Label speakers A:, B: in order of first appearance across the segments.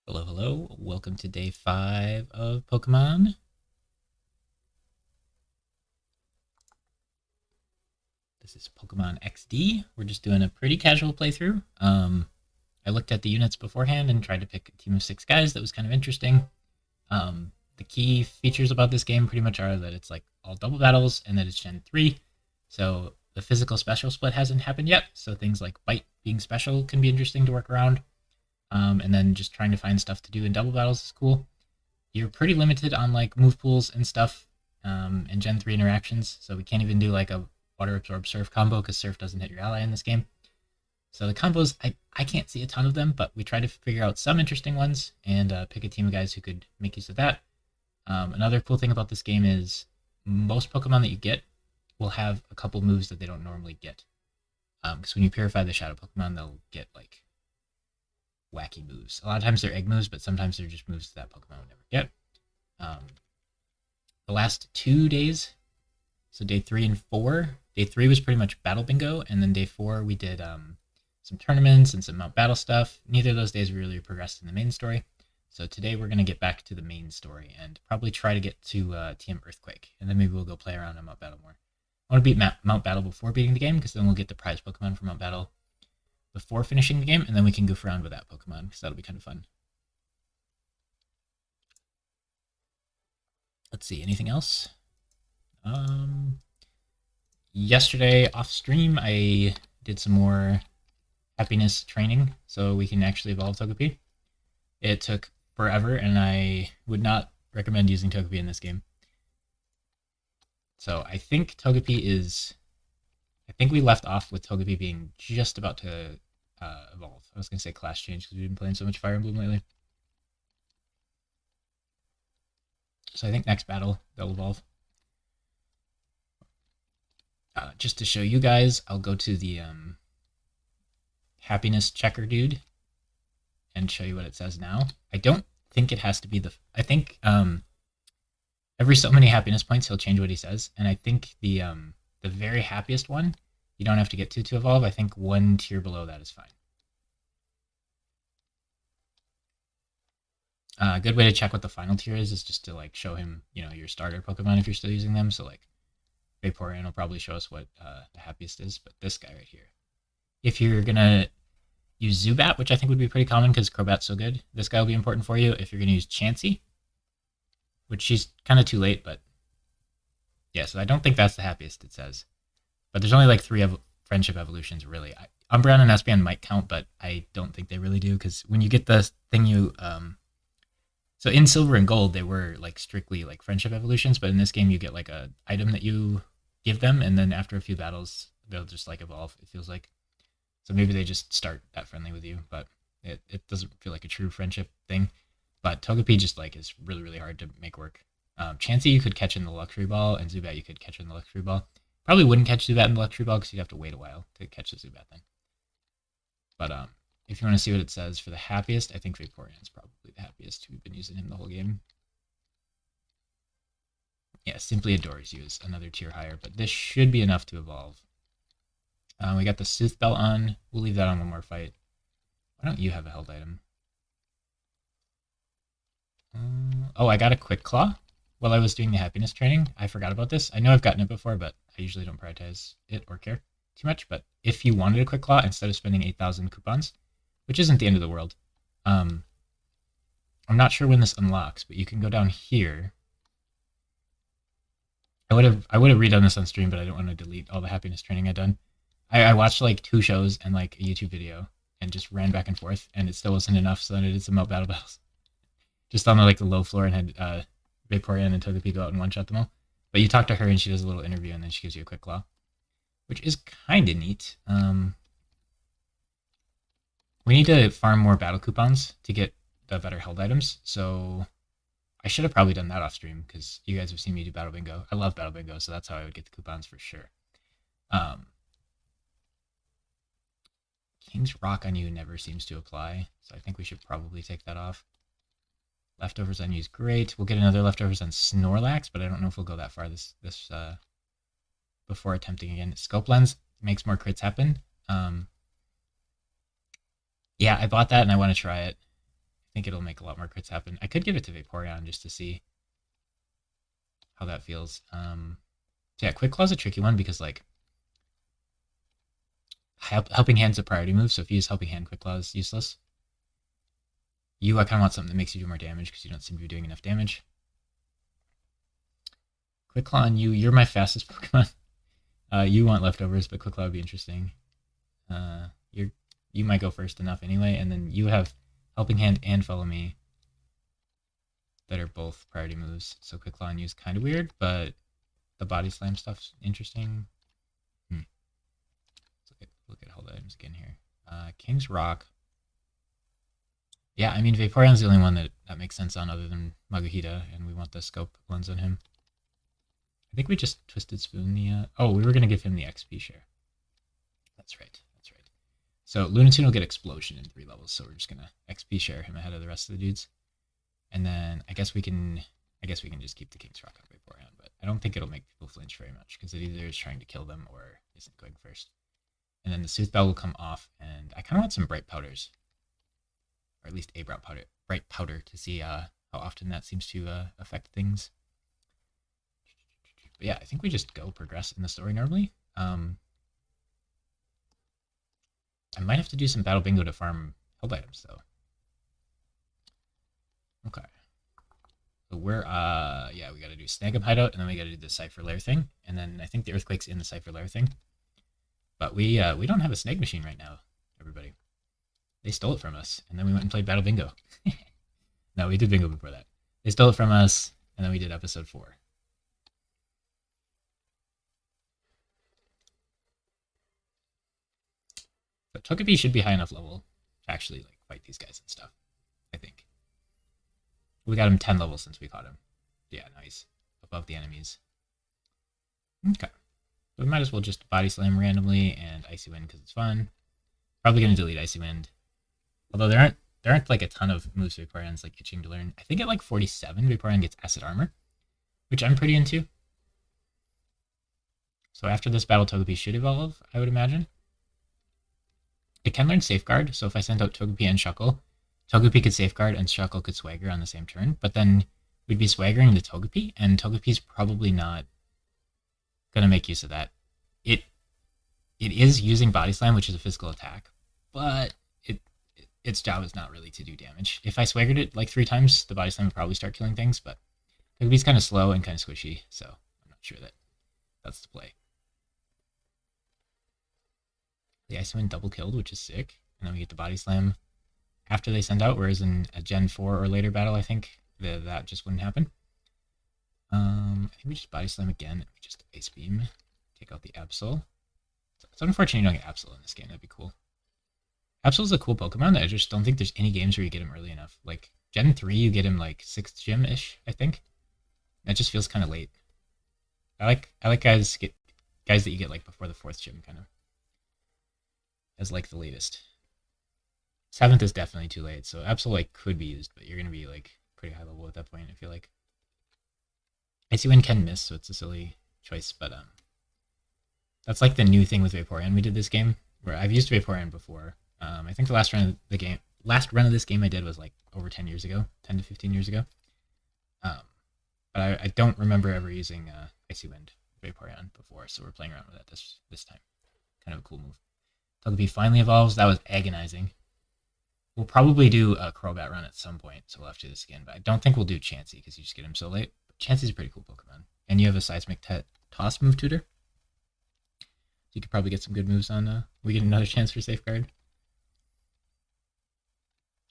A: Hello, hello. Welcome to day 5 of Pokemon. This is Pokemon XD. We're just doing a pretty casual playthrough. I looked at the units beforehand and tried to pick a team of 6 guys that was kind of interesting. The key features about this game pretty much are that it's like all double battles and that it's Gen 3. So the physical special split hasn't happened yet. So things like Bite being special can be interesting to work around. And then just trying to find stuff to do in double battles is cool. You're pretty limited on like move pools and stuff, and Gen 3 interactions, so we can't even do like a water absorb surf combo because surf doesn't hit your ally in this game. So the combos, I can't see a ton of them, but we try to figure out some interesting ones and pick a team of guys who could make use of that. Another cool thing about this game is most Pokemon that you get will have a couple moves that they don't normally get. Because when you purify the Shadow Pokemon, they'll get like wacky moves. A lot of times they're egg moves, but sometimes they're just moves that Pokemon would never get. Um, the last 2 days, so day 3 and 4, day 3 was pretty much battle bingo, and then day 4 we did some tournaments and some Mount Battle stuff. Neither of those days really progressed in the main story. So today we're going to get back to the main story and probably try to get to TM Earthquake, and then maybe we'll go play around on Mount Battle more. I want to beat Mount Battle before beating the game, because then we'll get the prize Pokemon from Mount Battle before finishing the game, and then we can goof around with that Pokemon, because that'll be kind of fun. Let's see, anything else? Yesterday off stream, I did some more happiness training, so we can actually evolve Togepi. It took forever, and I would not recommend using Togepi in this game. So I think Togepi is... I think we left off with Togepi being just about to evolve. I was going to say class change because we've been playing so much Fire Emblem lately. So I think next battle, they'll evolve. Just to show you guys, I'll go to the happiness checker dude and show you what it says now. I don't think it has to be the... I think every so many happiness points, he'll change what he says. And I think the very happiest one, you don't have to get to evolve. I think one tier below that is fine. A good way to check what the final tier is just to like show him, your starter Pokemon if you're still using them. So like Vaporeon will probably show us what the happiest is, but this guy right here. If you're gonna use Zubat, which I think would be pretty common because Crobat's so good, this guy will be important for you. If you're gonna use Chansey, which she's kind of too late, but yeah, so I don't think that's the happiest it says. But there's only like 3 friendship evolutions, really. Umbreon and Espeon might count, but I don't think they really do, because when you get the thing so in Silver and Gold, they were like strictly like friendship evolutions, but in this game you get like a item that you give them, and then after a few battles, they'll just like evolve, it feels like. So maybe they just start that friendly with you, but it doesn't feel like a true friendship thing. But Togepi just like is really, really hard to make work. Chansey you could catch in the Luxury Ball, and Zubat you could catch in the Luxury Ball. Probably wouldn't catch Zubat in the Luxury Ball because you'd have to wait a while to catch the Zubat then. But if you want to see what it says for the happiest, I think Vaporeon's probably the happiest. We've been using him the whole game. Yeah, Simply Adores you is another tier higher, but this should be enough to evolve. We got the Sooth Belt on. We'll leave that on one more fight. Why don't you have a held item? Oh, I got a Quick Claw while I was doing the happiness training. I forgot about this. I know I've gotten it before, but I usually don't prioritize it or care too much. But if you wanted a Quick Claw, instead of spending 8,000 coupons, which isn't the end of the world, I'm not sure when this unlocks, but you can go down here. I would have redone this on stream, but I don't want to delete all the happiness training I've done. I watched like 2 shows and like a YouTube video and just ran back and forth, and it still wasn't enough, so then I did some Melt Battle battles. Just on the low floor, and had Vaporeon and Togepi go out and one-shot them all. But you talk to her and she does a little interview, and then she gives you a Quick Claw, which is kind of neat. We need to farm more battle coupons to get the better held items, so I should have probably done that off stream, because you guys have seen me do Battle Bingo. I love Battle Bingo, so that's how I would get the coupons for sure. King's Rock on you never seems to apply, so I think we should probably take that off. Leftovers on you is great. We'll get another Leftovers on Snorlax, but I don't know if we'll go that far this before attempting again. Scope Lens makes more crits happen. Yeah, I bought that and I want to try it. I think it'll make a lot more crits happen. I could give it to Vaporeon just to see how that feels. So yeah, Quick Claw's a tricky one because like Helping Hand's a priority move, so if you use Helping Hand, Quick Claw is useless. I kind of want something that makes you do more damage because you don't seem to be doing enough damage. Quick Claw on you. You're my fastest Pokemon. You want leftovers, but Quick Claw would be interesting. You might go first enough anyway, and then you have Helping Hand and Follow Me that are both priority moves. So Quick Claw on you is kind of weird, but the Body Slam stuff's interesting. Let's look at all the items again here. King's Rock. Yeah, I mean, Vaporeon's the only one that makes sense on other than Maguhita, and we want the scope lens on him. I think we just Twisted Spoon the... oh, we were going to give him the XP share. That's right. So Lunatone will get Explosion in 3 levels, so we're just going to XP share him ahead of the rest of the dudes. And then I guess we can just keep the King's Rock on Vaporeon, but I don't think it'll make people flinch very much, because it either is trying to kill them or isn't going first. And then the Sooth Bell will come off, and I kind of want some Bright Powders. Or at least a bright powder to see how often that seems to affect things. But yeah, I think we just go progress in the story normally. I might have to do some Battle Bingo to farm help items though. Okay. So we're yeah, we gotta do Snag'em Hideout, and then we gotta do the Cypher Lair thing, and then I think the Earthquake's in the Cypher Lair thing. But we don't have a Snag Machine right now, everybody. They stole it from us, and then we went and played Battle Bingo. No, we did Bingo before that. They stole it from us, and then we did episode 4. But Togepi should be high enough level to actually like fight these guys and stuff, I think. We got him 10 levels since we caught him. Yeah, nice. Above the enemies. Okay. So we might as well just Body Slam randomly and Icy Wind because it's fun. Probably going to delete Icy Wind. Although there aren't like a ton of moves Vaporeon's like itching to learn. I think at like 47, Vaporeon gets Acid Armor, which I'm pretty into. So after this battle, Togepi should evolve, I would imagine. It can learn Safeguard, so if I send out Togepi and Shuckle, Togepi could Safeguard and Shuckle could Swagger on the same turn, but then we'd be Swaggering the Togepi, and Togepi's probably not going to make use of that. It is using Body Slam, which is a physical attack, but its job is not really to do damage. If I Swaggered it like 3 times, the Body Slam would probably start killing things, but Togepi's kind of slow and kind of squishy, so I'm not sure that's the play. The Icy Wind double killed, which is sick, and then we get the Body Slam after they send out, whereas in a Gen 4 or later battle, I think that just wouldn't happen. I think we just Body Slam again, and we just Ice Beam, take out the Absol. It's unfortunate you don't get Absol in this game, that'd be cool. Absol's a cool Pokemon. I just don't think there's any games where you get him early enough. Like, Gen 3, you get him like 6th gym-ish, I think. That just feels kind of late. I like guys that you get like before the 4th gym, kind of. As like the latest. 7th is definitely too late, so Absol like could be used, but you're gonna be like pretty high level at that point, I feel like. Icy Wind can miss, so it's a silly choice, but that's like the new thing with Vaporeon we did this game, where I've used Vaporeon before. I think the last run of this game I did was like over 10 years ago, 10 to 15 years ago. But I don't remember ever using Icy Wind Vaporeon before, so we're playing around with that this time. Kind of a cool move. Togepi finally evolves. That was agonizing. We'll probably do a Crobat run at some point, so we'll have to do this again. But I don't think we'll do Chansey because you just get him so late. But Chansey's a pretty cool Pokemon. And you have a Seismic Toss move tutor. So you could probably get some good moves on... we get another chance for Safeguard.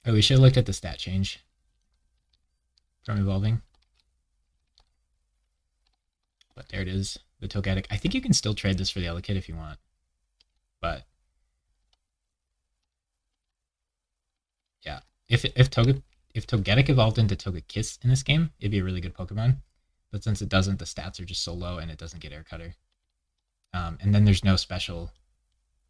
A: Oh, we should have looked at the stat change from evolving. But there it is, the Togetic. I think you can still trade this for the Elekid if you want. But yeah, if Togetic evolved into Togekiss in this game, it'd be a really good Pokemon. But since it doesn't, the stats are just so low and it doesn't get Air Cutter. And then there's no special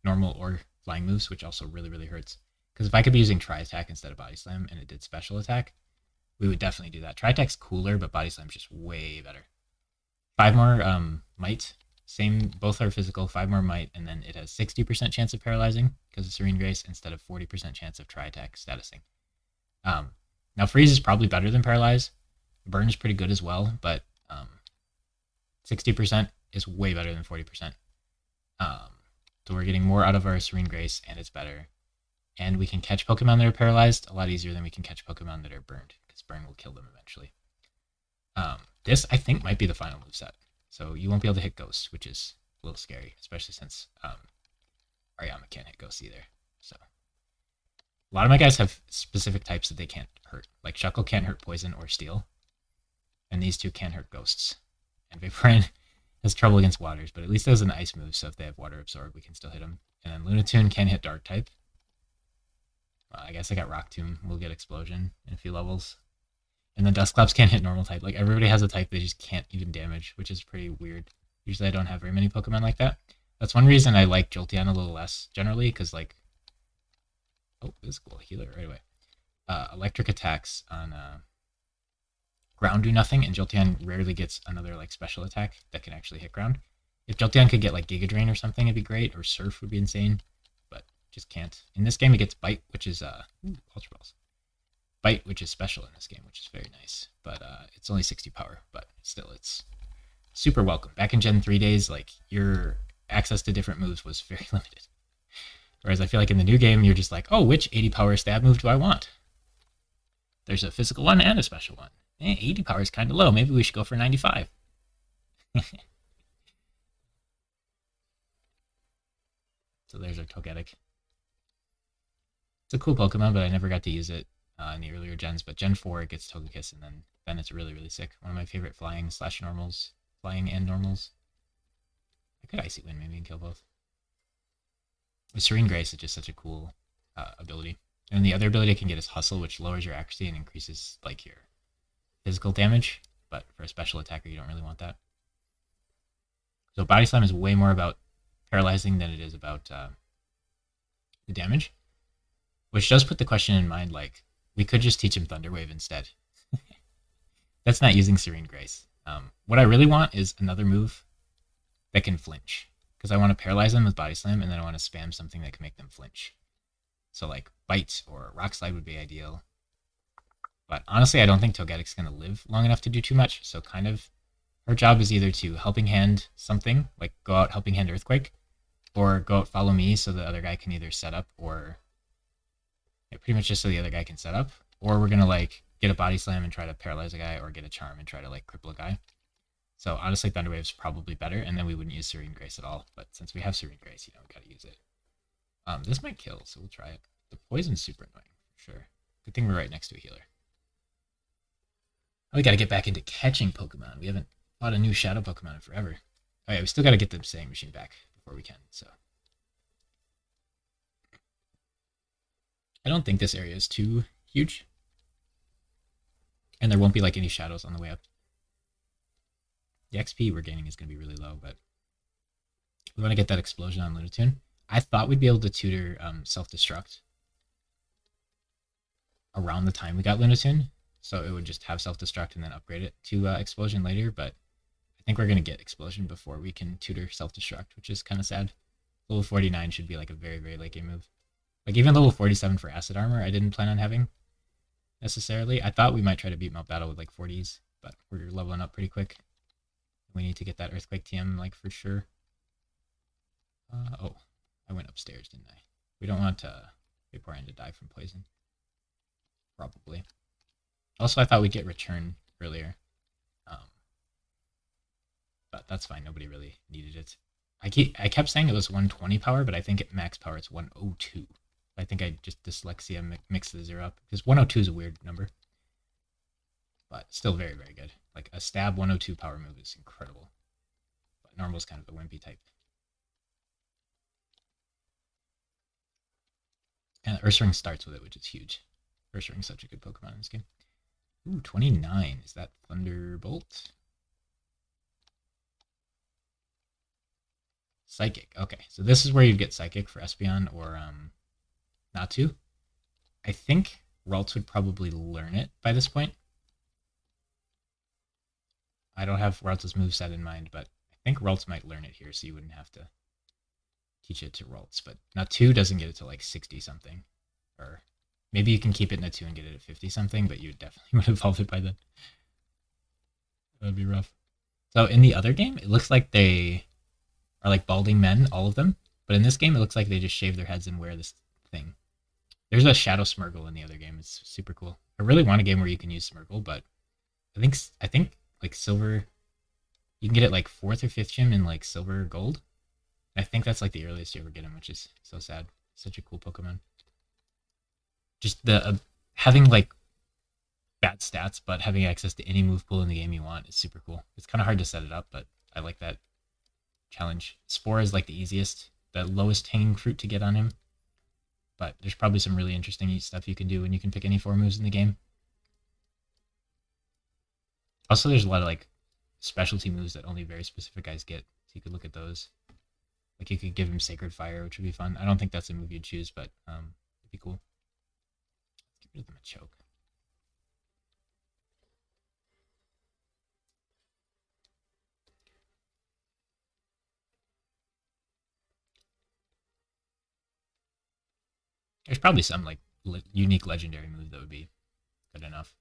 A: normal or flying moves, which also really, really hurts. Because if I could be using Tri-Attack instead of Body Slam and it did special attack, we would definitely do that. Tri-Attack's cooler, but Body Slam's just way better. 5 more might. Same, both are physical, 5 more might, and then it has 60% chance of paralyzing because of Serene Grace instead of 40% chance of Tri-Attack statusing. Now freeze is probably better than paralyze. Burn is pretty good as well, but 60% is way better than 40%. So we're getting more out of our Serene Grace, and it's better. And we can catch Pokemon that are paralyzed a lot easier than we can catch Pokemon that are burned, because burn will kill them eventually. This, I think, might be the final moveset. So you won't be able to hit Ghosts, which is a little scary, especially since Ariama can't hit Ghosts either. So a lot of my guys have specific types that they can't hurt. Like Shuckle can't hurt Poison or Steel, and these two can't hurt Ghosts. And Vaporeon has trouble against waters, but at least it has an ice move, so if they have water absorb, we can still hit them. And then Lunatune can hit dark type. I guess I got Rock Tomb. We'll get Explosion in a few levels. And then Dusclops can't hit normal type. Like, everybody has a type they just can't even damage, which is pretty weird. Usually I don't have very many Pokemon like that. That's one reason I like Jolteon a little less, generally, because, like... Oh, physical healer right away. Electric attacks on ground do nothing, and Jolteon rarely gets another, like, special attack that can actually hit ground. If Jolteon could get, like, Giga Drain or something, it'd be great, or Surf would be insane, but just can't. In this game, it gets Bite, which is, Ultra Balls. Bite, which is special in this game, which is very nice, but it's only 60 power, but still, it's super welcome. Back in Gen 3 days, like, your access to different moves was very limited. Whereas I feel like in the new game, you're just like, oh, which 80 power stab move do I want? There's a physical one and a special one. 80 power is kind of low. Maybe we should go for 95. So there's our Togetic. It's a cool Pokemon, but I never got to use it in the earlier gens. But Gen 4, it gets Togekiss, and then it's really, really sick. One of my favorite flying/normals. Flying and normals. I could Icy Wind maybe and kill both. The Serene Grace is just such a cool ability. And the other ability I can get is Hustle, which lowers your accuracy and increases, like, your physical damage. But for a special attacker, you don't really want that. So Body Slam is way more about paralyzing than it is about the damage. Which does put the question in mind, like, we could just teach him Thunder Wave instead. That's not using Serene Grace. What I really want is another move that can flinch. Because I want to paralyze them with Body Slam, and then I want to spam something that can make them flinch. So, like, Bite or Rock Slide would be ideal. But honestly, I don't think Togetic's going to live long enough to do too much. So kind of, her job is either to Helping Hand something, like go out Helping Hand Earthquake, or go out Follow Me so the other guy can either set up or... Yeah, pretty much just so the other guy can set up. Or we're going to, like, get a Body Slam and try to paralyze a guy, or get a Charm and try to, like, cripple a guy. So honestly, Thunder Wave's probably better, and then we wouldn't use Serene Grace at all. But since we have Serene Grace, we gotta use it. This might kill, so we'll try it. The Poison's super annoying, for sure. Good thing we're right next to a healer. Oh, we gotta get back into catching Pokemon. We haven't fought a new Shadow Pokemon in forever. Oh yeah, we still gotta get the Saying Machine back before we can, so. I don't think this area is too huge. And there won't be, like, any shadows on the way up. The XP we're gaining is going to be really low, but we want to get that Explosion on Lunatune. I thought we'd be able to tutor Self-Destruct around the time we got Lunatune, so it would just have Self-Destruct and then upgrade it to Explosion later, but I think we're going to get Explosion before we can tutor Self-Destruct, which is kind of sad. Level 49 should be, like, a very, very late game move. Like, even level 47 for Acid Armor, I didn't plan on having necessarily. I thought we might try to beat Mount Battle with, like, 40s, but we're leveling up pretty quick. We need to get that Earthquake TM, like, for sure. Oh, I went upstairs, didn't I? We don't want Vaporeon to die from poison. Probably. Also, I thought we'd get Return earlier. But that's fine. Nobody really needed it. I kept saying it was 120 power, but I think at max power it's 102. I think I just dyslexia mixed the 0 up. Because 102 is a weird number. But still very, very good. Like, a stab 102 power move is incredible. But normal is kind of a wimpy type. And Ursaring starts with it, which is huge. Ursaring's such a good Pokemon in this game. Ooh, 29. Is that Thunderbolt? Psychic. Okay, so this is where you'd get Psychic for Espeon or Natu. I think Ralts would probably learn it by this point. I don't have Ralts' moveset in mind, but I think Ralts might learn it here, so you wouldn't have to teach it to Ralts. But Natu doesn't get it to like 60 something, or Maybe you can keep it in a 2 and get it at 50 something, but you definitely would have evolved it by then. That'd be rough. So in the other game, it looks like they are like balding men, all of them. But in this game, it looks like they just shave their heads and wear this thing. There's a Shadow Smurgle in the other game. It's super cool. I really want a game where you can use Smurgle, but I think like silver, you can get it like 4th or 5th gym in like silver or gold. I think that's like the earliest you ever get him, which is so sad. Such a cool Pokemon. Just the having like bad stats, but having access to any move pool in the game you want is super cool. It's kind of hard to set it up, but I like that challenge. Spore is like the easiest, the lowest hanging fruit to get on him. But there's probably some really interesting stuff you can do when you can pick any 4 moves in the game. Also, there's a lot of like specialty moves that only very specific guys get, so you could look at those. Like you could give him Sacred Fire, which would be fun. I don't think that's a move you'd choose, but it'd be cool. Let's get rid of the Machoke. There's probably some like unique legendary move that would be good enough.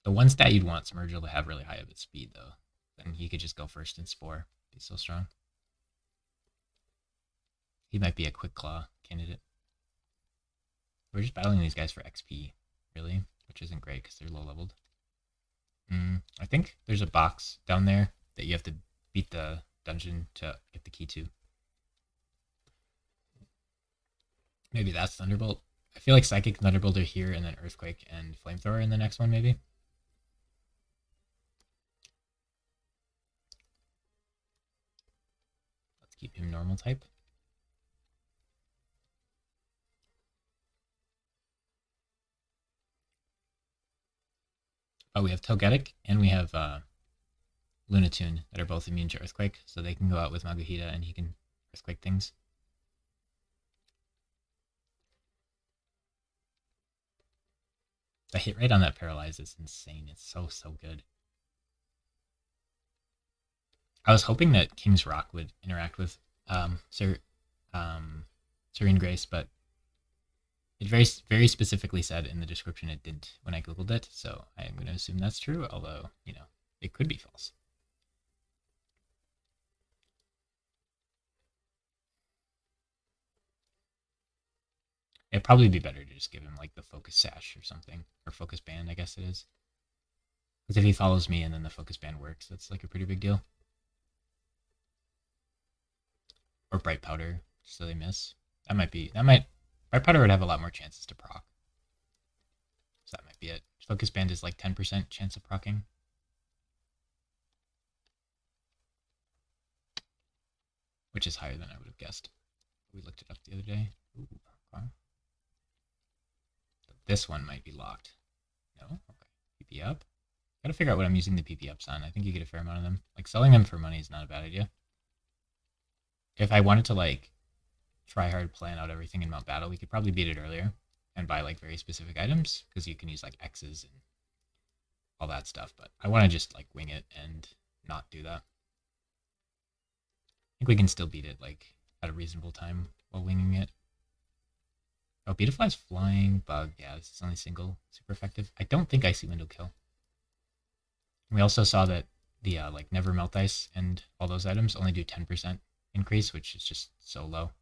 A: The one stat you'd want Smurgel to have really high of its speed, though. Then he could just go first in Spore. Be so strong. He might be a Quick Claw candidate. We're just battling these guys for XP, really, which isn't great because they're low leveled. I think there's a box down there that you have to beat the dungeon to get the key to. Maybe that's Thunderbolt. I feel like Psychic Thunderbolt are here, and then Earthquake and Flamethrower in the next one, maybe. Let's keep him normal type. Oh, we have Togetic and we have Lunatune that are both immune to Earthquake, so they can go out with Maguhita and he can Earthquake things. The hit rate on that Paralyze is insane. It's so good. I was hoping that King's Rock would interact with Serene Grace, but it very specifically said in the description it didn't when I googled it, so I'm going to assume that's true, although, it could be false. It'd probably be better to just give him like the Focus Sash or something, or Focus Band, I guess it is. Because if he follows me and then the Focus Band works, that's like a pretty big deal. Or Bright Powder, so they miss. Bright Powder would have a lot more chances to proc. So that might be it. Focus Band is like 10% chance of proccing. Which is higher than I would have guessed. We looked it up the other day. Ooh, okay. This one might be locked. No? Okay. PP up. Gotta figure out what I'm using the PP ups on. I think you get a fair amount of them. Like, selling them for money is not a bad idea. If I wanted to, like, try hard, plan out everything in Mount Battle, we could probably beat it earlier and buy, like, very specific items, because you can use, like, X's and all that stuff. But I want to just, like, wing it and not do that. I think we can still beat it, like, at a reasonable time while winging it. Oh, Beetafly's flying bug. Yeah, this is only single. Super effective. I don't think Icy Wind will kill. We also saw that the like Never Melt Ice and all those items only do 10% increase, which is just so low.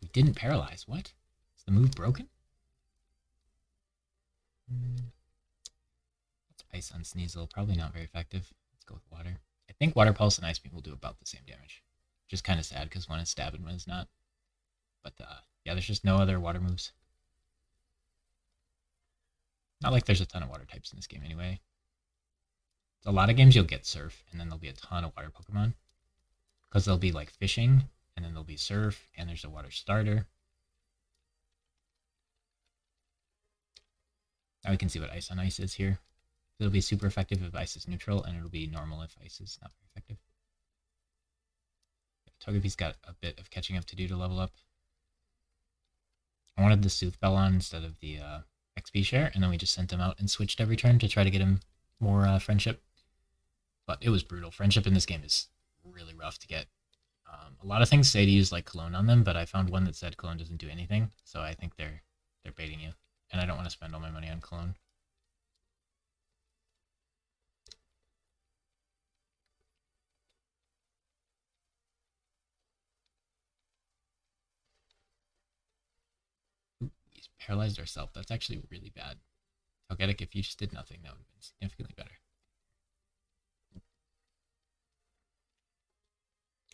A: We didn't paralyze. What? Is the move broken? That's Ice on Sneasel. Probably not very effective. Let's go with Water. I think Water Pulse and Ice Beam will do about the same damage. Just kind of sad because one is stab and one is not. But yeah, there's just no other water moves. Not like there's a ton of water types in this game anyway. A lot of games you'll get Surf, and then there'll be a ton of water Pokemon. Because there'll be like Fishing, and then there'll be Surf, and there's a water starter. Now we can see what Ice on Ice is here. It'll be super effective if Ice is neutral, and it'll be normal if Ice is not very effective. Togepi's got a bit of catching up to do to level up. I wanted the Sooth Bell on instead of the XP share, and then we just sent him out and switched every turn to try to get him more friendship. But it was brutal. Friendship in this game is really rough to get. A lot of things say to use like cologne on them, but I found one that said cologne doesn't do anything, so I think they're baiting you, and I don't want to spend all my money on cologne. Ooh, he's paralyzed ourselves. That's actually really bad. Togetic, if you just did nothing, that would have been significantly better.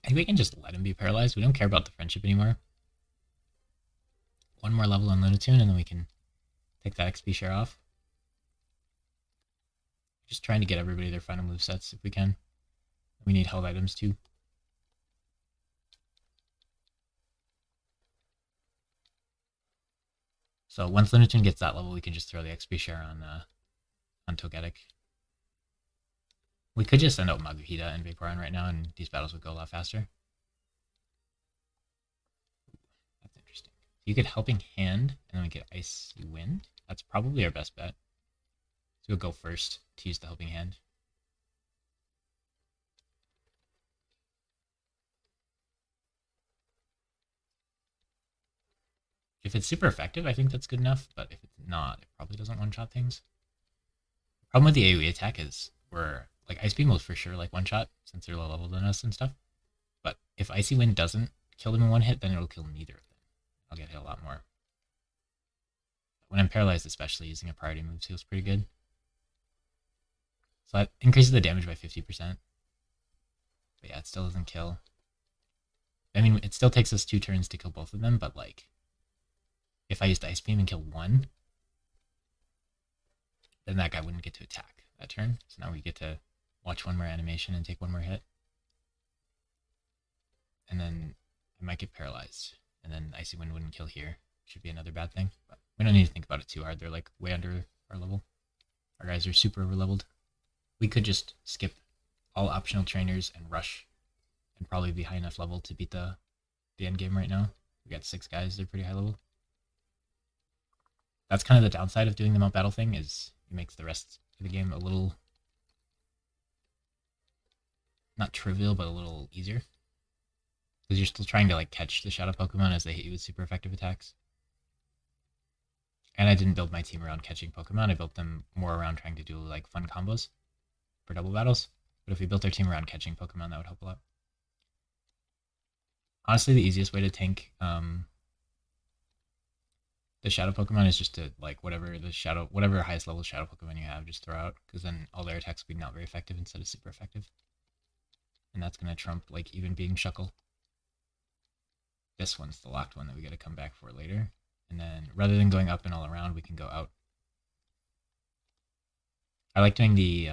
A: I think we can just let him be paralyzed. We don't care about the friendship anymore. One more level on Lunatune, and then we can take that XP share off. Just trying to get everybody their final move sets if we can. We need held items too. So once Lunatune gets that level, we can just throw the XP share on Togetic. We could just send out Maguhita and Vaporeon right now, and these battles would go a lot faster. That's interesting. You get Helping Hand, and then we get Icy Wind. That's probably our best bet. So we'll go first to use the Helping Hand. If it's super effective, I think that's good enough, but if it's not, it probably doesn't one-shot things. The problem with the AoE attack is we're like Ice Beam will for sure like one-shot since they're low level than us and stuff. But if Icy Wind doesn't kill them in one hit, then it'll kill neither of them. I'll get hit a lot more. When I'm paralyzed, especially, using a priority move feels pretty good. So that increases the damage by 50%. But yeah, it still doesn't kill. I mean, it still takes us 2 turns to kill both of them, but like, if I used Ice Beam and kill one, then that guy wouldn't get to attack that turn. So now we get to watch one more animation and take one more hit. And then I might get paralyzed. And then Icy Wind wouldn't kill here. Should be another bad thing. But we don't need to think about it too hard. They're like way under our level. Our guys are super over leveled. We could just skip all optional trainers and rush and probably be high enough level to beat the end game right now. We got 6 guys, they're pretty high level. That's kind of the downside of doing the Mount Battle thing, is it makes the rest of the game a little, not trivial, but a little easier. Because you're still trying to like catch the shadow Pokemon as they hit you with super effective attacks. And I didn't build my team around catching Pokemon, I built them more around trying to do like fun combos for double battles. But if we built our team around catching Pokemon, that would help a lot. Honestly, the easiest way to tank the shadow Pokemon is just to like whatever highest level shadow Pokemon you have, just throw out, because then all their attacks will be not very effective instead of super effective. And that's gonna trump like even being Shuckle. This one's the locked one that we gotta come back for later. And then rather than going up and all around, we can go out. I like doing the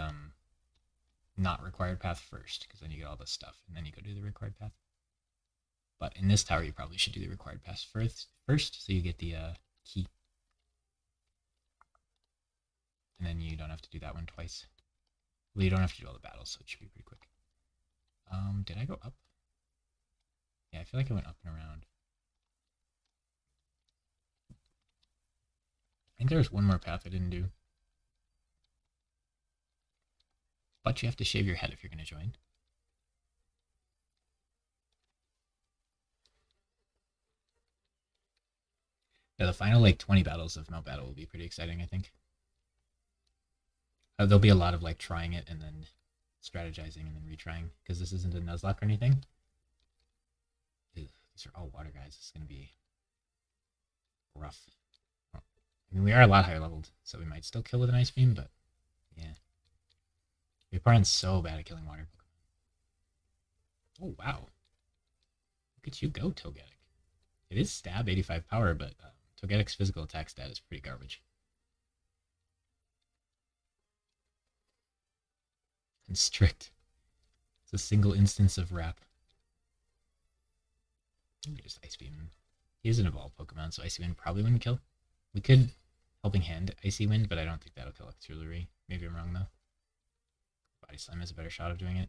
A: not required path first, because then you get all this stuff, and then you go do the required path. But in this tower, you probably should do the required path first, so you get the key. And then you don't have to do that one twice. Well, you don't have to do all the battles, so it should be pretty quick. Did I go up? Yeah, I feel like I went up and around. I think there's one more path I didn't do. But you have to shave your head if you're going to join. Yeah, the final like 20 battles of Mount Battle will be pretty exciting, I think. There'll be a lot of like trying it and then strategizing and then retrying, because this isn't a Nuzlocke or anything. Ew, these are all water guys. This is going to be rough. I mean, we are a lot higher leveled, so we might still kill with an Ice Beam, but yeah. Vaporeon's so bad at killing water Pokemon. Oh, wow. Look at you go, Togetic. It is stab 85 power, but Togetic's physical attack stat is pretty garbage. And strict. It's a single instance of wrap. Just Ice Beam. He is an evolved Pokemon, so Icy Wind probably wouldn't kill. We could Helping Hand Icy Wind, but I don't think that'll kill Octillery. Maybe I'm wrong, though. Body Slam has a better shot of doing it.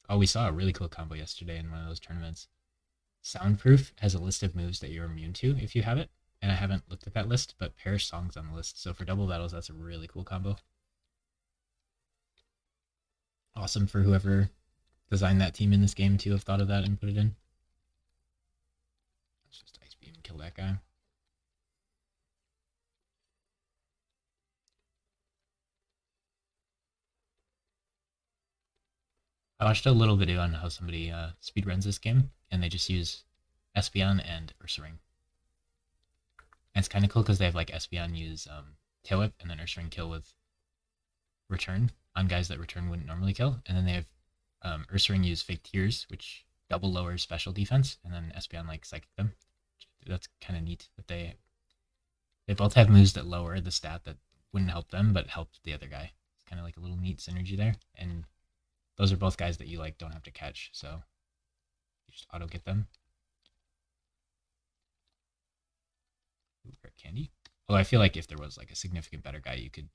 A: Oh, we saw a really cool combo yesterday in one of those tournaments. Soundproof has a list of moves that you're immune to if you have it, and I haven't looked at that list, but Perish Song's on the list, so for double battles, that's a really cool combo. Awesome for whoever designed that team in this game to have thought of that and put it in. Let's just Ice Beam and kill that guy. I watched a little video on how somebody speedruns this game, and they just use Espeon and Ursaring. And it's kind of cool because they have like Espeon use Tail Whip and then Ursaring kill with Return on guys that Return wouldn't normally kill. And then they have Ursaring use Fake Tears, which double lowers special defense, and then Espeon like Psychic them. That's kind of neat that they both have moves that lower the stat that wouldn't help them, but helped the other guy. It's kind of like a little neat synergy there. And those are both guys that you like don't have to catch, so you just auto get them. Ooh, Rare Candy. Although I feel like if there was like a significant better guy, you could,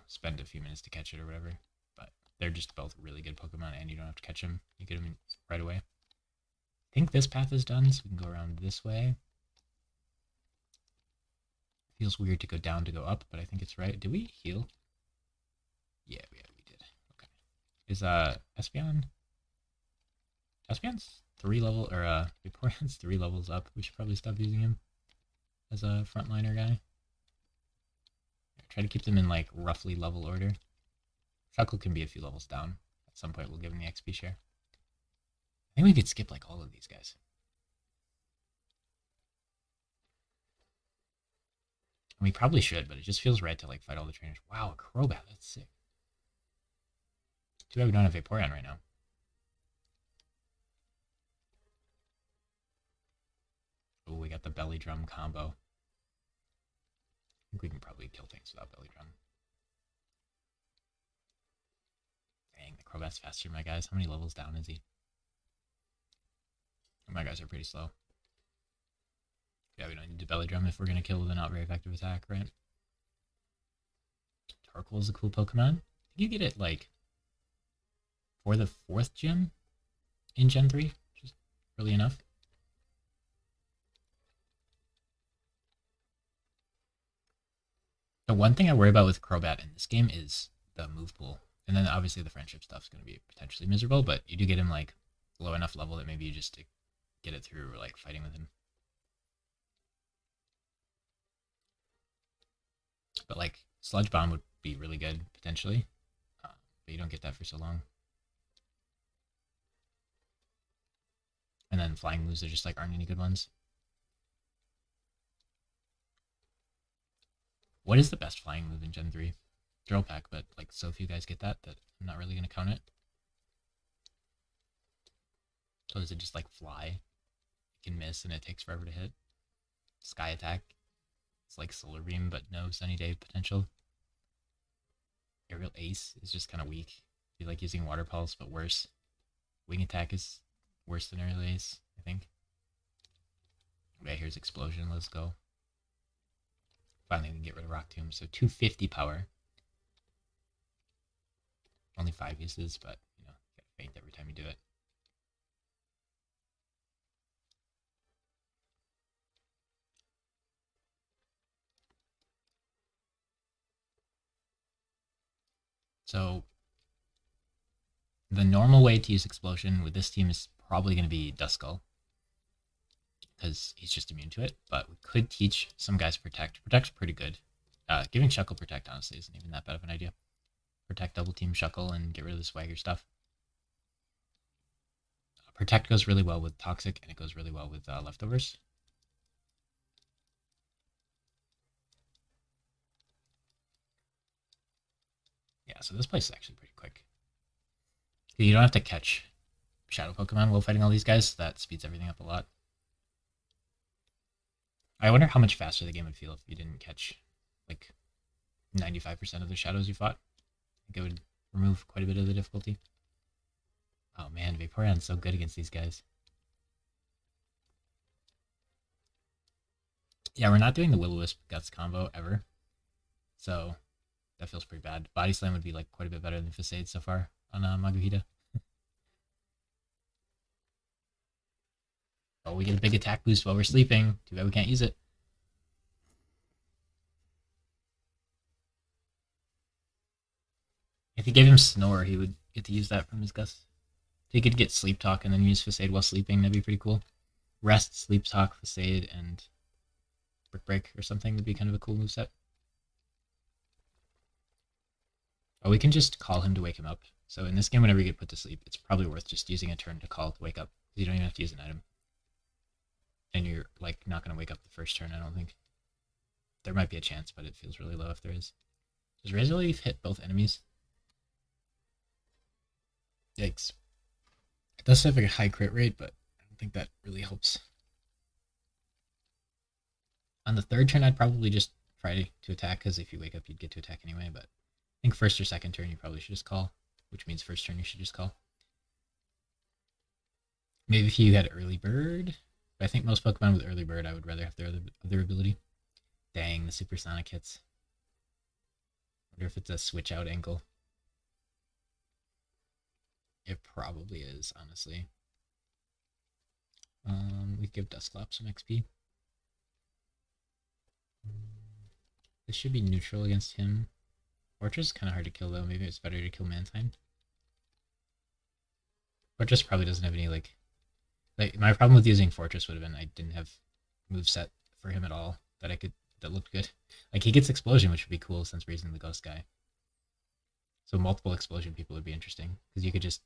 A: spend a few minutes to catch it or whatever. But they're just both really good Pokemon, and you don't have to catch them. You get them right away. I think this path is done, so we can go around this way. Feels weird to go down to go up, but I think it's right. Did we heal? Yeah, we did. Okay. Is Espeon? Espeon's 3 level, or Vaporeon's 3 levels up. We should probably stop using him as a frontliner guy. Try to keep them in like roughly level order. Shuckle can be a few levels down. At some point we'll give him the XP share. I think we could skip like all of these guys. We probably should, but it just feels right to like fight all the trainers. Wow, a Crobat, that's sick. Too bad we don't have Vaporeon right now. Oh, we got the Belly Drum combo. I think we can probably kill things without Belly Drum. Dang, the Crobat's faster than my guys. How many levels down is he? My guys are pretty slow. Yeah, we don't need to Belly Drum if we're going to kill with a not very effective attack, right? Torkoal is a cool Pokemon. I think you get it, like, for the 4th gym in Gen 3, which is early enough. The one thing I worry about with Crobat in this game is the move pool. And then obviously the friendship stuff is going to be potentially miserable, but you do get him, like, low enough level that maybe you just get it through, like, fighting with him. But like Sludge Bomb would be really good potentially, but you don't get that for so long. And then flying moves are just like aren't any good ones. What is the best flying move in Gen 3? Drill Peck, but like so few guys get that I'm not really gonna count it. So is it just like fly? You can miss and it takes forever to hit. Sky Attack. It's like Solar Beam, but no Sunny Day potential. Aerial Ace is just kind of weak. You like using Water Pulse, but worse. Wing Attack is worse than Aerial Ace, I think. Okay, here's Explosion. Let's go. Finally, we can get rid of Rock Tomb. So 250 power. Only 5 uses, but you gotta faint every time you do it. So the normal way to use Explosion with this team is probably going to be Duskull, because he's just immune to it, but we could teach some guys Protect. Protect's pretty good. Giving Shuckle Protect, honestly, isn't even that bad of an idea. Protect double team Shuckle and get rid of the Swagger stuff. Protect goes really well with Toxic, and it goes really well with Leftovers. Yeah, so this place is actually pretty quick. You don't have to catch Shadow Pokemon while fighting all these guys, so that speeds everything up a lot. I wonder how much faster the game would feel if you didn't catch, like, 95% of the shadows you fought. I think it would remove quite a bit of the difficulty. Oh man, Vaporeon's so good against these guys. Yeah, we're not doing the Will-O-Wisp Guts combo ever, so that feels pretty bad. Body Slam would be like quite a bit better than Facade so far on Maguhita. Oh, we get a big attack boost while we're sleeping. Too bad we can't use it. If you gave him Snore, he would get to use that from his Gust. So he could get Sleep Talk and then use Facade while sleeping. That'd be pretty cool. Rest, Sleep Talk, Facade, and Brick Break or something would be kind of a cool moveset. Oh, we can just call him to wake him up. So in this game, whenever you get put to sleep, it's probably worth just using a turn to call to wake up. You don't even have to use an item. And you're like not going to wake up the first turn, I don't think. There might be a chance, but it feels really low if there is. Does Razor Leaf hit both enemies? Yikes. It does have a high crit rate, but I don't think that really helps. On the third turn, I'd probably just try to attack, because if you wake up, you'd get to attack anyway, but I think first or second turn, you probably should just call, which means first turn, you should just call. Maybe if you had Early Bird, but I think most Pokemon with Early Bird, I would rather have their other ability. Dang, the Supersonic hits. Wonder if it's a switch out angle. It probably is, honestly. We give Dusclops some XP. This should be neutral against him. Fortress is kind of hard to kill, though. Maybe it's better to kill Mantine. Fortress probably doesn't have any, like my problem with using Fortress would have been I didn't have moveset for him at all that looked good. Like, he gets Explosion, which would be cool since we're using the Ghost guy. So multiple Explosion people would be interesting, because you could just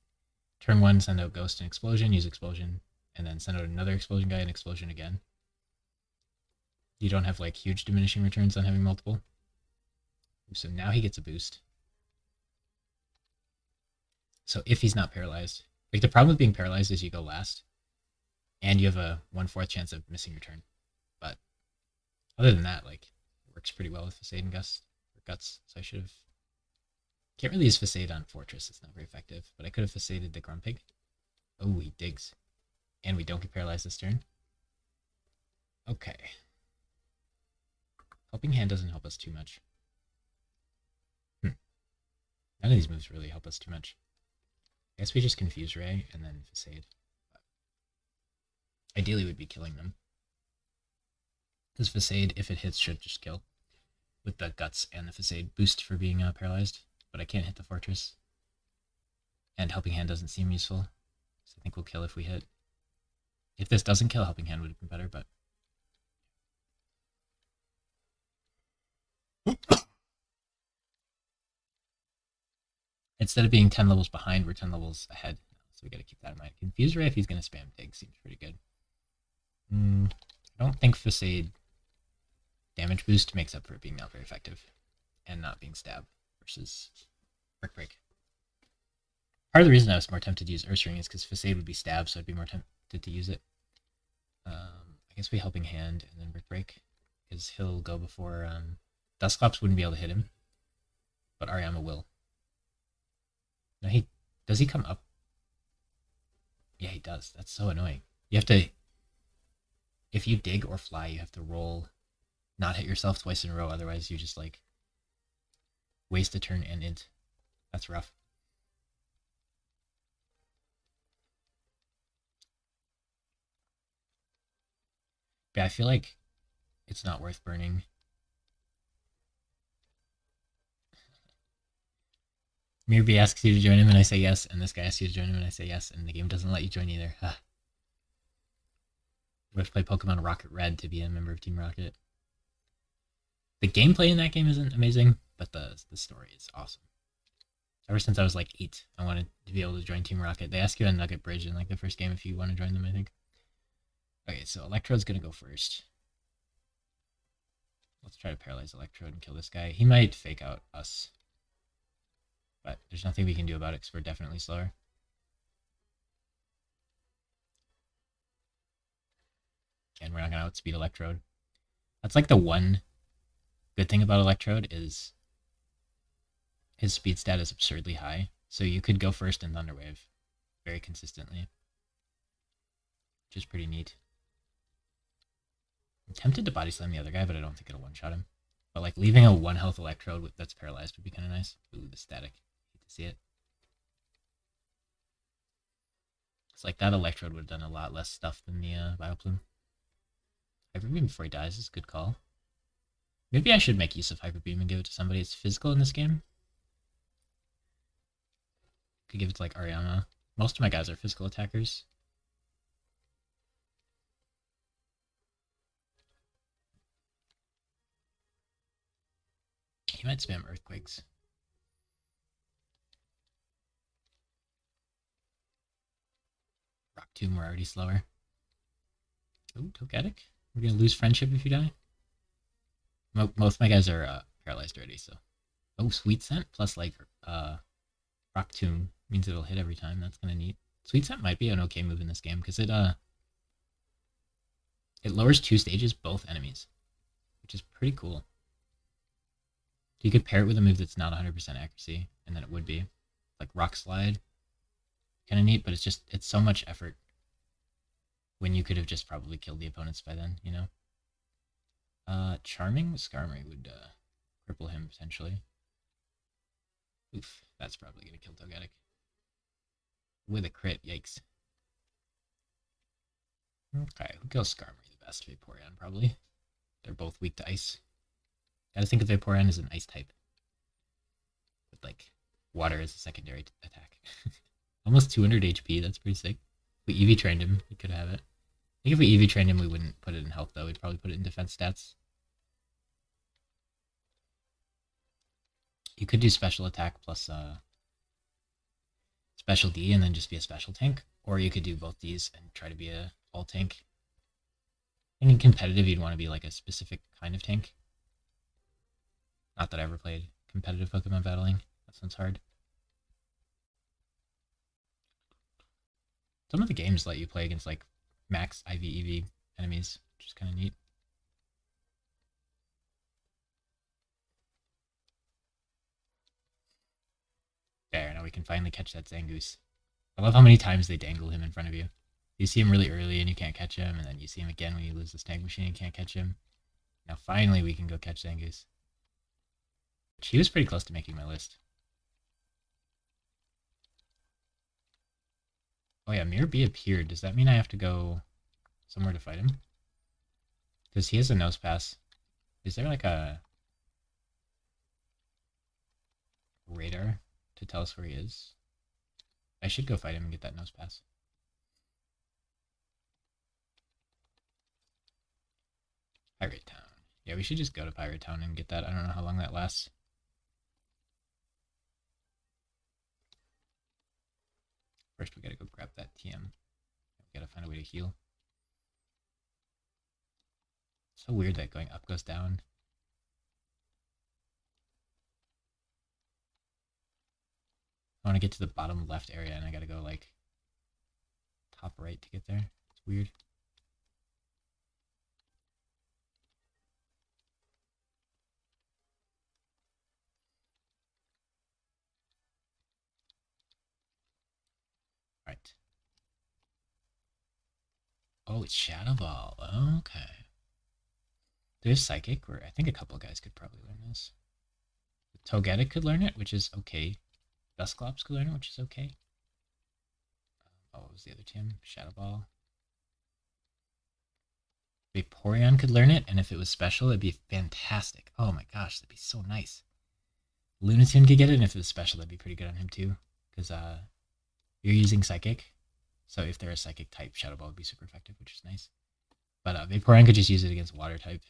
A: turn one, send out Ghost and Explosion, use Explosion, and then send out another Explosion guy and Explosion again. You don't have like huge diminishing returns on having multiple. So now he gets a boost. So if he's not paralyzed, like, the problem with being paralyzed is you go last, and you have a 1/4 chance of missing your turn. But other than that, like, it works pretty well with Facade and Guts. So I should have. Can't really use Facade on Fortress. It's not very effective. But I could have Facaded the Grumpig. Oh, he digs, and we don't get paralyzed this turn. Okay. Helping Hand doesn't help us too much. None of these moves really help us too much. I guess we just Confuse Ray and then Facade. But ideally, we'd be killing them. Because Facade, if it hits, should just kill. With the Guts and the Facade boost for being paralyzed. But I can't hit the Fortress. And Helping Hand doesn't seem useful. So I think we'll kill if we hit. If this doesn't kill, Helping Hand would have been better, but... Instead of being 10 levels behind, we're 10 levels ahead. So we gotta keep that in mind. Confuse Ray, if he's gonna spam Dig, seems pretty good. I don't think Facade damage boost makes up for it being not very effective. And not being Stab versus Brick Break. Part of the reason I was more tempted to use Ursaring is because Facade would be Stab, so I'd be more tempted to use it. I guess we Helping Hand and then Brick Break, because he'll go before... Dusclops wouldn't be able to hit him, but Ariama will. No, does he come up? Yeah, he does. That's so annoying. You have to... If you dig or fly, you have to roll, not hit yourself twice in a row, otherwise you just, like, waste a turn and int. That's rough. But I feel like it's not worth burning. Mirby asks you to join him and I say yes, and this guy asks you to join him and I say yes, and the game doesn't let you join either. We have to play Pokemon Rocket Red to be a member of Team Rocket. The gameplay in that game isn't amazing, but the story is awesome. Ever since I was like 8, I wanted to be able to join Team Rocket. They ask you on Nugget Bridge in like the first game if you want to join them, I think. Okay, so Electrode's gonna go first. Let's try to paralyze Electrode and kill this guy. He might fake out us, but there's nothing we can do about it because we're definitely slower. And we're not going to outspeed Electrode. That's like the one good thing about Electrode is his speed stat is absurdly high. So you could go first in Thunderwave very consistently, which is pretty neat. I'm tempted to Body Slam the other guy, but I don't think it'll one-shot him. But like leaving a 1 health Electrode that's paralyzed would be kind of nice. Ooh, the static. Hate to see it. It's like that Electrode would have done a lot less stuff than the Vileplume. Hyper Beam before he dies is a good call. Maybe I should make use of Hyper Beam and give it to somebody. It's physical in this game. Could give it to like Ariana. Most of my guys are physical attackers. He might spam Earthquakes. Rock Tomb, we're already slower. Oh, Togetic. We're gonna lose friendship if you die. Most of my guys are paralyzed already, so. Oh, Sweet Scent plus like Rock Tomb means it'll hit every time. That's kind of neat. Sweet Scent might be an okay move in this game because it lowers 2 stages both enemies, which is pretty cool. You could pair it with a move that's not 100% accuracy, and then it would be like Rock Slide. Kind of neat, but it's so much effort when you could have just probably killed the opponents by then, you know. Charming Skarmory would cripple him potentially. Oof, that's probably gonna kill Togetic. With a crit, yikes. Okay, who kills Skarmory the best? Vaporeon, probably. They're both weak to ice. Gotta think of Vaporeon as an ice type. With like water as a secondary attack. Almost 200 HP, that's pretty sick. If we EV trained him, we could have it. I think if we EV trained him, we wouldn't put it in health though. We'd probably put it in defense stats. You could do special attack plus special D and then just be a special tank. Or you could do both these and try to be a all tank. I think in competitive you'd want to be like a specific kind of tank. Not that I ever played competitive Pokemon battling. That sounds hard. Some of the games let you play against like max IV/EV enemies, which is kind of neat. There, now we can finally catch that Zangoose. I love how many times they dangle him in front of you. You see him really early and you can't catch him, and then you see him again when you lose the Snag Machine and you can't catch him. Now finally we can go catch Zangoose. He was pretty close to making my list. Oh yeah, Mirror B appeared. Does that mean I have to go somewhere to fight him? Because he has a nose pass. Is there like a radar to tell us where he is? I should go fight him and get that nose pass. Pirate Town. Yeah, we should just go to Pirate Town and get that. I don't know how long that lasts. First, we gotta go grab that TM. We gotta find a way to heal. So weird that going up goes down. I want to get to the bottom left area and I gotta go like top right to get there. It's weird. Right. Oh, it's Shadow Ball. Okay. There's Psychic, where I think a couple guys could probably learn this. Togetic could learn it, which is okay. Dusclops could learn it, which is okay. Oh, what was the other team? Shadow Ball. Vaporeon could learn it, and if it was special, it'd be fantastic. Oh my gosh, that'd be so nice. Lunatone could get it, and if it was special, that'd be pretty good on him too. Because you're using Psychic, so if they're a Psychic type, Shadow Ball would be super effective, which is nice. But Vaporeon could just use it against Water type.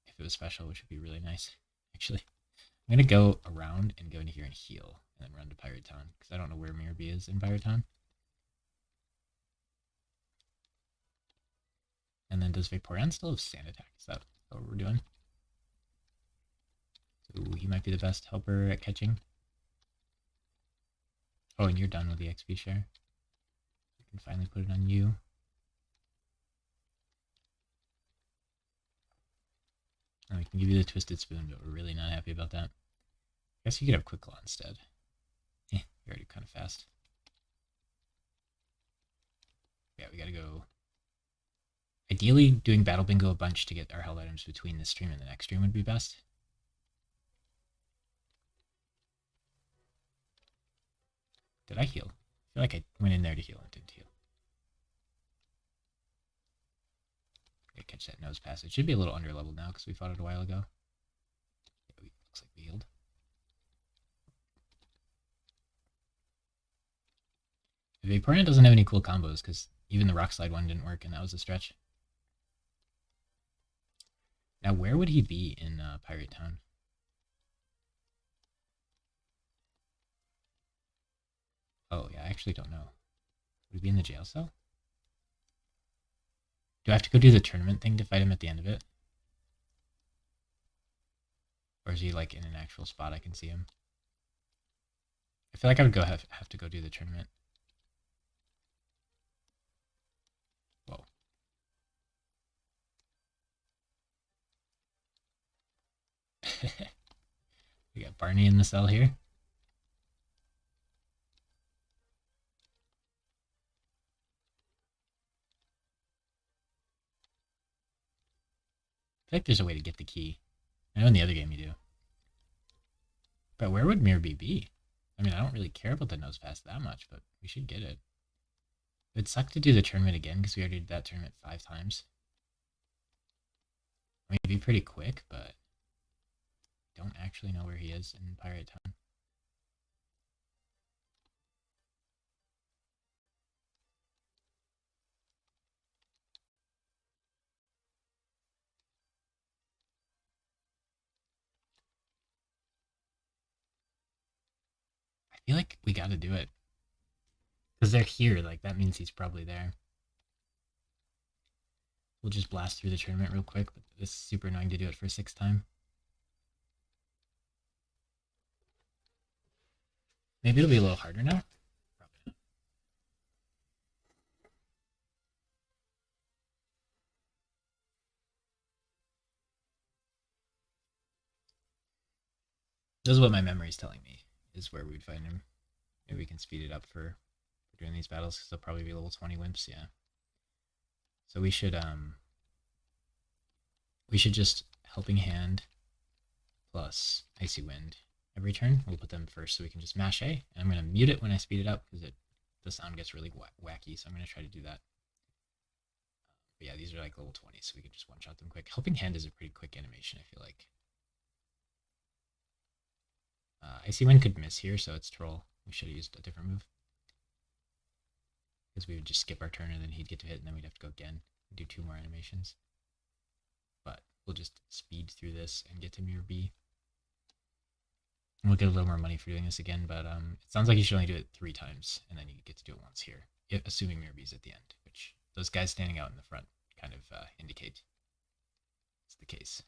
A: If it was special, which would be really nice, actually. I'm going to go around and go into here and heal, and then run to Pirate Town, because I don't know where Mirror B is in Pirate Town. And then does Vaporeon still have Sand Attack? Is that what we're doing? So he might be the best helper at catching. Oh, and you're done with the XP share. We can finally put it on you. And we can give you the Twisted Spoon, but we're really not happy about that. I guess you could have Quick Claw instead. You're already kind of fast. Yeah, we gotta go. Ideally, doing Battle Bingo a bunch to get our held items between this stream and the next stream would be best. Did I heal? I feel like I went in there to heal and didn't heal. Gotta catch that nose pass. It should be a little under leveled now because we fought it a while ago. Yeah, looks like we healed. Vaporeon doesn't have any cool combos because even the Rock Slide one didn't work, and that was a stretch. Now, where would he be in Pirate Town? Oh, yeah, I actually don't know. Would he be in the jail cell? Do I have to go do the tournament thing to fight him at the end of it? Or is he like in an actual spot I can see him? I feel like I would have to go do the tournament. Whoa. We got Barney in the cell here. I feel like there's a way to get the key. I know in the other game you do. But where would Mirby be? I mean, I don't really care about the nose pass that much, but we should get it. It would suck to do the tournament again because we already did that tournament 5 times. I mean, it'd be pretty quick, but I don't actually know where he is in Pirate Town. I feel like we gotta do it. Because they're here, like, that means he's probably there. We'll just blast through the tournament real quick, but it's super annoying to do it for a 6th time. Maybe it'll be a little harder now? Probably not. This is what my memory is telling me, is where we'd find him. Maybe we can speed it up for doing these battles, because they'll probably be level 20 wimps, yeah. So we should just Helping Hand plus Icy Wind every turn. We'll put them first so we can just mash A. And I'm going to mute it when I speed it up because the sound gets really wacky, so I'm going to try to do that. But yeah, these are like level 20, so we can just one-shot them quick. Helping Hand is a pretty quick animation, I feel like. Icy Wind could miss here, so it's Troll. We should have used a different move. Because we would just skip our turn and then he'd get to hit and then we'd have to go again and do 2 more animations. But we'll just speed through this and get to Mirror B. And we'll get a little more money for doing this again, but it sounds like you should only do it 3 times and then you get to do it once here, assuming Mirror B is at the end, which those guys standing out in the front kind of indicate it's the case.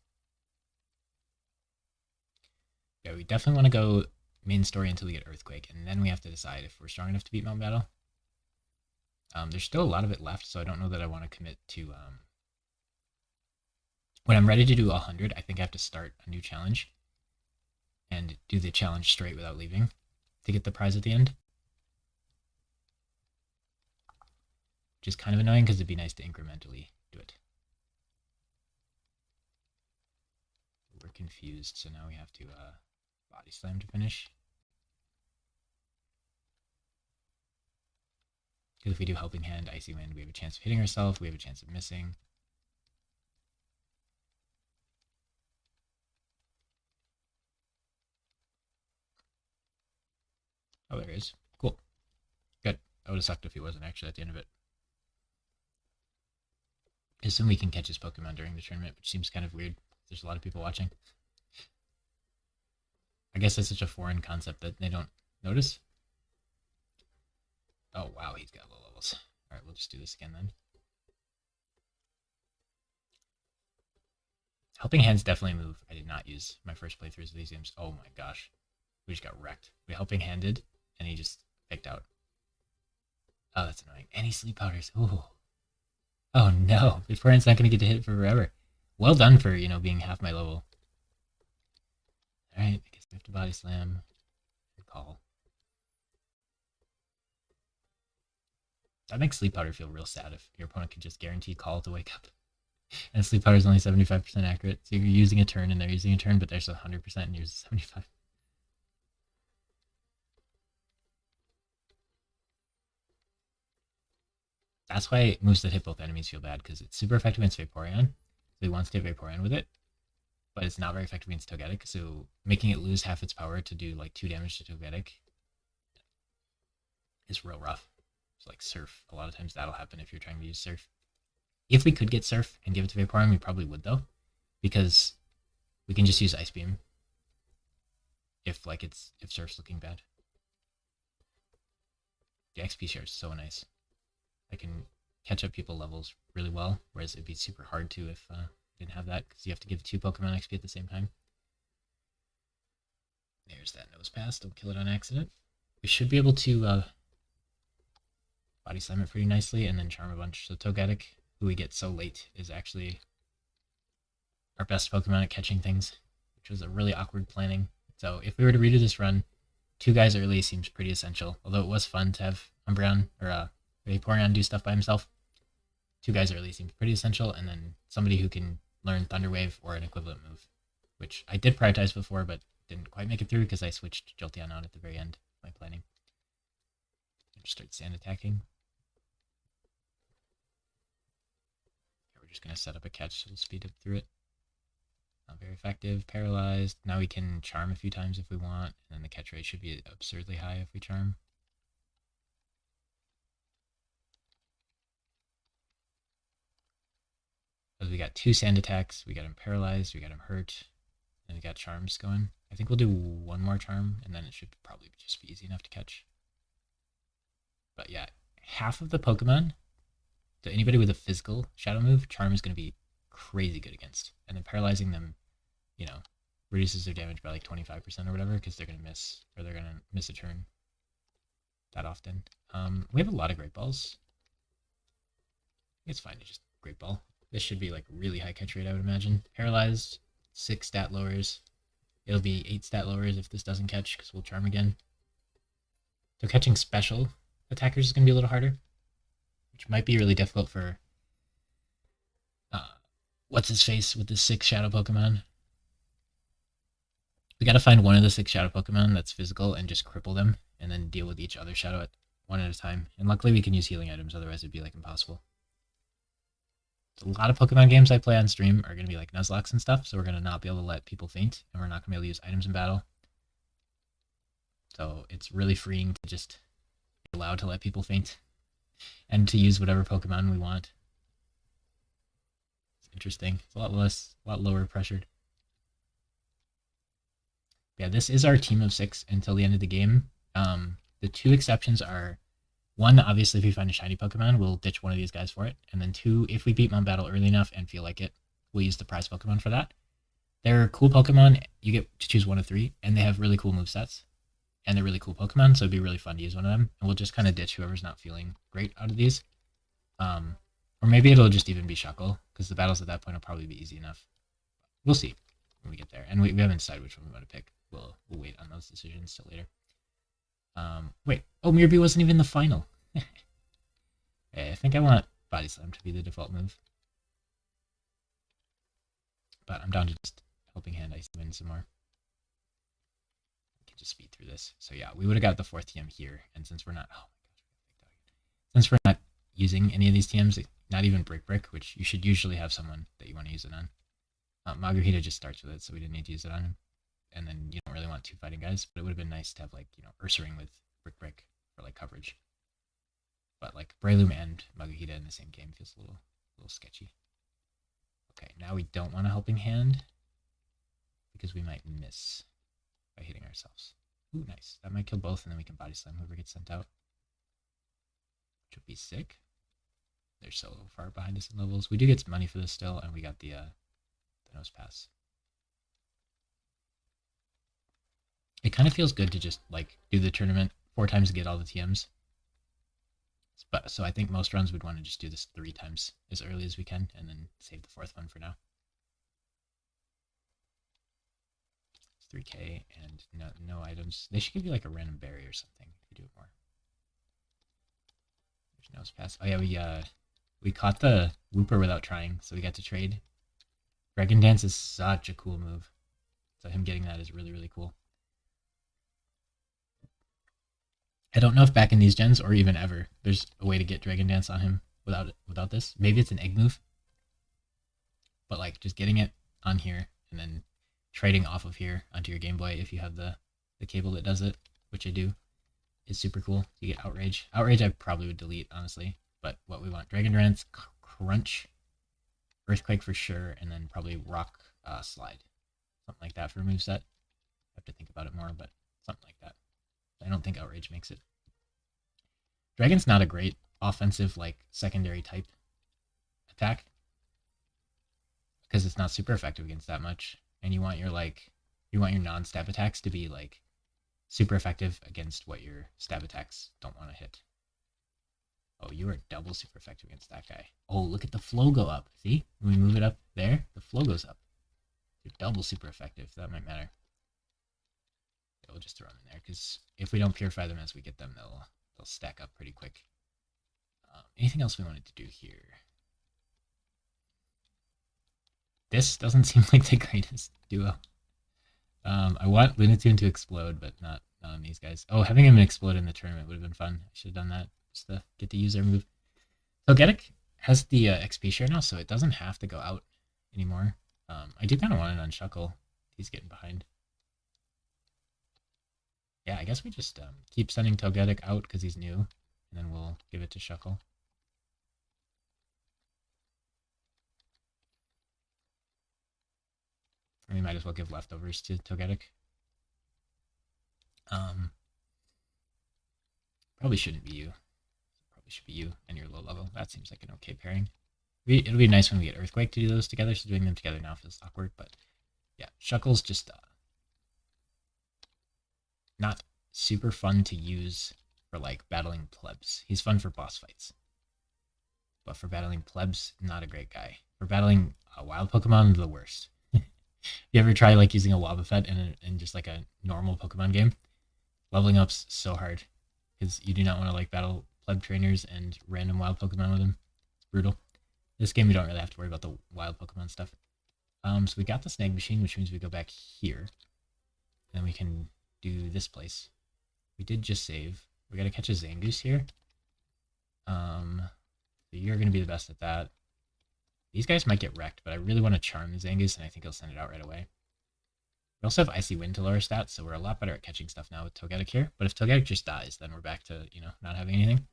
A: Yeah, we definitely want to go main story until we get Earthquake, and then we have to decide if we're strong enough to beat Mount Battle. There's still a lot of it left, so I don't know that I want to commit to... when I'm ready to do 100, I think I have to start a new challenge and do the challenge straight without leaving to get the prize at the end. Which is kind of annoying because it'd be nice to incrementally do it. We're confused, so now we have to body slam to finish. Because if we do Helping Hand, Icy Wind, we have a chance of hitting ourselves, we have a chance of missing. Oh, there it is. Cool. Good. That would have sucked if he wasn't actually at the end of it. I assume we can catch his Pokemon during the tournament, which seems kind of weird. There's a lot of people watching. I guess that's such a foreign concept that they don't notice. Oh, wow, he's got low levels. Alright, we'll just do this again then. Helping Hand's definitely a move I did not use my first playthroughs of these games. Oh my gosh. We just got wrecked. We Helping Handed, and he just picked out. Oh, that's annoying. Any sleep powders. Ooh. Oh no. Vaporeon's not going to get to hit for forever. Well done for, being half my level. Alright, I guess we have to body slam and call. That makes sleep powder feel real sad if your opponent can just guarantee call to wake up. And sleep powder is only 75% accurate. So you're using a turn and they're using a turn, but there's 100% and yours is 75%. That's why moves that hit both enemies feel bad, because it's super effective against Vaporeon. So he wants to hit Vaporeon with it. But it's not very effective against Togetic, so making it lose half its power to do like 2 damage to Togetic is real rough. So like Surf, a lot of times that'll happen if you're trying to use Surf. If we could get Surf and give it to Vaporeon, we probably would though, because we can just use Ice Beam if Surf's looking bad. The XP share is so nice. I can catch up people levels really well, whereas it'd be super hard to if didn't have that, because you have to give 2 Pokemon XP at the same time. There's that Nose Pass. Don't kill it on accident. We should be able to Body Slam it pretty nicely and then Charm a bunch. So Togetic, who we get so late, is actually our best Pokemon at catching things, which was a really awkward planning. So if we were to redo this run, 2 guys early seems pretty essential. Although it was fun to have Umbreon or Vaporeon do stuff by himself, 2 guys early seems pretty essential, and then somebody who can learn Thunder Wave or an equivalent move, which I did prioritize before, but didn't quite make it through because I switched Jolteon out at the very end of my planning. Just start sand attacking. We're just going to set up a catch so we'll speed up through it. Not very effective. Paralyzed. Now we can charm a few times if we want, and then the catch rate should be absurdly high if we charm. So we got 2 sand attacks, we got him paralyzed, we got him hurt, and we got charms going. I think we'll do 1 more charm, and then it should probably just be easy enough to catch. But yeah, half of the Pokemon, so anybody with a physical shadow move, charm is going to be crazy good against. And then paralyzing them, reduces their damage by like 25% or whatever, because they're going to miss, or they're going to miss a turn that often. We have a lot of Great Balls. It's fine to just Great Ball. This should be like really high catch rate, I would imagine. Paralyzed, 6 stat lowers. It'll be 8 stat lowers if this doesn't catch, because we'll charm again. So catching special attackers is going to be a little harder, which might be really difficult for what's his face with the 6 shadow Pokemon. We got to find one of the 6 shadow Pokemon that's physical and just cripple them, and then deal with each other shadow at one at a time. And luckily we can use healing items, otherwise it'd be like impossible. A lot of Pokemon games I play on stream are going to be like Nuzlocke and stuff, so we're going to not be able to let people faint, and we're not going to be able to use items in battle. So it's really freeing to just be allowed to let people faint, and to use whatever Pokemon we want. It's interesting. It's a lot lower pressured. Yeah, this is our team of 6 until the end of the game. The 2 exceptions are, 1, obviously, if we find a shiny Pokemon, we'll ditch one of these guys for it. And then 2, if we beat Mount Battle early enough and feel like it, we'll use the prize Pokemon for that. They're cool Pokemon. You get to choose 1 of 3, and they have really cool movesets. And they're really cool Pokemon, so it'd be really fun to use one of them. And we'll just kind of ditch whoever's not feeling great out of these. Or maybe it'll just even be Shuckle, because the battles at that point will probably be easy enough. We'll see when we get there. And we haven't decided which one we want to pick. We'll wait on those decisions till later. Wait. Oh, Mirby wasn't even the final. I think I want Body Slam to be the default move. But I'm down to just Helping Hand Ice win some more. We can just speed through this. So yeah, we would have got the 4th TM here. And since we're not... Oh my gosh. Since we're not using any of these TMs, not even Brick, which you should usually have someone that you want to use it on. Maguhita just starts with it, so we didn't need to use it on him. And then you don't really want 2 fighting guys, but it would have been nice to have like, Ursaring with Brick for like coverage. But like Breloom and Maguhita in the same game feels a little sketchy. Okay, now we don't want a Helping Hand because we might miss by hitting ourselves. Ooh, nice. That might kill both, and then we can Body Slam whoever gets sent out, which would be sick. They're so far behind us in levels. We do get some money for this still, and we got the Nose Pass. It kind of feels good to just like do the tournament 4 times to get all the TMs. But so I think most runs would want to just do this 3 times as early as we can, and then save the 4th one for now. It's 3K and no items. They should give you like a random berry or something if you do it more. There's Nose Pass. Oh yeah, we caught the Wooper without trying, so we got to trade. Dragon Dance is such a cool move. So him getting that is really, really cool. I don't know if back in these gens or even ever there's a way to get Dragon Dance on him without this. Maybe it's an egg move, but like just getting it on here and then trading off of here onto your Game Boy if you have the cable that does it, which I do, is super cool. You get Outrage. Outrage I probably would delete, honestly. But what we want, Dragon Dance, Crunch, Earthquake for sure, and then probably Rock Slide. Something like that for a moveset. I have to think about it more, but something like that. I don't think Outrage makes it. Dragon's not a great offensive, like, secondary type attack. Because it's not super effective against that much. And you want your non-stab attacks to be, like, super effective against what your stab attacks don't want to hit. Oh, you are double super effective against that guy. Oh, look at the flow go up. See? When we move it up there, the flow goes up. You're double super effective. That might matter. We'll just throw them in there, because if we don't purify them as we get them, they'll stack up pretty quick. Anything else we wanted to do here? This doesn't seem like the greatest duo. I want Lunatune to explode, but not on these guys. Oh, having him explode in the tournament would have been fun. I should have done that just to get to use their move. Togetic has the XP share now, so it doesn't have to go out anymore. I do kind of want it on Shuckle. He's getting behind. Yeah, I guess we just keep sending Togetic out because he's new, and then we'll give it to Shuckle. We might as well give leftovers to Togetic. Probably shouldn't be you. Probably should be you and your low level. That seems like an okay pairing. It'll be nice when we get Earthquake to do those together, so doing them together now feels awkward, but yeah, Shuckle's just not super fun to use for, like, battling plebs. He's fun for boss fights. But for battling plebs, not a great guy. For battling wild Pokemon, the worst. You ever try, like, using a Wobbuffet in just, like, a normal Pokemon game? Leveling up's so hard, because you do not want to, like, battle pleb trainers and random wild Pokemon with them. It's brutal. This game, you don't really have to worry about the wild Pokemon stuff. So we got the Snag Machine, which means we go back here. And then we can do this place. We did just save. We gotta catch a Zangoose here. So you're gonna be the best at that. These guys might get wrecked, but I really want to charm the Zangoose, and I think he'll send it out right away. We also have Icy Wind to lower stats, so we're a lot better at catching stuff now with Togetic here. But if Togetic just dies, then we're back to, not having anything.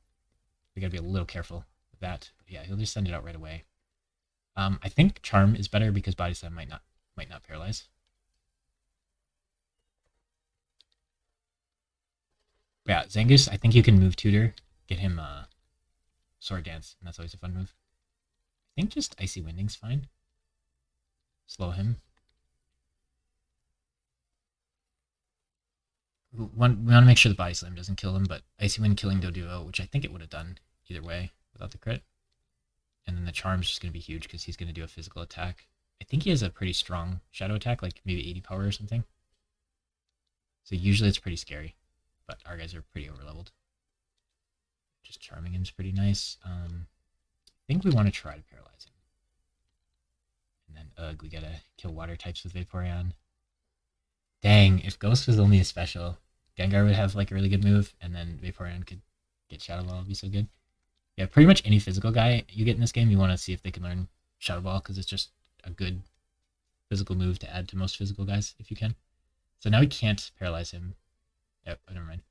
A: We gotta be a little careful with that. But yeah, he'll just send it out right away. I think Charm is better because Body Slam might not paralyze. Yeah, Zangoose, I think you can move Tutor, get him Sword Dance, and that's always a fun move. I think just Icy Winding's fine. Slow him. We want to make sure the Body Slam doesn't kill him, but Icy Wind killing Doduo, which I think it would have done either way without the crit. And then the Charm's just going to be huge because he's going to do a physical attack. I think he has a pretty strong shadow attack, like maybe 80 power or something. So usually it's pretty scary, but our guys are pretty overleveled. Just charming him's pretty nice. I think we want to try to paralyze him. And then, we gotta kill water types with Vaporeon. Dang, if Ghost was only a special, Gengar would have, like, a really good move, and then Vaporeon could get Shadow Ball, it'd be so good. Yeah, pretty much any physical guy you get in this game, you want to see if they can learn Shadow Ball, because it's just a good physical move to add to most physical guys, if you can. So now we can't paralyze him. Yep, never mind.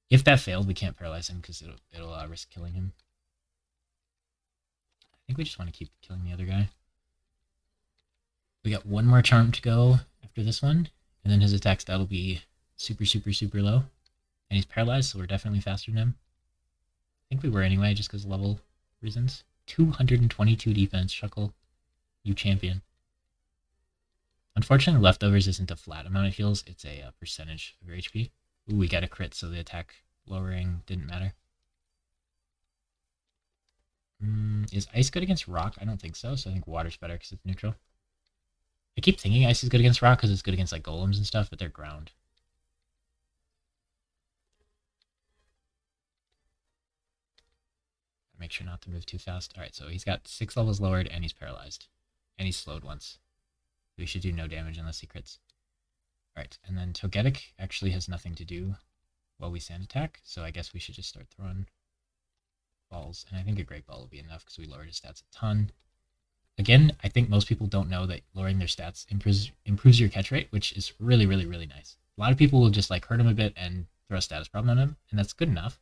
A: If that failed, we can't paralyze him, because it'll risk killing him. I think we just want to keep killing the other guy. We got one more charm to go after this one, and then his attack stat will be super, super, super low. And he's paralyzed, so we're definitely faster than him. I think we were anyway, just because of level reasons. 222 defense, Shuckle. You champion. Unfortunately, leftovers isn't a flat amount of heals, it's a percentage of your HP. Ooh, we got a crit, so the attack lowering didn't matter. Is ice good against rock? I don't think so, so I think water's better because it's neutral. I keep thinking ice is good against rock because it's good against, like, golems and stuff, but they're ground. Make sure not to move too fast. Alright, so he's got 6 levels lowered and he's paralyzed. And he's slowed once. We should do no damage unless he crits. Alright, and then Togetic actually has nothing to do while we sand attack, so I guess we should just start throwing balls. And I think a Great Ball will be enough because we lowered his stats a ton. Again, I think most people don't know that lowering their stats improves your catch rate, which is really, really, really nice. A lot of people will just, like, hurt him a bit and throw a status problem on them, and that's good enough.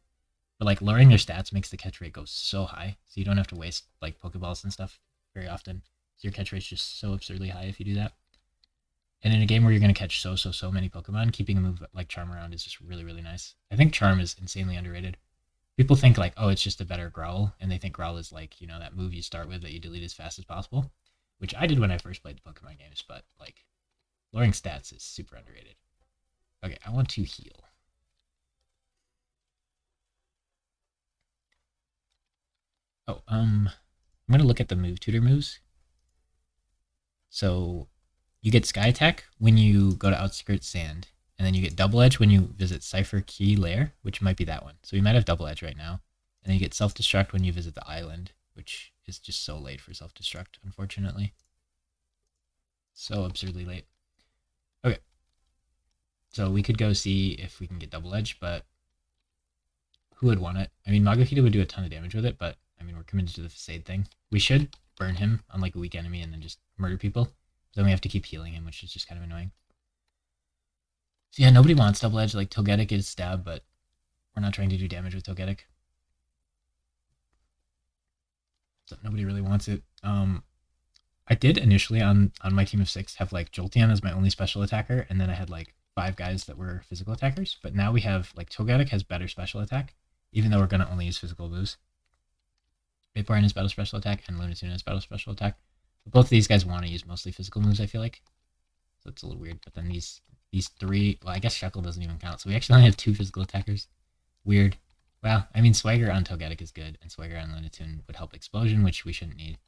A: But like lowering their stats makes the catch rate go so high, so you don't have to waste like Pokeballs and stuff very often. So your catch rate's just so absurdly high if you do that. And in a game where you're going to catch so many Pokemon, keeping a move like Charm around is just really, really nice. I think Charm is insanely underrated. People think like, oh, it's just a better Growl, and they think Growl is like, you know, that move you start with that you delete as fast as possible, which I did when I first played the Pokemon games, but like, lowering stats is super underrated. Okay, I want to heal. Oh, I'm gonna look at the move tutor moves. So you get Sky Attack when you go to Outskirts Sand, and then you get Double Edge when you visit Cipher Key Lair, which might be that one. So we might have Double Edge right now. And then you get Self Destruct when you visit the island, which is just so late for Self Destruct, unfortunately. So absurdly late. Okay. So we could go see if we can get Double Edge, but who would want it? I mean, Magokita would do a ton of damage with it, but I mean, we're committed to the Facade thing. We should burn him on like a weak enemy and then just murder people. Then we have to keep healing him, which is just kind of annoying. So yeah, nobody wants Double Edge. Like Togetic is stab, but we're not trying to do damage with Togetic. So nobody really wants it. I did initially on my team of 6 have like Jolteon as my only special attacker, and then I had like 5 guys that were physical attackers. But now we have like Togetic has better special attack, even though we're gonna only use physical moves. Vaporeon has better special attack, and Lunatone has better special attack. But both of these guys want to use mostly physical moves, I feel like. So it's a little weird. But then these 3, well, I guess Shuckle doesn't even count. So we actually only have 2 physical attackers. Weird. Well, I mean, Swagger on Togetic is good, and Swagger on Lunatone would help Explosion, which we shouldn't need.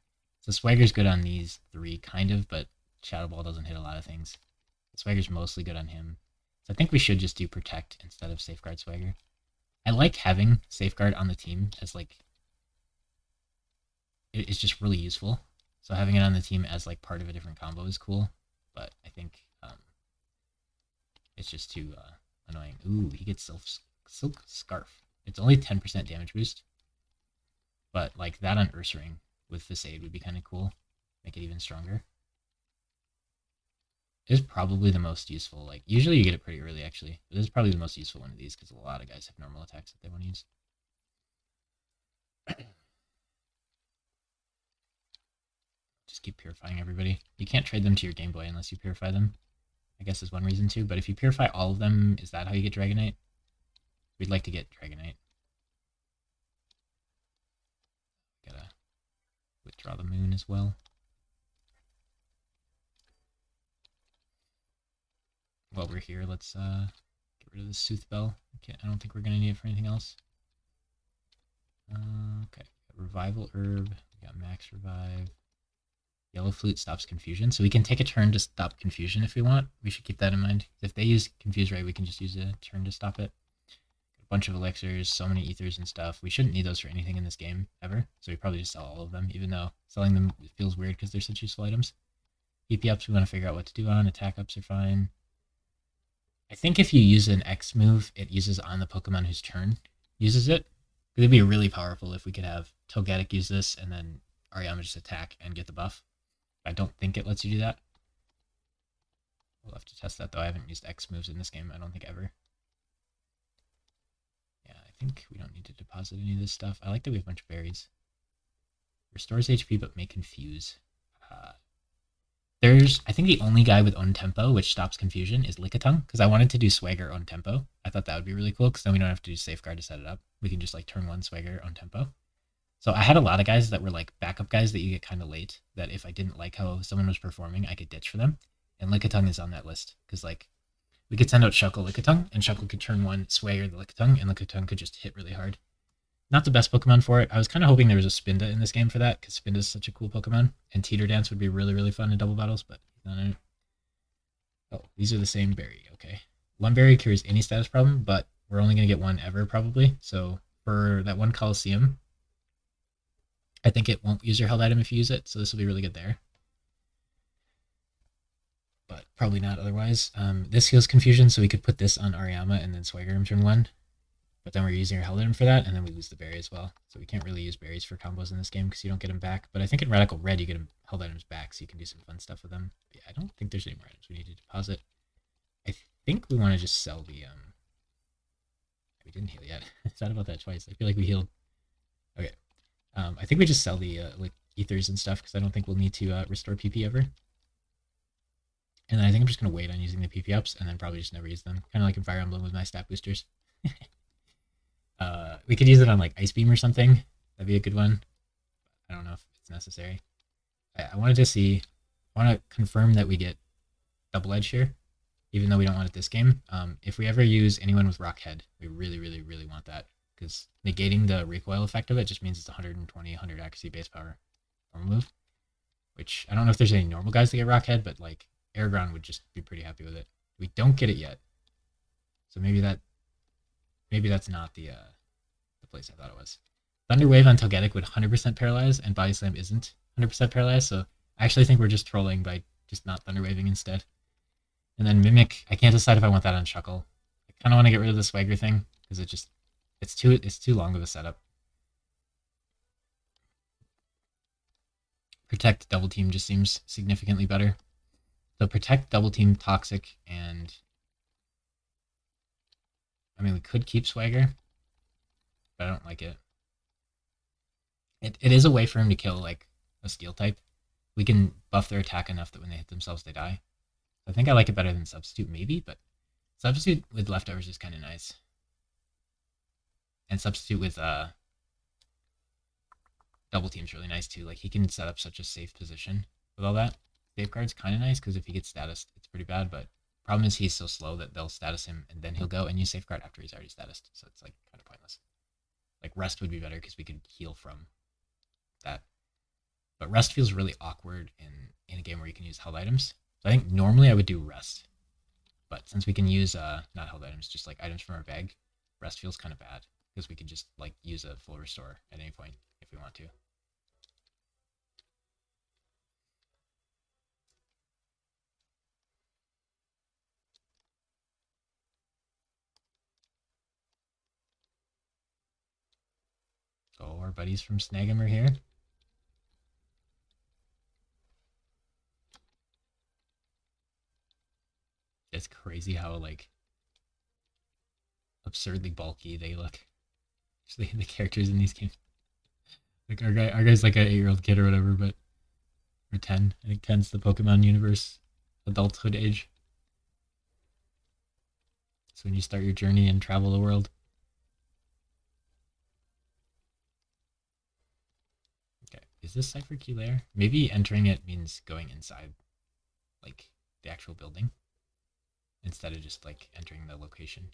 A: So Swagger's good on these 3, kind of, but Shadow Ball doesn't hit a lot of things. Swagger's mostly good on him. So I think we should just do Protect instead of Safeguard Swagger. I like having Safeguard on the team as, like, it's just really useful. So having it on the team as, like, part of a different combo is cool, but I think it's just too annoying. Ooh, he gets Silk Scarf. It's only 10% damage boost, but, like, that on Ursaring with Facade would be kind of cool. Make it even stronger. It is probably the most useful. Like, usually you get it pretty early, actually. But this is probably the most useful one of these, because a lot of guys have normal attacks that they want to use. Just keep purifying everybody. You can't trade them to your Game Boy unless you purify them. I guess is one reason too. But if you purify all of them, is that how you get Dragonite? We'd like to get Dragonite. Gotta withdraw the moon as well. While we're here, let's get rid of the Sooth Bell. Okay, I don't think we're gonna need it for anything else. Okay, Revival Herb. We got Max Revive. Yellow Flute stops confusion, so we can take a turn to stop confusion if we want. We should keep that in mind. If they use Confuse Ray, we can just use a turn to stop it. A bunch of elixirs, so many ethers and stuff. We shouldn't need those for anything in this game, ever. So we probably just sell all of them, even though selling them feels weird because they're such useful items. EP ups we want to figure out what to do on. Attack ups are fine. I think if you use an X move, it uses on the Pokemon whose turn uses it. It'd be really powerful if we could have Togetic use this and then Ariama just attack and get the buff. I don't think it lets you do that. We'll have to test that, though. I haven't used X moves in this game, I don't think, ever. Yeah, I think we don't need to deposit any of this stuff. I like that we have a bunch of berries. Restores HP, but may confuse. I think the only guy with own tempo, which stops confusion, is Lickitung, because I wanted to do Swagger own tempo. I thought that would be really cool, because then we don't have to do Safeguard to set it up. We can just, like, turn 1 Swagger own tempo. So I had a lot of guys that were like backup guys that you get kind of late, that if I didn't like how someone was performing, I could ditch for them. And Lickitung is on that list, because like we could send out Shuckle Lickitung, and Shuckle could turn 1 Swagger the Lickitung, and Lickitung could just hit really hard. Not the best Pokemon for it. I was kind of hoping there was a Spinda in this game for that, because Spinda is such a cool Pokemon, and Teeter Dance would be really, really fun in double battles, but he's not in it. Oh, these are the same berry. Okay. 1 berry cures any status problem, but we're only going to get 1 ever, probably. So for that 1 Coliseum, I think it won't use your held item if you use it, so this will be really good there. But probably not otherwise. This heals confusion, so we could put this on Ariama and then Swagger him turn 1. But then we're using our held item for that, and then we lose the berry as well. So we can't really use berries for combos in this game because you don't get them back. But I think in Radical Red you get held items back, so you can do some fun stuff with them. But yeah, I don't think there's any more items we need to deposit. I think we want to just sell the We didn't heal yet. I thought about that twice. I feel like we healed. Okay. I think we just sell the like ethers and stuff because I don't think we'll need to restore PP ever. And then I think I'm just going to wait on using the PP ups and then probably just never use them. Kind of like in Fire Emblem with my stat boosters. We could use it on like Ice Beam or something. That'd be a good one. I don't know if it's necessary. I wanted to see, I want to confirm that we get double edge here, even though we don't want it this game. If we ever use anyone with Rock Head, we really, really, really want that because negating the recoil effect of it just means it's 120, 100 accuracy base power normal move, which I don't know if there's any normal guys that get Rock Head, but like Airground would just be pretty happy with it. We don't get it yet, so maybe that's not the place I thought it was. Thunder Wave on Togetic would 100% paralyze, and Body Slam isn't 100% paralyzed, so I actually think we're just trolling by just not Thunder Waving instead. And then Mimic, I can't decide if I want that on Shuckle. I kind of want to get rid of the Swagger thing because it's too long of a setup. Protect Double Team just seems significantly better. So Protect, Double Team, Toxic, and I mean we could keep Swagger, but I don't like it. It is a way for him to kill like a Steel type. We can buff their attack enough that when they hit themselves they die. I think I like it better than Substitute maybe, but Substitute with leftovers is kind of nice. And Substitute with Double Team's really nice too. Like he can set up such a safe position with all that. Safeguard's kind of nice because if he gets status, it's pretty bad, but problem is he's so slow that they'll status him and then he'll go and use Safeguard after he's already statused, so it's like kind of pointless. Like Rest would be better because we could heal from that. But Rest feels really awkward in a game where you can use held items. So I think normally I would do Rest. But since we can use not held items, just like items from our bag, Rest feels kind of bad because we can just like use a full restore at any point if we want to. So our buddies from Snag'em are here. It's crazy how like absurdly bulky they look. Actually, the characters in these games. Like our guy's like an 8-year-old kid or whatever, but or 10. I think 10's the Pokemon universe adulthood age. So when you start your journey and travel the world. Okay, is this Cypher Key layer? Maybe entering it means going inside, like the actual building, instead of just like entering the location.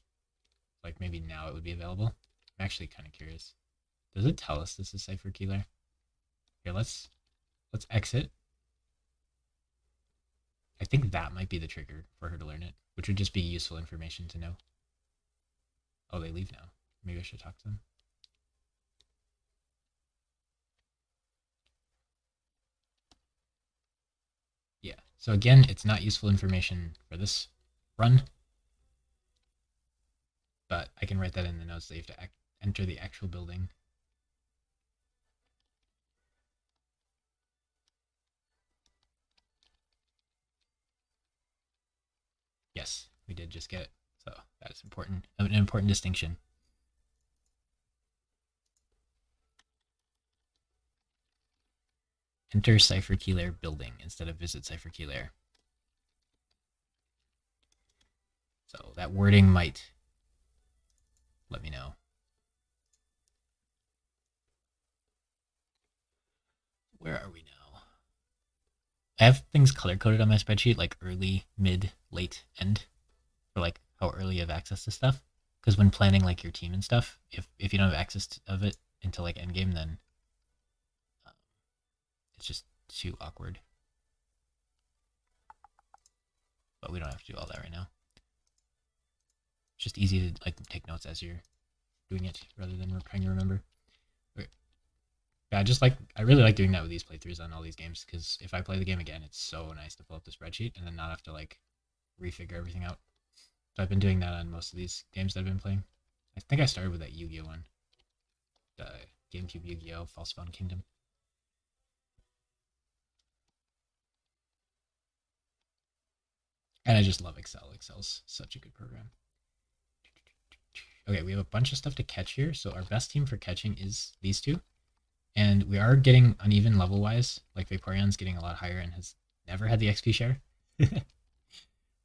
A: Like maybe now it would be available. I'm actually kind of curious. Does it tell us this is Cypher Key layer? Here, let's exit. I think that might be the trigger for her to learn it, which would just be useful information to know. Oh, they leave now. Maybe I should talk to them. Yeah, so again, it's not useful information for this run, but I can write that in the notes that you have to enter the actual building. Yes, we did just get it. So that is important, an important distinction. Enter Cypher Key Layer building instead of visit Cypher Key Layer. So that wording might let me know. Where are we now? I have things color coded on my spreadsheet, like early, mid, late, end, for like how early you have access to stuff. Because when planning like your team and stuff, if you don't have access of it until like end game, then it's just too awkward. But we don't have to do all that right now. It's just easy to like take notes as you're doing it rather than trying to remember. Okay. Yeah, I really like doing that with these playthroughs on all these games because if I play the game again, it's so nice to pull up the spreadsheet and then not have to like refigure everything out. So I've been doing that on most of these games that I've been playing. I think I started with that Yu-Gi-Oh one, the GameCube Yu-Gi-Oh! Falsified Kingdom. And I just love Excel. Excel's such a good program. Okay, we have a bunch of stuff to catch here, so our best team for catching is these two. And we are getting uneven level-wise. Like, Vaporeon's getting a lot higher and has never had the XP share.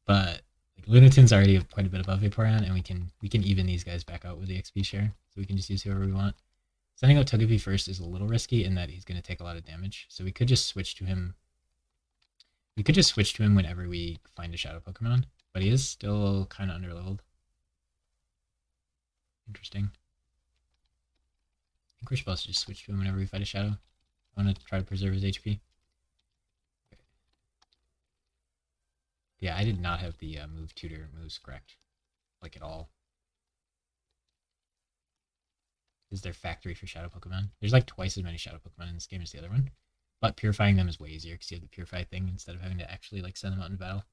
A: But like, Lunaton's already quite a bit above Vaporeon, and we can even these guys back out with the XP share, so we can just use whoever we want. Sending out Togepi first is a little risky in that he's going to take a lot of damage, so we could just switch to him. We could just switch to him whenever we find a Shadow Pokemon, but he is still kind of underleveled. Interesting. I think we're supposed to just switch to him whenever we fight a Shadow. I want to try to preserve his HP. Okay. Yeah, I did not have the move tutor moves correct, like at all. Is their factory for Shadow Pokemon? There's like twice as many Shadow Pokemon in this game as the other one, but purifying them is way easier because you have the purify thing instead of having to actually like send them out into battle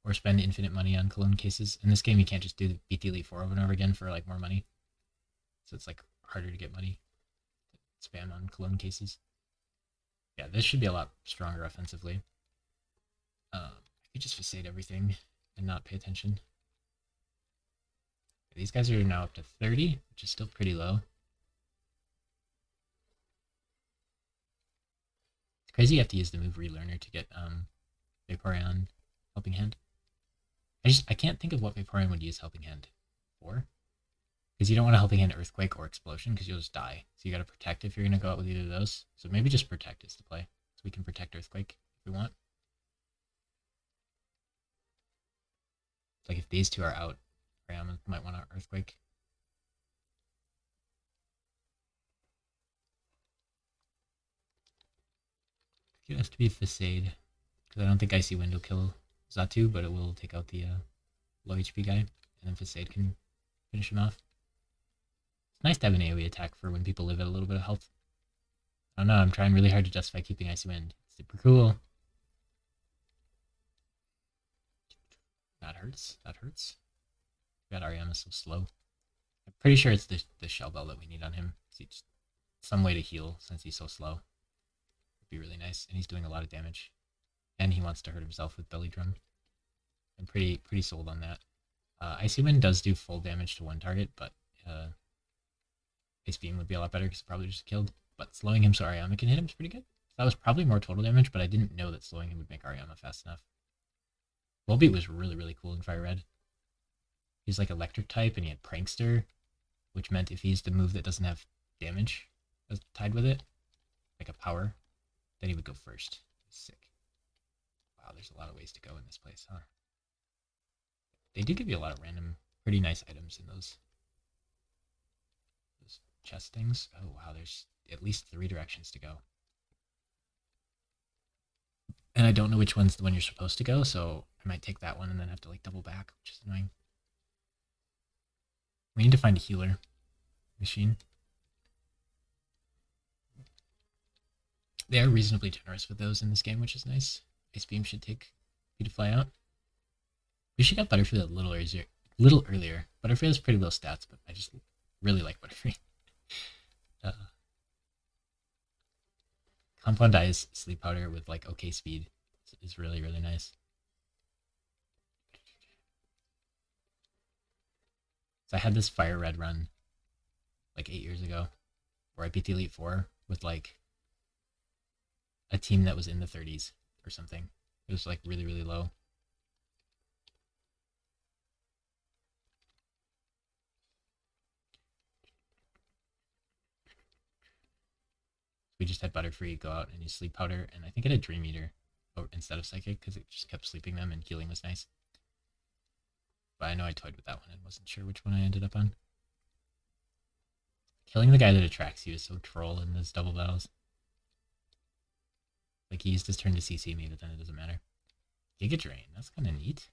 A: or spend infinite money on cologne cases. In this game, you can't just beat the Elite Four over and over again for like more money, so it's like harder to get money. Spam on cologne cases. Yeah, this should be a lot stronger offensively. I could just facade everything and not pay attention. These guys are now up to 30, which is still pretty low. It's crazy you have to use the move Relearner to get Vaporeon Helping Hand. I can't think of what Vaporeon would use Helping Hand for. Because you don't want a Helping Hand Earthquake or Explosion because you'll just die. So you gotta Protect if you're gonna go out with either of those. So maybe just Protect is the play. So we can Protect Earthquake if we want. Like if these two are out, Ram might want to Earthquake. It has to be Facade. Because I don't think Icy Wind will kill Xatu, but it will take out the low HP guy. And then Facade can finish him off. It's nice to have an AoE attack for when people live at a little bit of health. I don't know, I'm trying really hard to justify keeping Icy Wind. It's super cool. That hurts. That hurts. God, Ariam is so slow. I'm pretty sure it's the Shell Bell that we need on him. Some way to heal since he's so slow. Would be really nice. And he's doing a lot of damage. And he wants to hurt himself with Belly Drum. I'm pretty sold on that. Icy Wind does do full damage to one target, but Ice Beam would be a lot better because it probably just killed. But slowing him so Ariama can hit him is pretty good. That was probably more total damage, but I didn't know that slowing him would make Ariama fast enough. Volbeat was really, really cool in Fire Red. He's like electric type, and he had Prankster, which meant if he used a move that doesn't have damage tied with it, like a power, then he would go first. Sick. Wow, there's a lot of ways to go in this place, huh? They do give you a lot of random, pretty nice items in those chest things. Oh wow, there's at least 3 directions to go. And I don't know which one's the one you're supposed to go, so I might take that one and then have to like double back, which is annoying. We need to find a healer machine. They are reasonably generous with those in this game, which is nice. Ice Beam should take me to fly out. We should get Butterfree a little earlier. Butterfree has pretty low stats, but I just really like Butterfree. Compound Ice Sleep Powder with like okay speed is really, really nice. So I had this Fire Red run like 8 years ago where I beat the Elite Four with like a team that was in the 30s or something. It was like really, really low. We just had Butterfree go out and use Sleep Powder, and I think it had Dream Eater instead of Psychic because it just kept sleeping them and healing was nice. But I know I toyed with that one and wasn't sure which one I ended up on. Killing the guy that attracts you is so troll in those double battles. Like he used his turn to CC me, but then it doesn't matter. Giga Drain, that's kind of neat.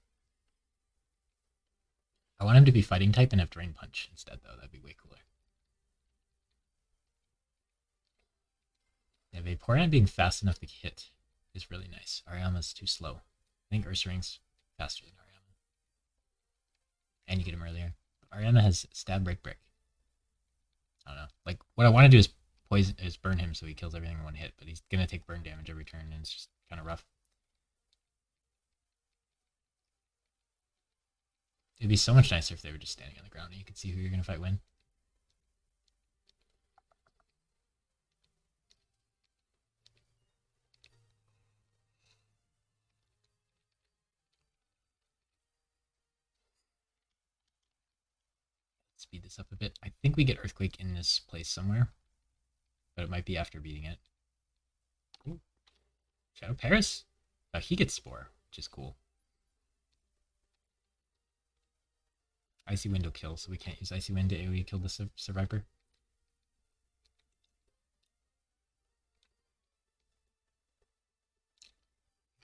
A: I want him to be fighting type and have Drain Punch instead, though. That'd be way cooler. Yeah, Vaporeon being fast enough to hit is really nice. Ariama's too slow. I think Ursaring's faster than Ariama. And you get him earlier. But Ariama has Stab, Break, Break. I don't know. Like, what I want to do is burn him so he kills everything in one hit, but he's going to take burn damage every turn, and it's just kind of rough. It'd be so much nicer if they were just standing on the ground and you could see who you're gonna fight when. Speed this up a bit. I think we get Earthquake in this place somewhere, but it might be after beating it. Ooh. Shadow Paris? Oh, he gets Spore, which is cool. Icy Wind will kill, so we can't use Icy Wind to AoE kill the Survivor.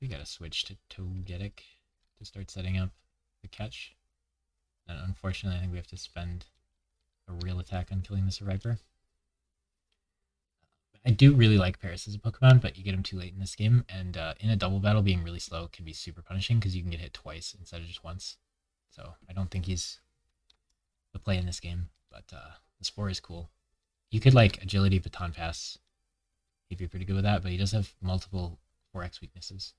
A: We gotta switch to Togetic to start setting up the catch. And unfortunately, I think we have to spend a real attack on killing the Survivor. I do really like Paris as a Pokemon, but you get him too late in this game, and in a double battle, being really slow can be super punishing because you can get hit twice instead of just once. So I don't think he's the play in this game, but the Spore is cool. You could like Agility Baton Pass. He'd be pretty good with that, but he does have multiple 4x weaknesses.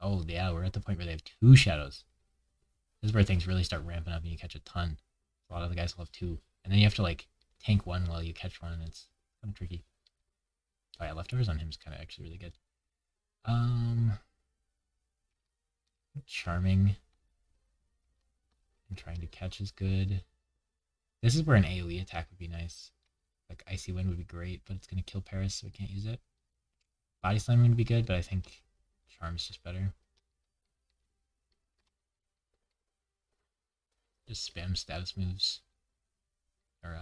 A: Oh yeah, we're at the point where they have 2 shadows. This is where things really start ramping up and you catch a ton. A lot of the guys will have 2. And then you have to like tank 1 while you catch 1, and it's kind of tricky. Oh yeah, leftovers on him is kind of actually really good. Charming and trying to catch is good. This is where an AoE attack would be nice. Like Icy Wind would be great, but it's going to kill Paris, so we can't use it. Body Slam would be good, but I think Charm's just better. Just spam status moves. Or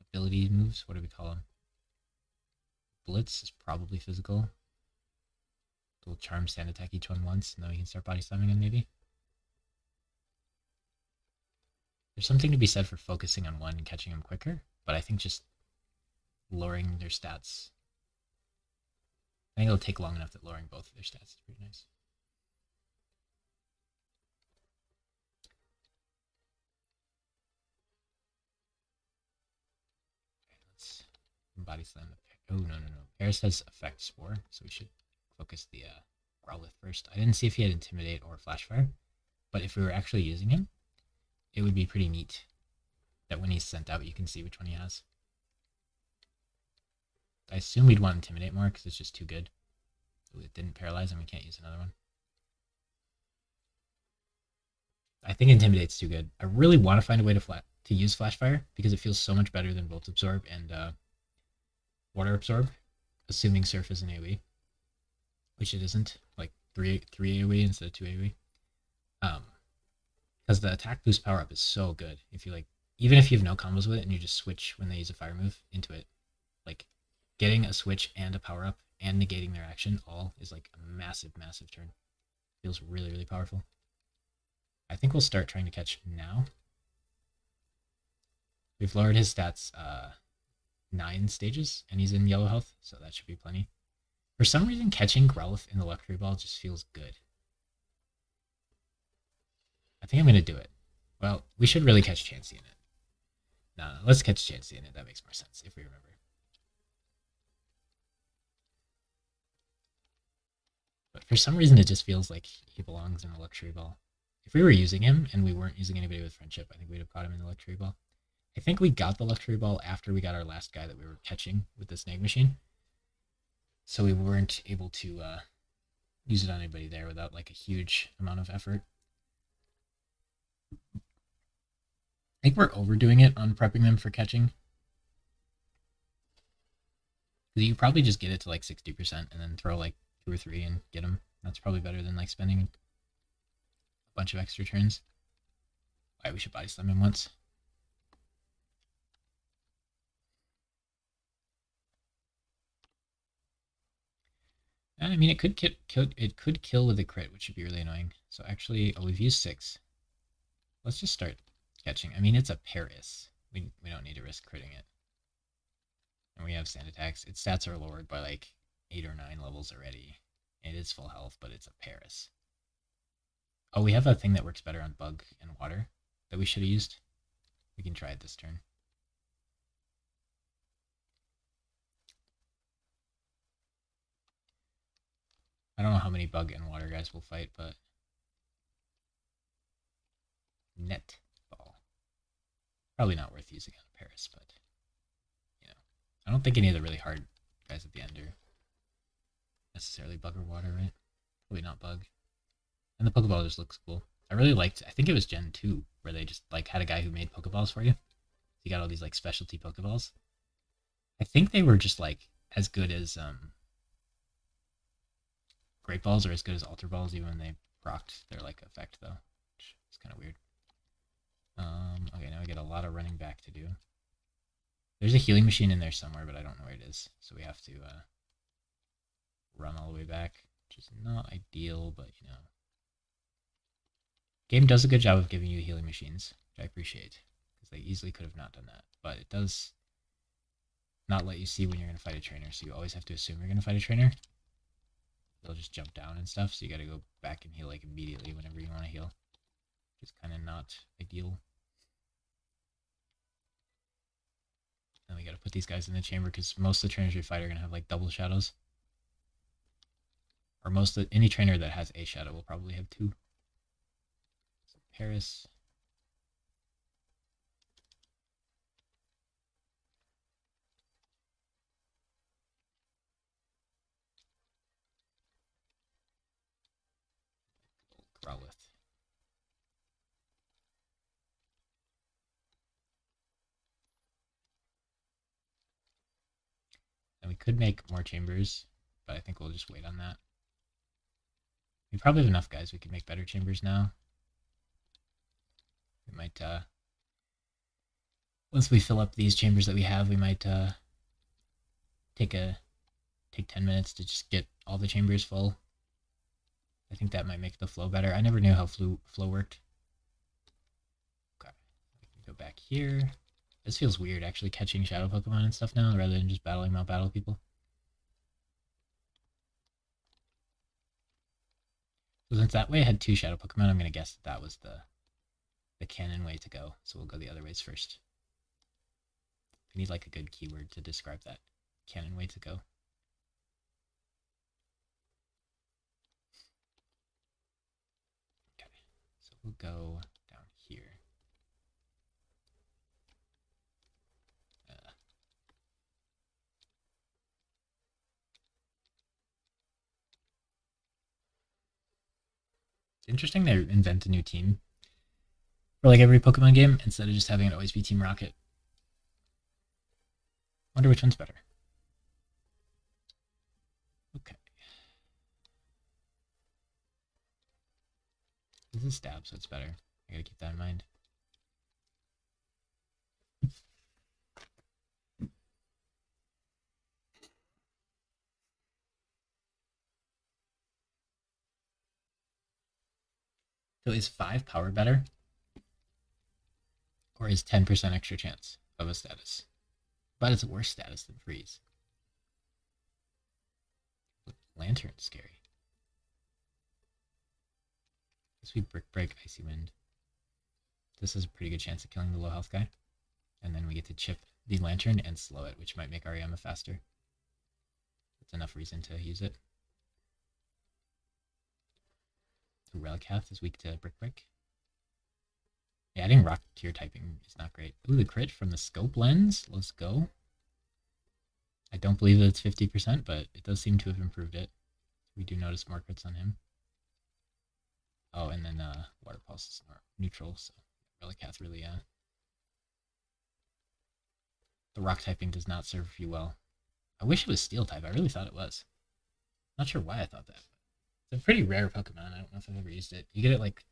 A: ability moves. What do we call them? Blitz is probably physical. We'll Charm, Sand Attack each one once, and then we can start Body Slamming them maybe. There's something to be said for focusing on one and catching them quicker, but I think just lowering their stats. I think it'll take long enough that lowering both of their stats is pretty nice. Okay, let's Body Slam the... Oh, no. Paris has Effect Spore, so we should focus the Growlithe first. I didn't see if he had Intimidate or Flash Fire, but if we were actually using him, it would be pretty neat that when he's sent out, you can see which one he has. I assume we'd want Intimidate more because it's just too good. Ooh, it didn't paralyze and we can't use another one. I think Intimidate's too good. I really want to find a way to use Flash Fire because it feels so much better than Volt Absorb and Water Absorb, assuming Surf is an AoE, which it isn't. Like 3 AoE instead of 2 AoE. Because the attack boost power up is so good. If you like, even if you have no combos with it and you just switch when they use a fire move into it, like getting a switch and a power up and negating their action all is like a massive turn. Feels really, really powerful. I think we'll start trying to catch now. We've lowered his stats 9 stages, and he's in yellow health, so that should be plenty. For some reason, catching Growlithe in the Luxury Ball just feels good. I think I'm going to do it. Well, we should really catch Chansey in it. No, let's catch Chansey in it. That makes more sense, if we remember. But for some reason, it just feels like he belongs in the Luxury Ball. If we were using him and we weren't using anybody with Friendship, I think we'd have caught him in the Luxury Ball. I think we got the Luxury Ball after we got our last guy that we were catching with the Snag Machine. So we weren't able to use it on anybody there without like a huge amount of effort. I think we're overdoing it on prepping them for catching. Because you probably just get it to like 60% and then throw like 2 or 3 and get them. That's probably better than like spending a bunch of extra turns. Alright, we should Body Slam him once. And I mean, it could kill with a crit, which would be really annoying. So actually, oh, we've used 6. Let's just start catching. I mean, it's a Paris. We don't need to risk critting it. And we have Sand Attacks. Its stats are lowered by like 8 or 9 levels already. It is full health, but it's a Paris. Oh, we have a thing that works better on Bug and Water that we should have used. We can try it this turn. I don't know how many Bug and Water guys will fight, but Net ball. Probably not worth using on Paris, but you know, I don't think any of the really hard guys at the end are necessarily bug or water, right? Probably not bug. And the Pokeball just looks cool. I really liked. I think it was Gen 2 where they just like had a guy who made Pokeballs for you. So you got all these like specialty Pokeballs. I think they were just like as good as Great Balls or as good as Alter Balls, even when they procced their like effect though. Which is kind of weird. Okay, now we get a lot of running back to do. There's a healing machine in there somewhere, but I don't know where it is. So we have to run all the way back, which is not ideal, but you know. Game does a good job of giving you healing machines, which I appreciate, because they easily could have not done that. But it does not let you see when you're going to fight a trainer, so you always have to assume you're going to fight a trainer. They'll just jump down and stuff, so you got to go back and heal like immediately whenever you want to heal, which is kind of not ideal. And we got to put these guys in the chamber, because most of the trainers we fight are going to have like double shadows. Or any trainer that has a shadow will probably have two. So Paris. Growlithe. And we could make more chambers, but I think we'll just wait on that. We probably have enough guys. We could make better chambers now. We might, once we fill up these chambers that we have, we might take 10 minutes to just get all the chambers full. I think that might make the flow better. I never knew how flow worked. Okay, we can go back here. This feels weird, actually catching shadow Pokemon and stuff now, rather than just battling Mount Battle people. So since that way I had two shadow Pokemon, I'm going to guess that was the canon way to go. So we'll go the other ways first. I need like a good keyword to describe that canon way to go. Okay, so we'll go down here. It's interesting they invent a new team for like every Pokemon game instead of just having it always be Team Rocket. Wonder which one's better. Okay. This is stab, so it's better. I gotta keep that in mind. So is 5 power better? Or is 10% extra chance of a status? But it's a worse status than freeze. Lantern's scary. Guess we Brick Break, Icy Wind. This has a pretty good chance of killing the low health guy. And then we get to chip the Lantern and slow it, which might make Ariama faster. That's enough reason to use it. Relicath is weak to Brick Break. Yeah, adding rock to your typing is not great. Ooh, the crit from the scope lens. Let's go. I don't believe that it's 50%, but it does seem to have improved it. We do notice more crits on him. Oh, and then Water Pulse is neutral, so Relicath really, the rock typing does not serve you well. I wish it was steel type. I really thought it was. Not sure why I thought that. It's a pretty rare Pokemon. I don't know if I've ever used it. You get it like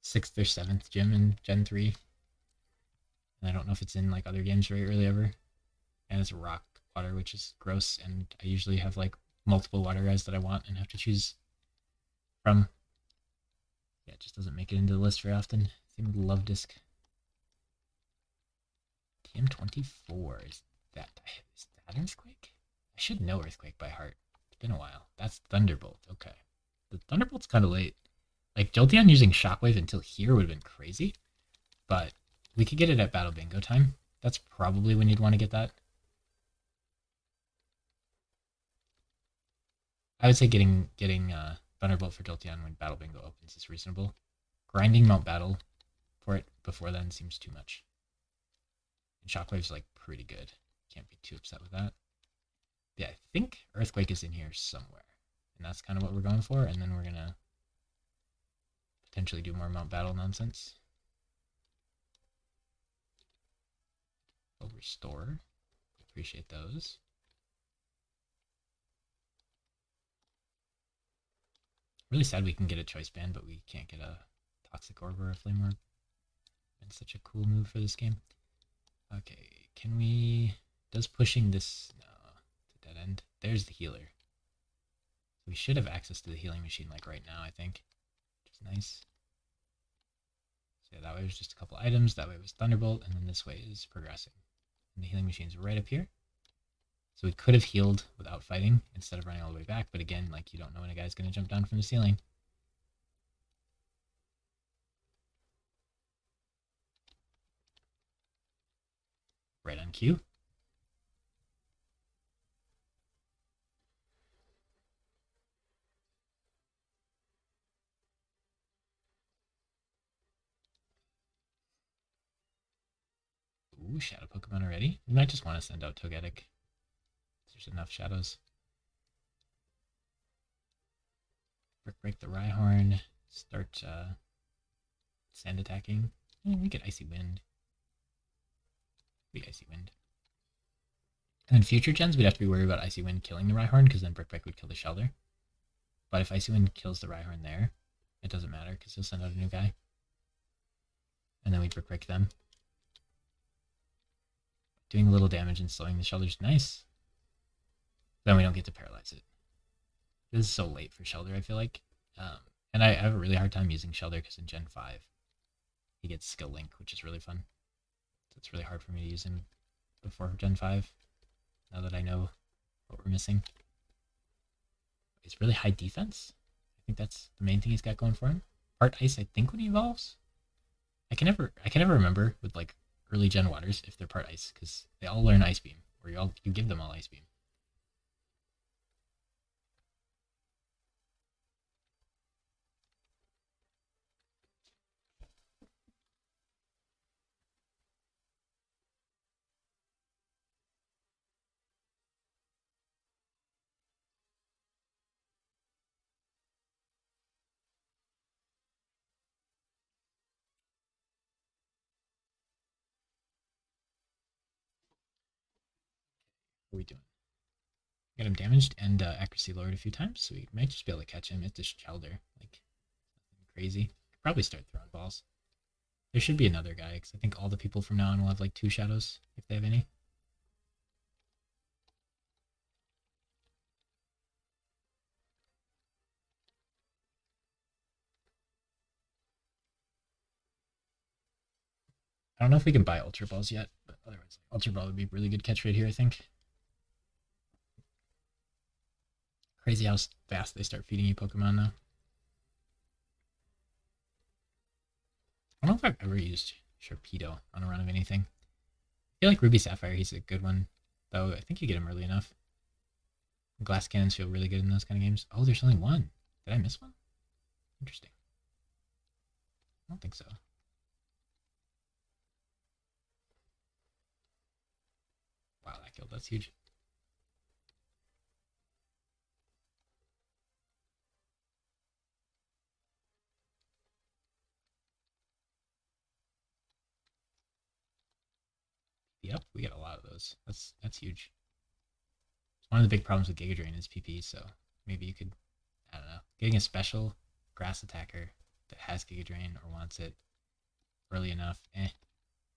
A: 6th or 7th gym in Gen 3. And I don't know if it's in like other games very early ever. And it's rock water, which is gross. And I usually have like multiple water guys that I want and have to choose from. Yeah, it just doesn't make it into the list very often. Same with Love Disc. TM24. Is that Earthquake? I should know Earthquake by heart. It's been a while. That's Thunderbolt. Okay. The Thunderbolt's kind of late. Like, Jolteon using Shockwave until here would have been crazy. But we could get it at Battle Bingo time. That's probably when you'd want to get that. I would say getting Thunderbolt for Jolteon when Battle Bingo opens is reasonable. Grinding Mount Battle for it before then seems too much. And Shockwave's like pretty good. Can't be too upset with that. Yeah, I think Earthquake is in here somewhere. And that's kind of what we're going for. And then we're going to potentially do more Mount Battle nonsense. We'll restore. Appreciate those. Really sad we can get a Choice Band, but we can't get a Toxic Orb or a Flame Orb. It's such a cool move for this game. Okay, can we... Does pushing this... No, it's a dead end. There's the healer. We should have access to the healing machine like right now, I think. Which is nice. So yeah, that way was just a couple items. That way it was Thunderbolt, and then this way is progressing. And the healing machine's right up here. So we could have healed without fighting instead of running all the way back. But again, like, you don't know when a guy's going to jump down from the ceiling. Right on cue. Ooh, shadow Pokemon already. We might just want to send out Togetic. There's enough shadows. Break the Rhyhorn. Start sand attacking. We get Icy Wind. Icy Wind. And in future gens, we'd have to be worried about Icy Wind killing the Rhyhorn, because then Brick Break would kill the Shelter. But if Icy Wind kills the Rhyhorn there, it doesn't matter, because he'll send out a new guy. And then we Brick Break them. Doing a little damage and slowing the Shelter's nice. Then we don't get to paralyze it. This is so late for Shelter, I feel like. And I have a really hard time using Shelter, because in Gen 5, he gets Skill Link, which is really fun. So it's really hard for me to use him before Gen 5, now that I know what we're missing. He's really high defense. I think that's the main thing he's got going for him. Part Ice, I think, when he evolves. I can never remember with like early Gen Waters if they're part Ice, because they all learn Ice Beam, or you give them all Ice Beam. What are we doing? Got him damaged and accuracy lowered a few times, so we might just be able to catch him. It's a Shelter. Like, nothing crazy. Could probably start throwing balls. There should be another guy, because I think all the people from now on will have like 2 shadows, if they have any. I don't know if we can buy Ultra Balls yet, but otherwise, Ultra Ball would be a really good catch right here, I think. Crazy how fast they start feeding you Pokemon, though. I don't know if I've ever used Sharpedo on a run of anything. I feel like Ruby Sapphire, he's a good one, though I think you get him early enough. Glass Cannons feel really good in those kind of games. Oh, there's only one. Did I miss one? Interesting. I don't think so. Wow, that killed. That's huge. Yep, we get a lot of those. That's huge. One of the big problems with Giga Drain is PP, so maybe you could, I don't know, getting a special grass attacker that has Giga Drain or wants it early enough.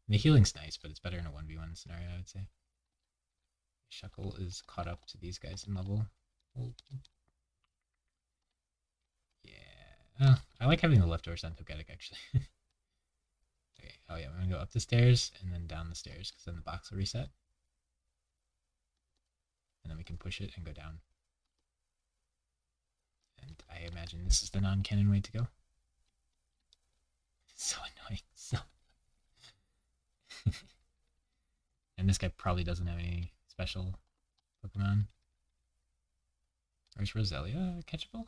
A: The healing's nice, but it's better in a 1v1 scenario, I would say. Shuckle is caught up to these guys in level. Yeah. I like having the leftovers on Togetic, actually. Okay. Oh yeah, we're gonna go up the stairs and then down the stairs, because then the box will reset. And then we can push it and go down. And I imagine this is the non-canon way to go. So annoying. So. And this guy probably doesn't have any special Pokemon. Or is Roselia catchable?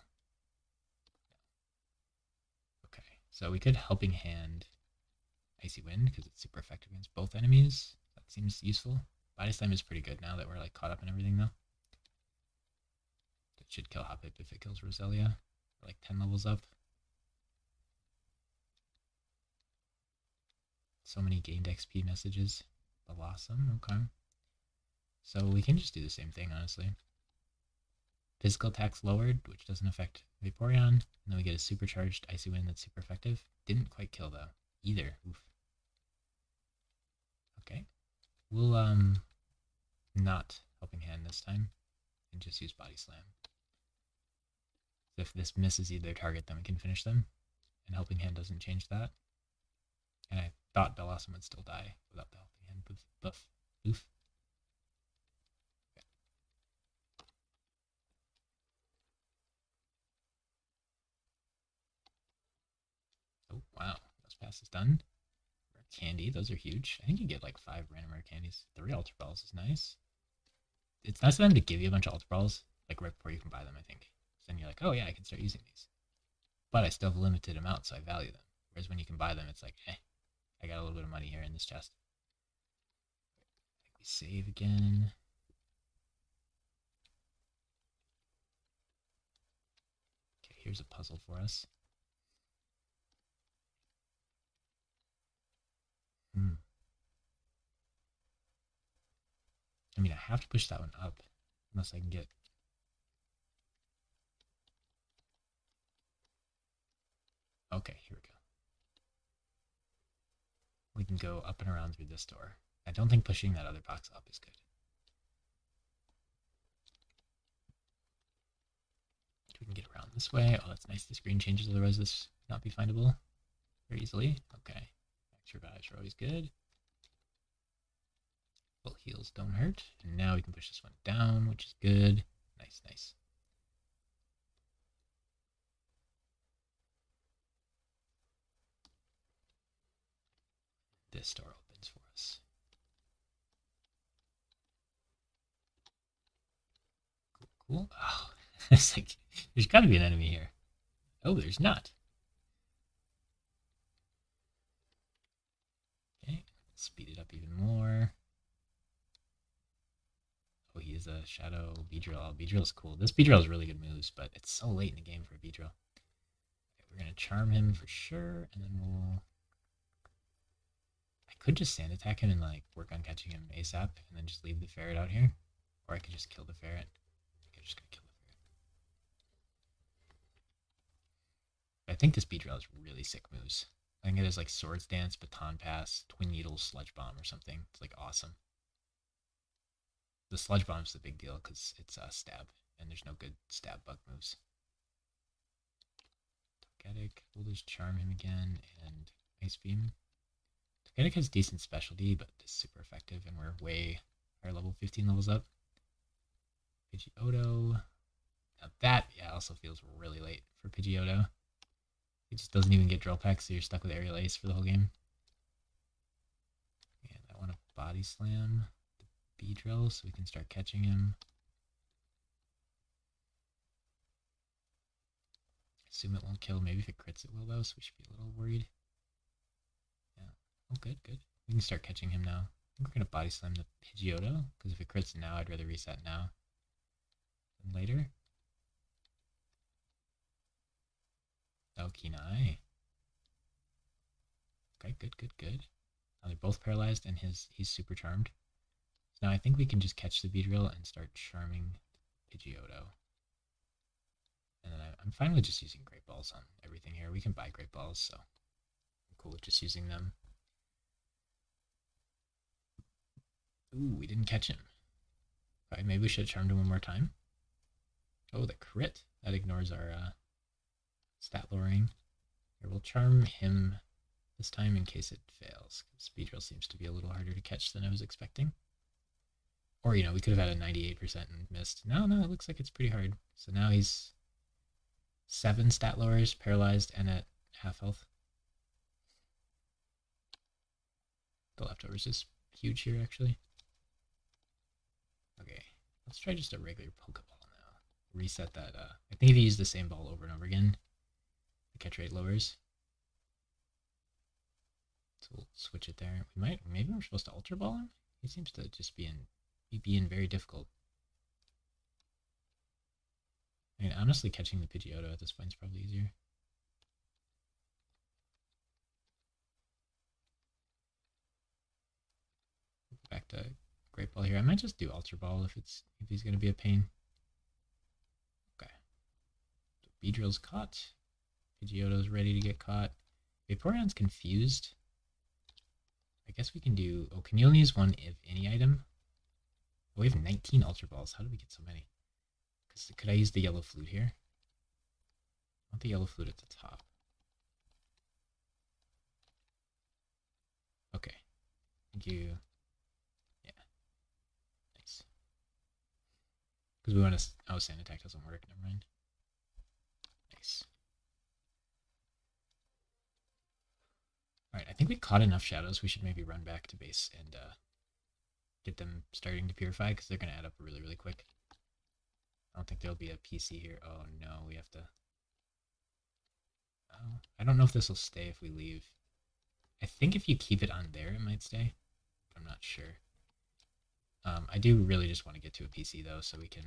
A: Okay, so we could Helping Hand Icy Wind because it's super effective against both enemies. That seems useful. Body Slam is pretty good now that we're like caught up in everything though. That should kill Hoppip if it kills Roselia. We're like 10 levels up. So many gained XP messages. Blossom, okay. So we can just do the same thing, honestly. Physical attack's lowered, which doesn't affect Vaporeon. And then we get a supercharged Icy Wind that's super effective. Didn't quite kill, though, either. Oof. Okay. We'll, not Helping Hand this time. And just use Body Slam. So if this misses either target, then we can finish them. And Helping Hand doesn't change that. And I thought Blossom would still die without the Helping Hand buff. Oof. Oh, wow. Those passes done. Rare candy. Those are huge. I think you get like 5 random rare candies. 3 Ultra Balls is nice. It's nice of them to give you a bunch of Ultra Balls, like right before you can buy them, I think. So then you're like, oh yeah, I can start using these. But I still have a limited amount, so I value them. Whereas when you can buy them, it's like, eh, I got a little bit of money here in this chest. I think we save again. Okay, here's a puzzle for us. I mean, I have to push that one up, unless I can get... Okay, here we go. We can go up and around through this door. I don't think pushing that other box up is good. We can get around this way. Oh, that's nice. The screen changes, otherwise this would not be findable very easily. Okay. Max revives are always good. Full heals don't hurt. And now we can push this one down, which is good. Nice, nice. This door opens for us. Cool, cool. Oh, it's like, there's gotta be an enemy here. Oh, there's not. Okay, speed it up even more. Oh, he is a Shadow Beedrill. Oh, Beedrill's cool. This Beedrill is really good moves, but it's so late in the game for a Beedrill. Okay, we're gonna charm him for sure, and then we'll... I could just sand attack him and like work on catching him ASAP, and then just leave the ferret out here. Or I could just kill the ferret. I'm just gonna kill the ferret. I think this Beedrill has really sick moves. I think it has like Swords Dance, Baton Pass, Twin Needle, Sludge Bomb or something. It's like awesome. The Sludge Bomb's the big deal because it's stab, and there's no good stab bug moves. Togetic, we'll just charm him again, and Ice Beam. Togetic has decent specialty, but it's super effective, and we're way higher level, 15 levels up. Pidgeotto. Now that, yeah, also feels really late for Pidgeotto. It just doesn't even get Drill Peck, so you're stuck with Aerial Ace for the whole game. And I want to Body Slam the Beedrill so we can start catching him. Assume it won't kill. Maybe if it crits it will, though, so we should be a little worried. Yeah. Oh, good, good. We can start catching him now. I think we're going to Body Slam the Pidgeotto, because if it crits now, I'd rather reset now than later. Oh, Kenai. Okay, good, good, good. Now they're both paralyzed, and he's super charmed. So now I think we can just catch the Beedrill and start charming Pidgeotto. And then I'm fine with just using Great Balls on everything here. We can buy Great Balls, so I'm cool with just using them. Ooh, we didn't catch him. Okay, maybe we should have charmed him one more time. Oh, the crit. That ignores our stat lowering. Here, we'll charm him this time in case it fails. Beedrill seems to be a little harder to catch than I was expecting. Or, you know, we could have had a 98% and missed. No, it looks like it's pretty hard. So now he's 7 stat lowers, paralyzed, and at half health. The leftovers is huge here, actually. Okay, let's try just a regular Pokeball now. Reset that. I think if you use the same ball over and over again, the catch rate lowers. So we'll switch it there. Maybe we're supposed to Ultra Ball him? He seems to just be being very difficult. I mean, honestly, catching the Pidgeotto at this point is probably easier. Back to Great Ball here. I might just do Ultra Ball if he's gonna be a pain. Okay. So Beedrill's caught. Pidgeotto's ready to get caught. Vaporeon's confused. I guess we can do... Oh, can you only use one of any item? Oh, we have 19 Ultra Balls. How did we get so many? Could I use the yellow flute here? I want the yellow flute at the top. Okay. Thank you. Yeah. Nice. Because we want to... Oh, Sand Attack doesn't work. Never mind. Nice. Alright, I think we caught enough shadows. We should maybe run back to base and get them starting to purify, because they're going to add up really, really quick. I don't think there'll be a PC here. Oh no, we have to... Oh, I don't know if this will stay if we leave. I think if you keep it on there, it might stay. But I'm not sure. I do really just want to get to a PC though, so we can...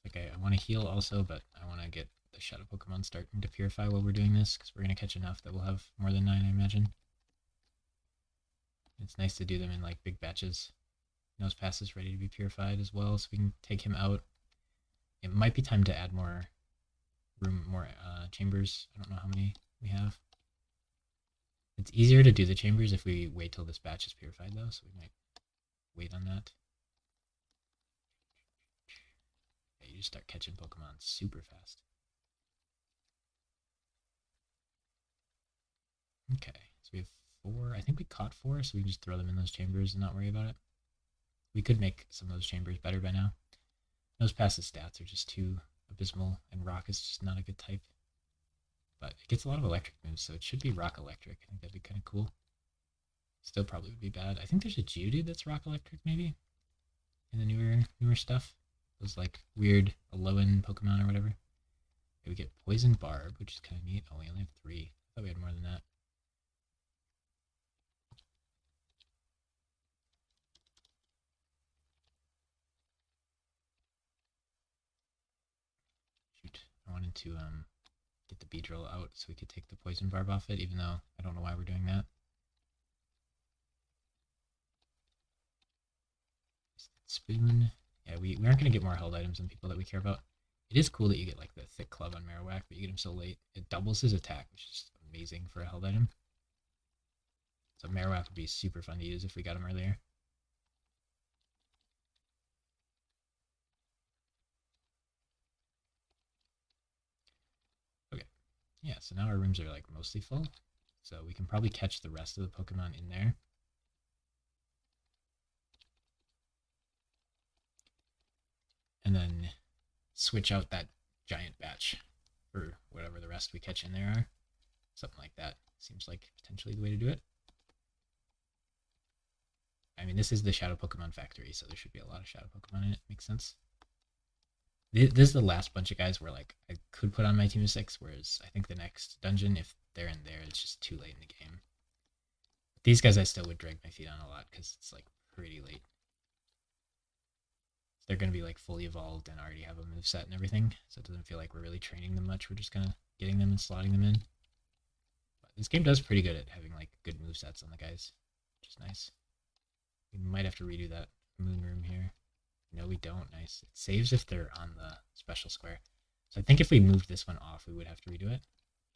A: Okay, I want to heal also, but I want to get the Shadow Pokemon starting to purify while we're doing this, because we're going to catch enough that we'll have more than 9, I imagine. It's nice to do them in like big batches. Nosepass is ready to be purified as well, so we can take him out. It might be time to add more chambers. I don't know how many we have. It's easier to do the chambers if we wait till this batch is purified though, so we might wait on that. Okay, you just start catching Pokemon super fast. Okay, so we have 4. I think we caught 4, so we can just throw them in those chambers and not worry about it. We could make some of those chambers better by now. Nosepass's stats are just too abysmal, and Rock is just not a good type. But it gets a lot of electric moves, so it should be Rock Electric. I think that'd be kind of cool. Still probably would be bad. I think there's a Geodude that's Rock Electric, maybe? In the newer stuff. Those, like, weird Alolan Pokemon or whatever. Okay, we get Poison Barb, which is kind of neat. Oh, we only have 3. I thought we had more than that. I wanted to get the Beedrill out so we could take the Poison Barb off it, even though I don't know why we're doing that. Spoon. Yeah, we aren't going to get more held items than people that we care about. It is cool that you get like the Thick Club on Marowak, but you get him so late. It doubles his attack, which is amazing for a held item. So Marowak would be super fun to use if we got him earlier. Yeah, so now our rooms are like mostly full, so we can probably catch the rest of the Pokemon in there. And then switch out that giant batch for whatever the rest we catch in there are. Something like that seems like potentially the way to do it. I mean, this is the Shadow Pokemon Factory, so there should be a lot of Shadow Pokemon in it. Makes sense. This is the last bunch of guys where like I could put on my team of 6, whereas I think the next dungeon, if they're in there, it's just too late in the game. But these guys I still would drag my feet on a lot because it's like pretty late. So they're going to be like fully evolved and already have a moveset and everything, so it doesn't feel like we're really training them much. We're just kind of getting them and slotting them in. But this game does pretty good at having like good movesets on the guys, which is nice. We might have to redo that moon room here. No, we don't. Nice. It saves if they're on the special square. So I think if we moved this one off, we would have to redo it,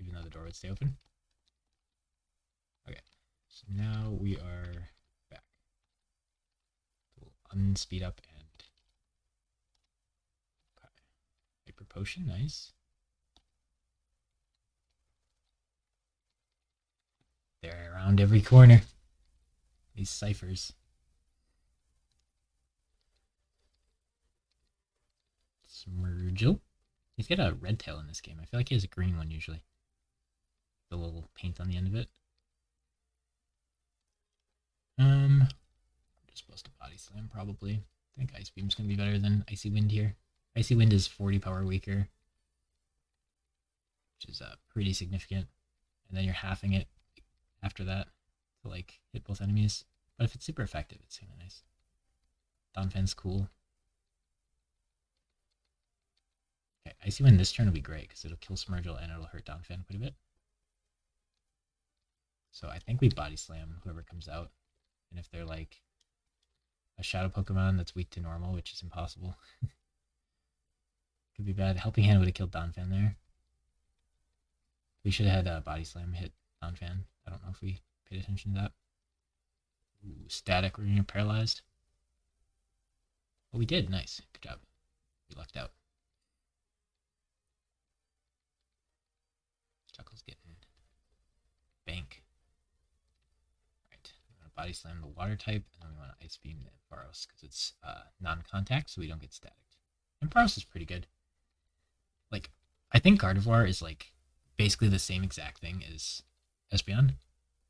A: even though the door would stay open. Okay, so now we are back. We'll unspeed up and... Okay. Hyper Potion, nice. They're around every corner. These ciphers. Smurgel. He's got a red tail in this game. I feel like he has a green one usually. The little paint on the end of it. I'm just supposed to body slam probably. I think Ice Beam's gonna be better than Icy Wind here. Icy Wind is 40 power weaker. which is pretty significant. And then you're halving it after that to like hit both enemies. But if it's super effective, it's kind of nice. Donphan's cool. Okay, Icy Wind this turn will be great because it'll kill Smirgel and it'll hurt Donphan quite a bit. So I think we body slam whoever comes out. And if they're like a shadow Pokemon that's weak to normal, which is impossible, could be bad. Helping Hand would have killed Donphan there. We should have had body slam hit Donphan. I don't know if we paid attention to that. Ooh, static, we're getting paralyzed. Oh, we did. Nice. Good job. We lucked out. Chuckle's getting bank. Right. We want to body slam the water type, and then we want to ice beam the Ampharos because it's non-contact, so we don't get static. Ampharos is pretty good. Like, I think Gardevoir is like basically the same exact thing as Espeon,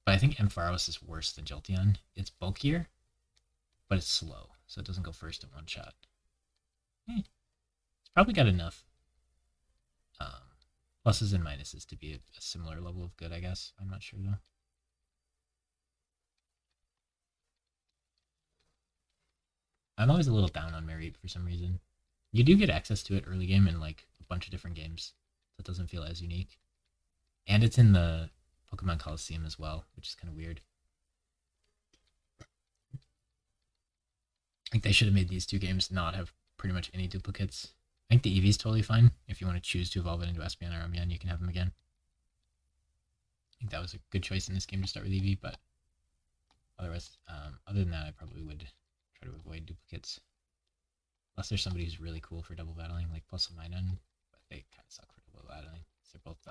A: but I think Ampharos is worse than Jolteon. It's bulkier, but it's slow, so it doesn't go first in one shot. It's probably got enough pluses and minuses to be a similar level of good, I guess. I'm not sure, though. I'm always a little down on Mareep for some reason. You do get access to it early game in like a bunch of different games, so it doesn't feel as unique. And it's in the Pokemon Coliseum as well, which is kind of weird. I think they should have made these two games not have pretty much any duplicates. I think the Eevee's totally fine. If you want to choose to evolve it into Espeon or Umbreon, you can have them again. I think that was a good choice in this game to start with Eevee, but otherwise, other than that, I probably would try to avoid duplicates. Unless there's somebody who's really cool for double battling, like Plus and Minun, but they kind of suck for double battling. They're both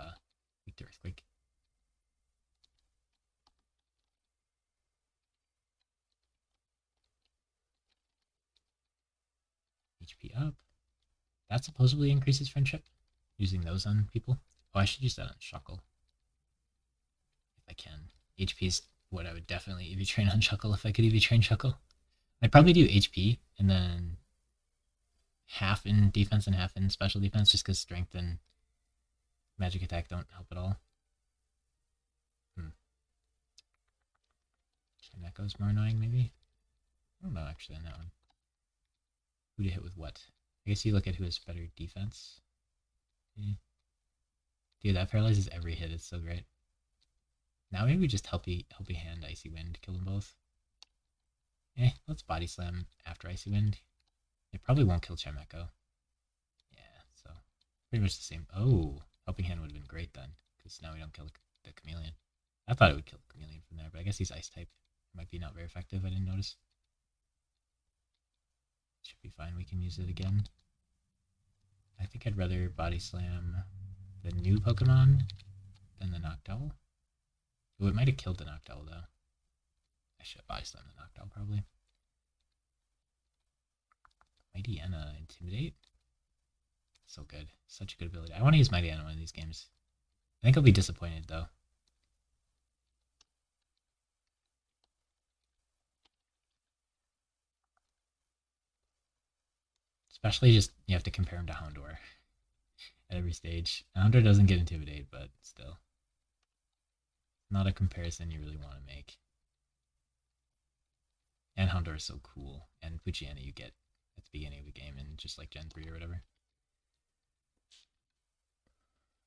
A: weak to Earthquake. HP up. That supposedly increases friendship. Using those on people. Oh, I should use that on Shuckle. If I can. HP is what I would definitely EV train on Shuckle if I could EV train Shuckle. I'd probably do HP and then half in defense and half in special defense just because strength and magic attack don't help at all. Chimecho's more annoying, maybe? I don't know, actually, on that one. Who to hit with what? I guess you look at who has better defense. Yeah. Dude, that paralyzes every hit. It's so great. Now maybe we just Helpy Hand, Icy Wind, kill them both. Let's Body Slam after Icy Wind. It probably won't kill Chimecho. Yeah, so pretty much the same. Oh, Helping Hand would have been great then, because now we don't kill the Chameleon. I thought it would kill the Chameleon from there, but I guess he's Ice type. Might be not very effective. I didn't notice. Should be fine. We can use it again. I think I'd rather Body Slam the new Pokemon than the Noctowl. Oh, it might have killed the Noctowl, though. I should Body Slam the Noctowl, probably. Mighty Anna Intimidate. So good. Such a good ability. I want to use Mighty Anna in one of these games. I think I'll be disappointed, though. Especially just, you have to compare him to Houndour at every stage. Houndour doesn't get Intimidate, but still. Not a comparison you really want to make. And Houndour is so cool. And Poochyena you get at the beginning of the game in just like Gen 3 or whatever.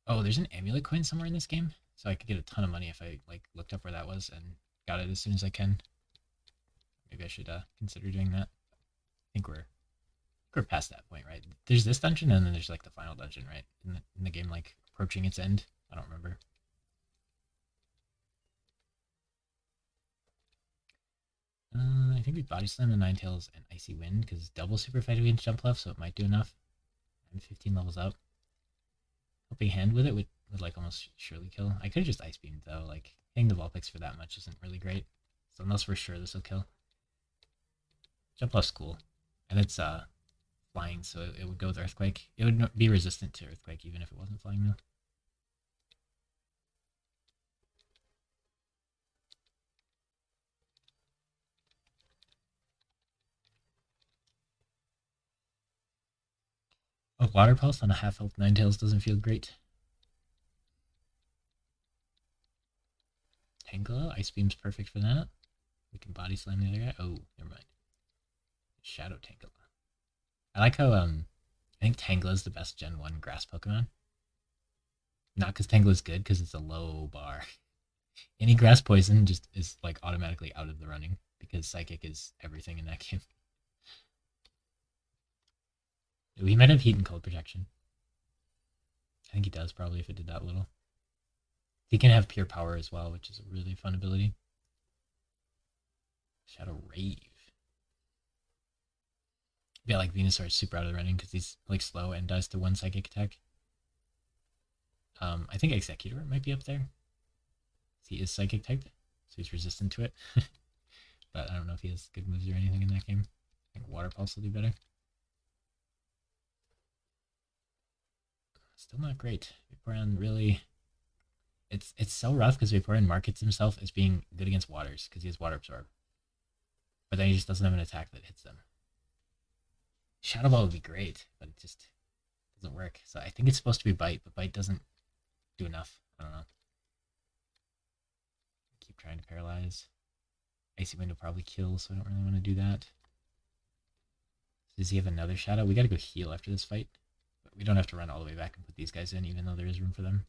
A: Oh, there's an amulet coin somewhere in this game? So I could get a ton of money if I like looked up where that was and got it as soon as I can. Maybe I should consider doing that. I think we're past that point, right? There's this dungeon and then there's like the final dungeon, right? In the game, like approaching its end. I don't remember. I think we Body Slam the Ninetales and Icy Wind because double super fight against jump left, so it might do enough. I'm 15 levels up. Helping Hand with it would like almost surely kill. I could have just Ice Beamed though. Like hitting the Vulpix for that much isn't really great. So unless we're sure this will kill. Jump left's cool, and it's flying, so it would go with Earthquake. It would be resistant to Earthquake even if it wasn't flying though. A Water Pulse on a half health Ninetales doesn't feel great. Ice Beam's perfect for that. We can body slam the other guy. Oh, never mind. Shadow Tangela. I like how I think Tangela is the best Gen 1 grass Pokemon. Not because Tangela is good, because it's a low bar. Any grass poison just is like automatically out of the running because Psychic is everything in that game. He might have heat and cold protection. I think he does probably if it did that little. He can have pure power as well, which is a really fun ability. Shadow Rave. Yeah, like Venusaur is super out of the running because he's like slow and does the one psychic attack. I think Executor might be up there. He is psychic typed, so he's resistant to it. But I don't know if he has good moves or anything in that game. I think Water Pulse will do better. Still not great. Vaporeon really... It's so rough because Vaporeon markets himself as being good against waters because he has Water Absorb. But then he just doesn't have an attack that hits them. Shadow Ball would be great, but it just doesn't work. So I think it's supposed to be Bite, but Bite doesn't do enough. I don't know. Keep trying to paralyze. Icy Wind will probably kill, so I don't really want to do that. Does he have another Shadow? We gotta go heal after this fight. But we don't have to run all the way back and put these guys in, even though there is room for them.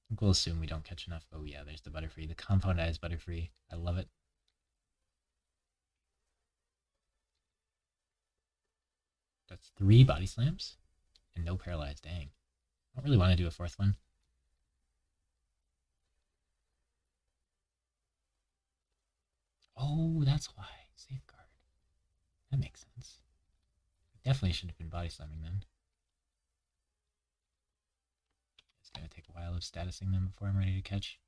A: I think we'll assume we don't catch enough. Oh yeah, there's the Butterfree. The Compound Eyes Butterfree. I love it. That's 3 Body Slams and no Paralyze. Dang. I don't really want to do a 4th one. Oh, that's why. Safeguard. That makes sense. Definitely should have been Body Slamming then. It's going to take a while of statusing them before I'm ready to catch.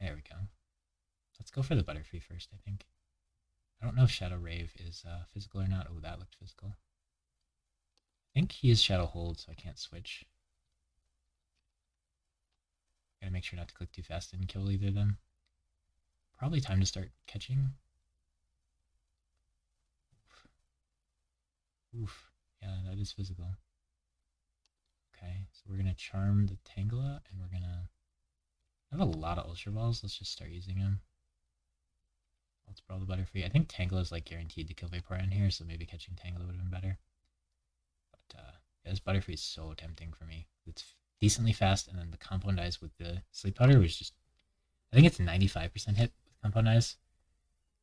A: There we go. Let's go for the Butterfree first, I think. I don't know if Shadow Rave is physical or not. Oh, that looked physical. I think he is Shadow Hold, so I can't switch. Gotta make sure not to click too fast and kill either of them. Probably time to start catching. Oof. Yeah, that is physical. Okay, so we're gonna Charm the Tangela, and we're gonna... I have a lot of Ultra Balls. Let's just start using them. Let's brawl the Butterfree. I think Tangela is like guaranteed to kill Vaporeon here, so maybe catching Tangela would have been better. But yeah, this Butterfree is so tempting for me. It's decently fast, and then the Compound Eyes with the Sleep Powder was just... I think it's 95% hit with Compound Eyes.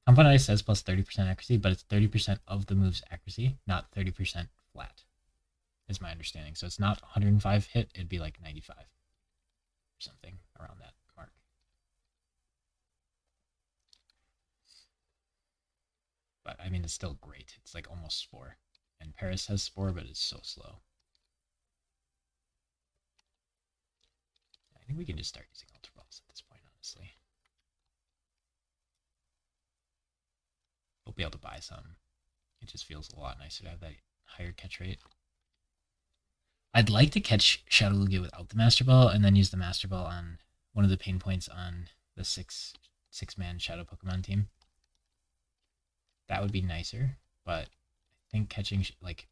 A: Compound Eyes says plus 30% accuracy, but it's 30% of the move's accuracy, not 30% flat, is my understanding. So it's not 105 hit, it'd be like 95 or something around that mark. But I mean, it's still great. It's like almost Spore. And Paris has Spore, but it's so slow. I think we can just start using Ultra Balls at this point, honestly. We'll be able to buy some. It just feels a lot nicer to have that higher catch rate. I'd like to catch Shadow Lugia without the Master Ball and then use the Master Ball on one of the pain points on the six-man Shadow Pokemon team. That would be nicer, but I think catching, like,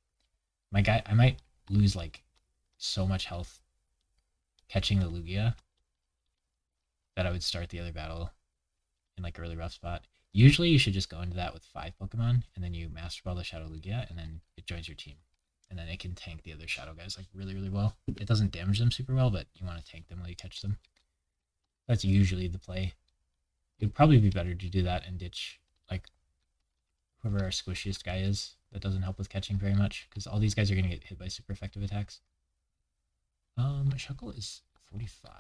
A: my guy, I might lose, like, so much health catching the Lugia that I would start the other battle in, like, a really rough spot. Usually you should just go into that with 5 Pokemon, and then you Master Ball the Shadow Lugia, and then it joins your team. And then it can tank the other Shadow guys, like, really, really well. It doesn't damage them super well, but you want to tank them while you catch them. That's usually the play. It would probably be better to do that and ditch, like, whoever our squishiest guy is that doesn't help with catching very much, because all these guys are going to get hit by super effective attacks. Shuckle is 45.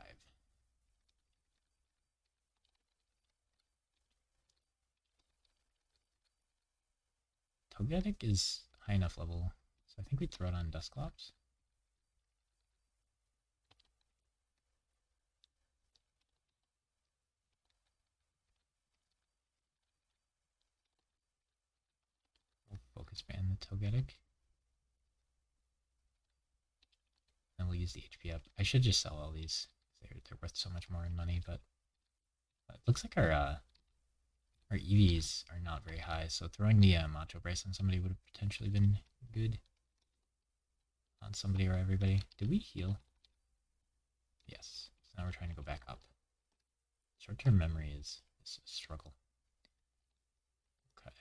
A: Togetic is high enough level, so I think we throw it on Dusclops. We'll focus ban the Togetic. And we'll use the HP up. I should just sell all these. They're worth so much more in money, but it looks like our EVs are not very high, so throwing the Macho Brace on somebody would have potentially been good. On somebody or everybody. Did we heal? Yes. So now we're trying to go back up. Short-term memory is a struggle. Okay.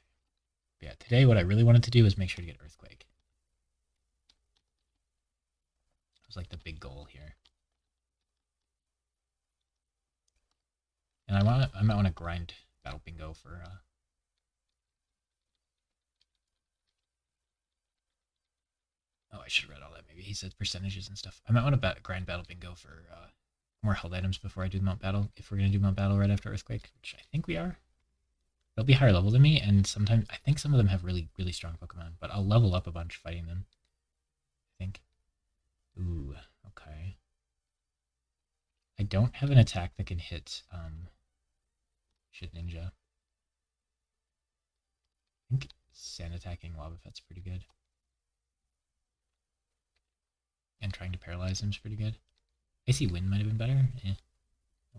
A: But yeah, today what I really wanted to do was make sure to get Earthquake. It was like the big goal here. And I might want to grind Battle Bingo for oh, I should have read all that. Maybe he said percentages and stuff. I might want to grind Battle Bingo for more held items before I do Mount Battle. If we're going to do Mount Battle right after Earthquake, which I think we are. They'll be higher level than me, and sometimes I think some of them have really, really strong Pokemon, but I'll level up a bunch fighting them. I think. Ooh, okay. I don't have an attack that can hit Shit Ninja. I think sand attacking Wobbuffet's pretty good. And trying to paralyze him is pretty good. Icy Wind might have been better. I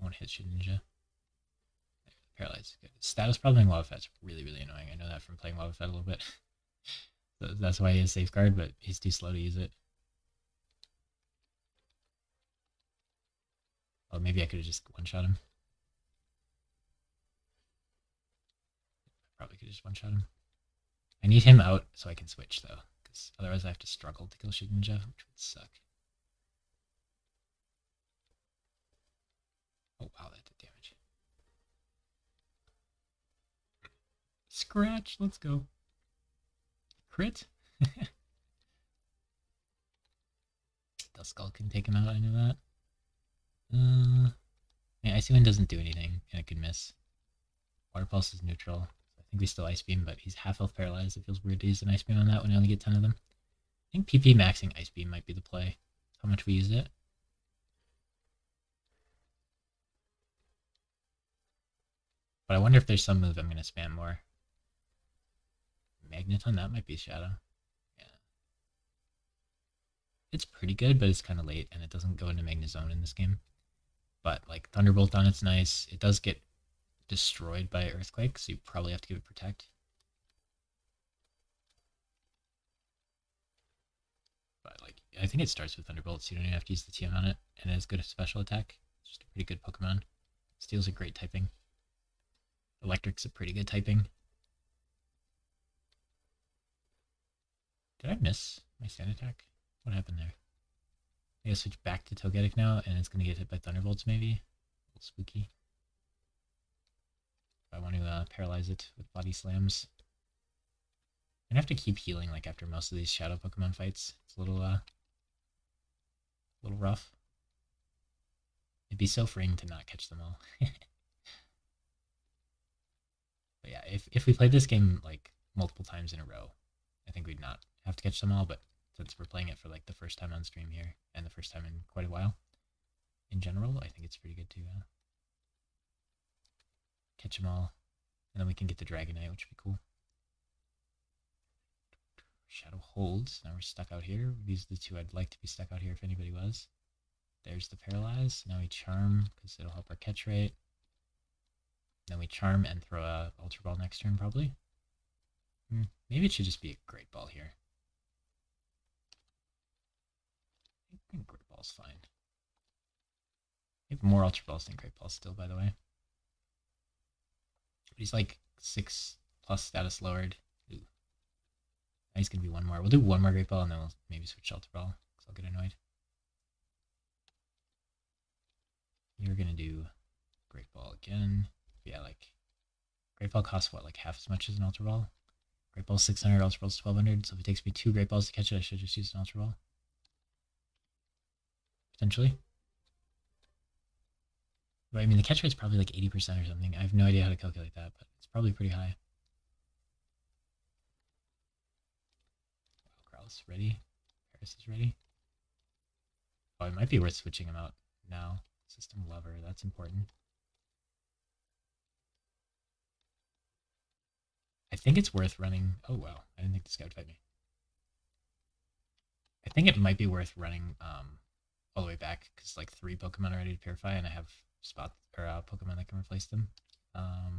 A: won't hit Shit Ninja. Paralyze is good. Status probleming Wobbuffet's really, really annoying. I know that from playing Wobbuffet a little bit. So that's why he has Safeguard, but he's too slow to use it. Oh, maybe I could have just one-shot him. Probably could have just one-shot him. I need him out so I can switch, though, because otherwise I have to struggle to kill Shit Ninja, which would suck. Oh, wow, that did damage. Scratch, let's go. Crit? Duskull can take him out, I know that. Yeah, Icy Wind doesn't do anything, and it could miss. Water Pulse is neutral. I think we still Ice Beam, but he's half health paralyzed. It feels weird to use an Ice Beam on that when you only get 10 of them. I think PP maxing Ice Beam might be the play. How much we use it. But I wonder if there's some move I'm going to spam more. Magneton, that might be Shadow. Yeah. It's pretty good, but it's kind of late, and it doesn't go into Magnezone in this game. But, like, Thunderbolt on it's nice. It does get destroyed by Earthquake, so you probably have to give it Protect. But, like, I think it starts with Thunderbolt, so you don't even have to use the TM on it, and it has good special attack. It's just a pretty good Pokemon. Steel's a great typing. Electric's a pretty good typing. Did I miss my Sand Attack? What happened there? I gotta switch back to Togetic now, and it's gonna get hit by Thunderbolts, maybe? A little spooky. If I want to paralyze it with Body Slams. I'm gonna have to keep healing, like, after most of these Shadow Pokemon fights. It's a little rough. It'd be so freeing to not catch them all. But yeah, if we played this game, like, multiple times in a row, I think we'd not have to catch them all, but since we're playing it for, like, the first time on stream here, and the first time in quite a while, in general, I think it's pretty good to catch them all, and then we can get the Dragonite, which would be cool. Shadow holds. Now we're stuck out here. These are the two I'd like to be stuck out here if anybody was. There's the Paralyze. Now we Charm, because it'll help our catch rate. Then we Charm and throw a Ultra Ball next turn, probably. Maybe it should just be a Great Ball here. I think Great Ball's fine. I have more Ultra Balls than Great Balls still, by the way. But he's like 6+ status lowered. Ooh. Now he's going to be one more. We'll do one more Great Ball, and then we'll maybe switch Ultra Ball, because I'll get annoyed. You're going to do Great Ball again. Yeah, like, Great Ball costs what, like half as much as an Ultra Ball? Great Ball's 600, Ultra Ball's 1200, so if it takes me 2 Great Balls to catch it, I should just use an Ultra Ball. Potentially. But I mean, the catch rate's probably like 80% or something. I have no idea how to calculate that, but it's probably pretty high. Wow, Krau's ready. Paris is ready. Oh, it might be worth switching him out now. System Lover, that's important. I think it's worth running... Oh, wow. I didn't think this guy would fight me. I think it might be worth running all the way back, because like 3 Pokemon are ready to Purify, and I have Pokemon that can replace them. I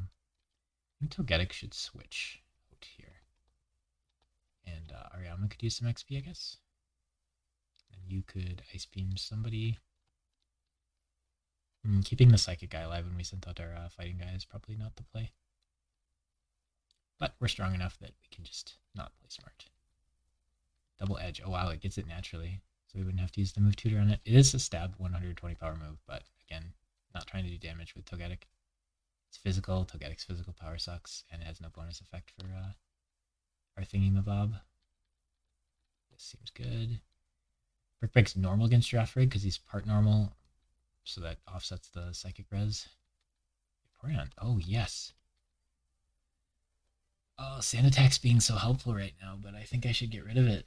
A: think Togetic should switch out here. And Ariama could use some XP, I guess. And you could Ice Beam somebody. Keeping the psychic guy alive when we sent out our fighting guy is probably not the play. But we're strong enough that we can just not play smart. Double edge. Oh wow, it gets it naturally. So we wouldn't have to use the move tutor on it. It is a stab 120 power move, but again, not trying to do damage with Togetic. It's physical. Togetic's physical power sucks, and it has no bonus effect for our thingy-mabob. This seems good. Brick Break's normal against Giraffrig because he's part normal, so that offsets the psychic res. Vaporeon. Oh, yes. Oh, Sand Attack's being so helpful right now, but I think I should get rid of it.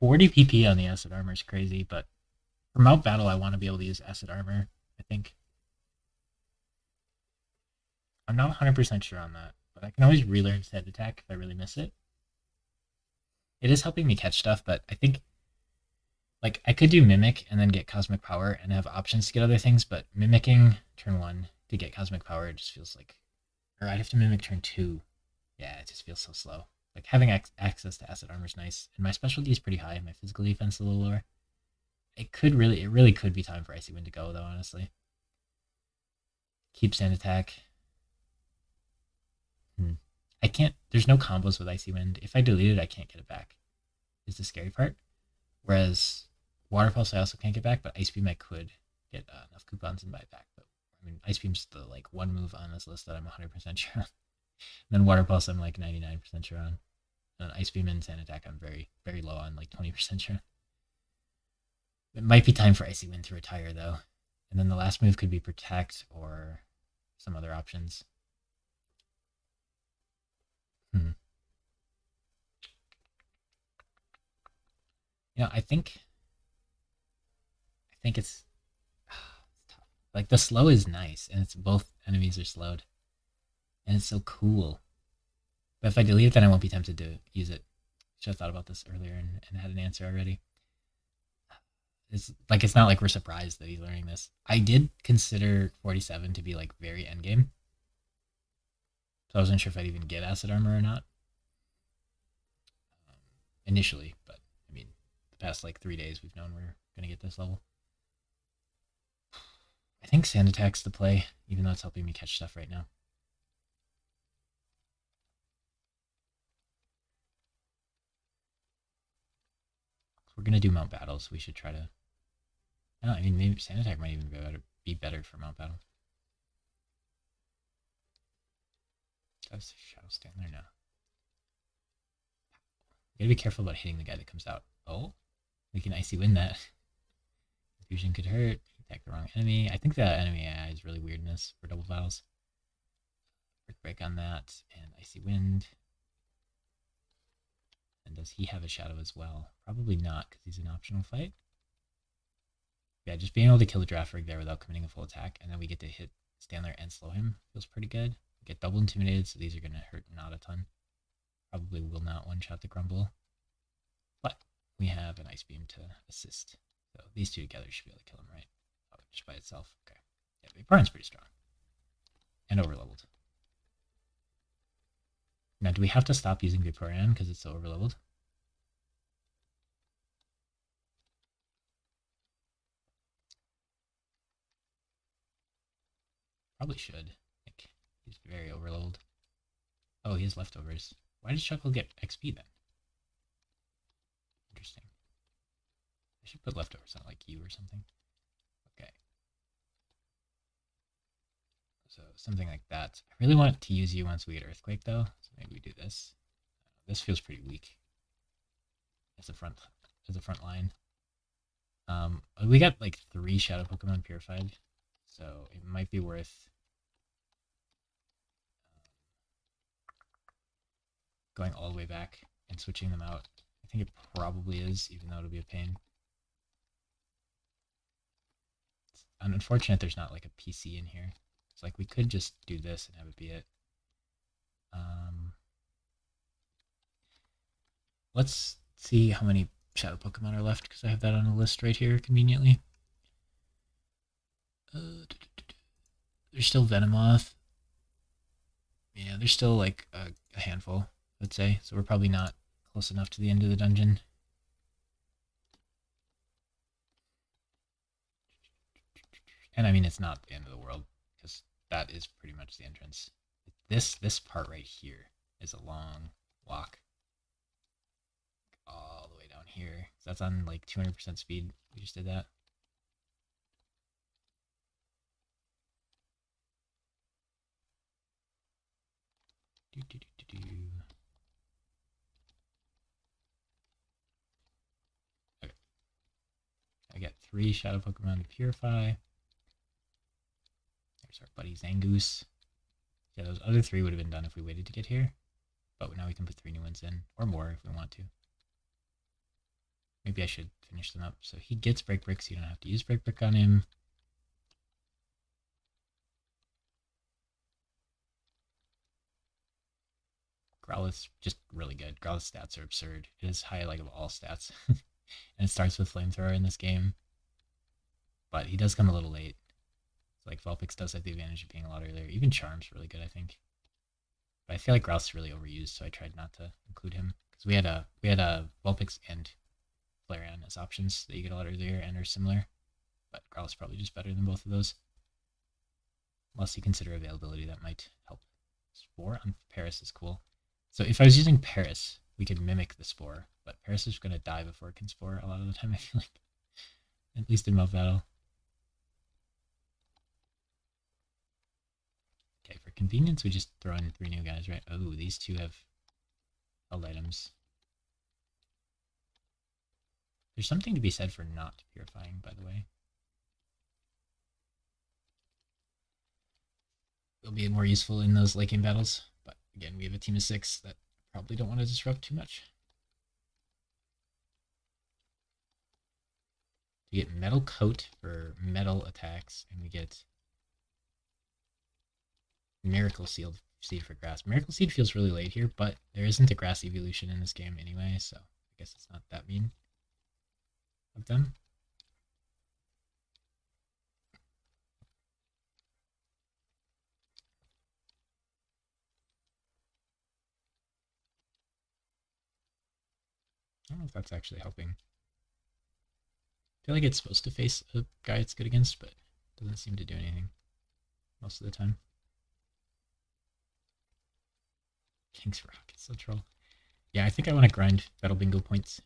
A: 40 PP on the Acid Armor is crazy, but for Mount Battle, I want to be able to use Acid Armor, I think. I'm not 100% sure on that, but I can always relearn Sand Attack if I really miss it. It is helping me catch stuff, but I think like I could do Mimic and then get Cosmic Power and have options to get other things, but Mimicking turn 1 to get Cosmic Power just feels like... Or I'd have to Mimic turn 2. Yeah, it just feels so slow. Like having access to Acid Armor is nice, and my specialty is pretty high. My physical defense is a little lower. It really could be time for Icy Wind to go, though, honestly. Keep Sand Attack. I can't... There's no combos with Icy Wind. If I delete it, I can't get it back, is the scary part. Whereas Water Pulse I also can't get back, but Ice Beam I could get enough coupons and buy it back. But I mean, Ice Beam's the like one move on this list that I'm 100% sure on. And then Water Pulse I'm like 99% sure on. And Ice Beam and Sand Attack I'm very, very low on, like 20% sure. It might be time for Icy Wind to retire though. And then the last move could be Protect or some other options. I think it's tough. Like the slow is nice, and it's both enemies are slowed, and it's so cool. But if I delete it, then I won't be tempted to use it. Should have thought about this earlier and had an answer already. It's not like we're surprised that he's learning this. I did consider 47 to be like very endgame, so I wasn't sure if I'd even get Acid Armor or not initially. But I mean, the past like 3 days, we've known we're gonna get this level. I think Sand Attack's the play, even though it's helping me catch stuff right now. We're gonna do Mount Battle, so we should try to... I mean, maybe Sand Attack might even be better for Mount Battle. Does Shadow stand there now? You gotta be careful about hitting the guy that comes out. Oh, we can Icy Wind that. Confusion could hurt. Attack the wrong enemy. I think that enemy AI is really weirdness for double battles. Brick Break on that, and Icy Wind. And does he have a Shadow as well? Probably not, because he's an optional fight. Yeah, just being able to kill the Giraffrig there without committing a full attack, and then we get to stand there and slow him feels pretty good. We get double intimidated, so these are going to hurt not a ton. Probably will not one-shot the Grumble. But we have an Ice Beam to assist. So these two together should be able to kill him, right? Oh, just by itself. Okay. Yeah, the Vaporeon's pretty strong. And overleveled. Now, do we have to stop using Vaporeon because it's so overleveled? Probably should. Like, he's very overleveled. Oh, he has leftovers. Why does Chuckle get XP then? Interesting. I should put leftovers on like you or something. Okay. So something like that. I really want to use you once we get Earthquake though. So maybe we do this. This feels pretty weak as a front line. We got like 3 Shadow Pokemon purified, so it might be worth going all the way back and switching them out. I think it probably is, even though it'll be a pain. It's unfortunate there's not like a PC in here. It's like we could just do this and have it be it. Let's see how many Shadow Pokemon are left, because I have that on a list right here conveniently. There's still Venomoth. Yeah, there's still like a handful, let's say. So we're probably not close enough to the end of the dungeon. And I mean, it's not the end of the world, because that is pretty much the entrance. This part right here is a long walk. All the way down here. So that's on like 200% speed. We just did that. Okay. I got 3 Shadow Pokemon to purify. There's our buddy Zangoose. Yeah, those other 3 would have been done if we waited to get here. But now we can put 3 new ones in, or more if we want to. Maybe I should finish them up. So he gets Break Brick, so you don't have to use Break Brick on him. Growlithe's just really good. Growlithe's stats are absurd. It is high like of all stats. And it starts with Flamethrower in this game. But he does come a little late. So like Vulpix does have the advantage of being a lot earlier. Even Charm's really good, I think. But I feel like Growlithe's really overused, so I tried not to include him. Because we had a Vulpix and Flareon as options that you get a lot earlier and are similar. But Growlithe's probably just better than both of those. Unless you consider availability, that might help. Spore on Paris is cool. So if I was using Paris, we could mimic the Spore, but Paris is going to die before it can Spore a lot of the time, I feel like. At least in Mouth Battle. Okay, for convenience, we just throw in 3 new guys, right? Oh, these 2 have held items. There's something to be said for not purifying, by the way. It'll be more useful in those late game battles, but again, we have a team of 6 that probably don't want to disrupt too much. We get Metal Coat for metal attacks, and we get Miracle Seed for grass. Miracle Seed feels really late here, but there isn't a grass evolution in this game anyway, so I guess it's not that mean of them. I don't know if that's actually helping. I feel like it's supposed to face a guy it's good against, but it doesn't seem to do anything most of the time. King's Rock is so troll. Yeah, I think I want to grind Battle Bingo points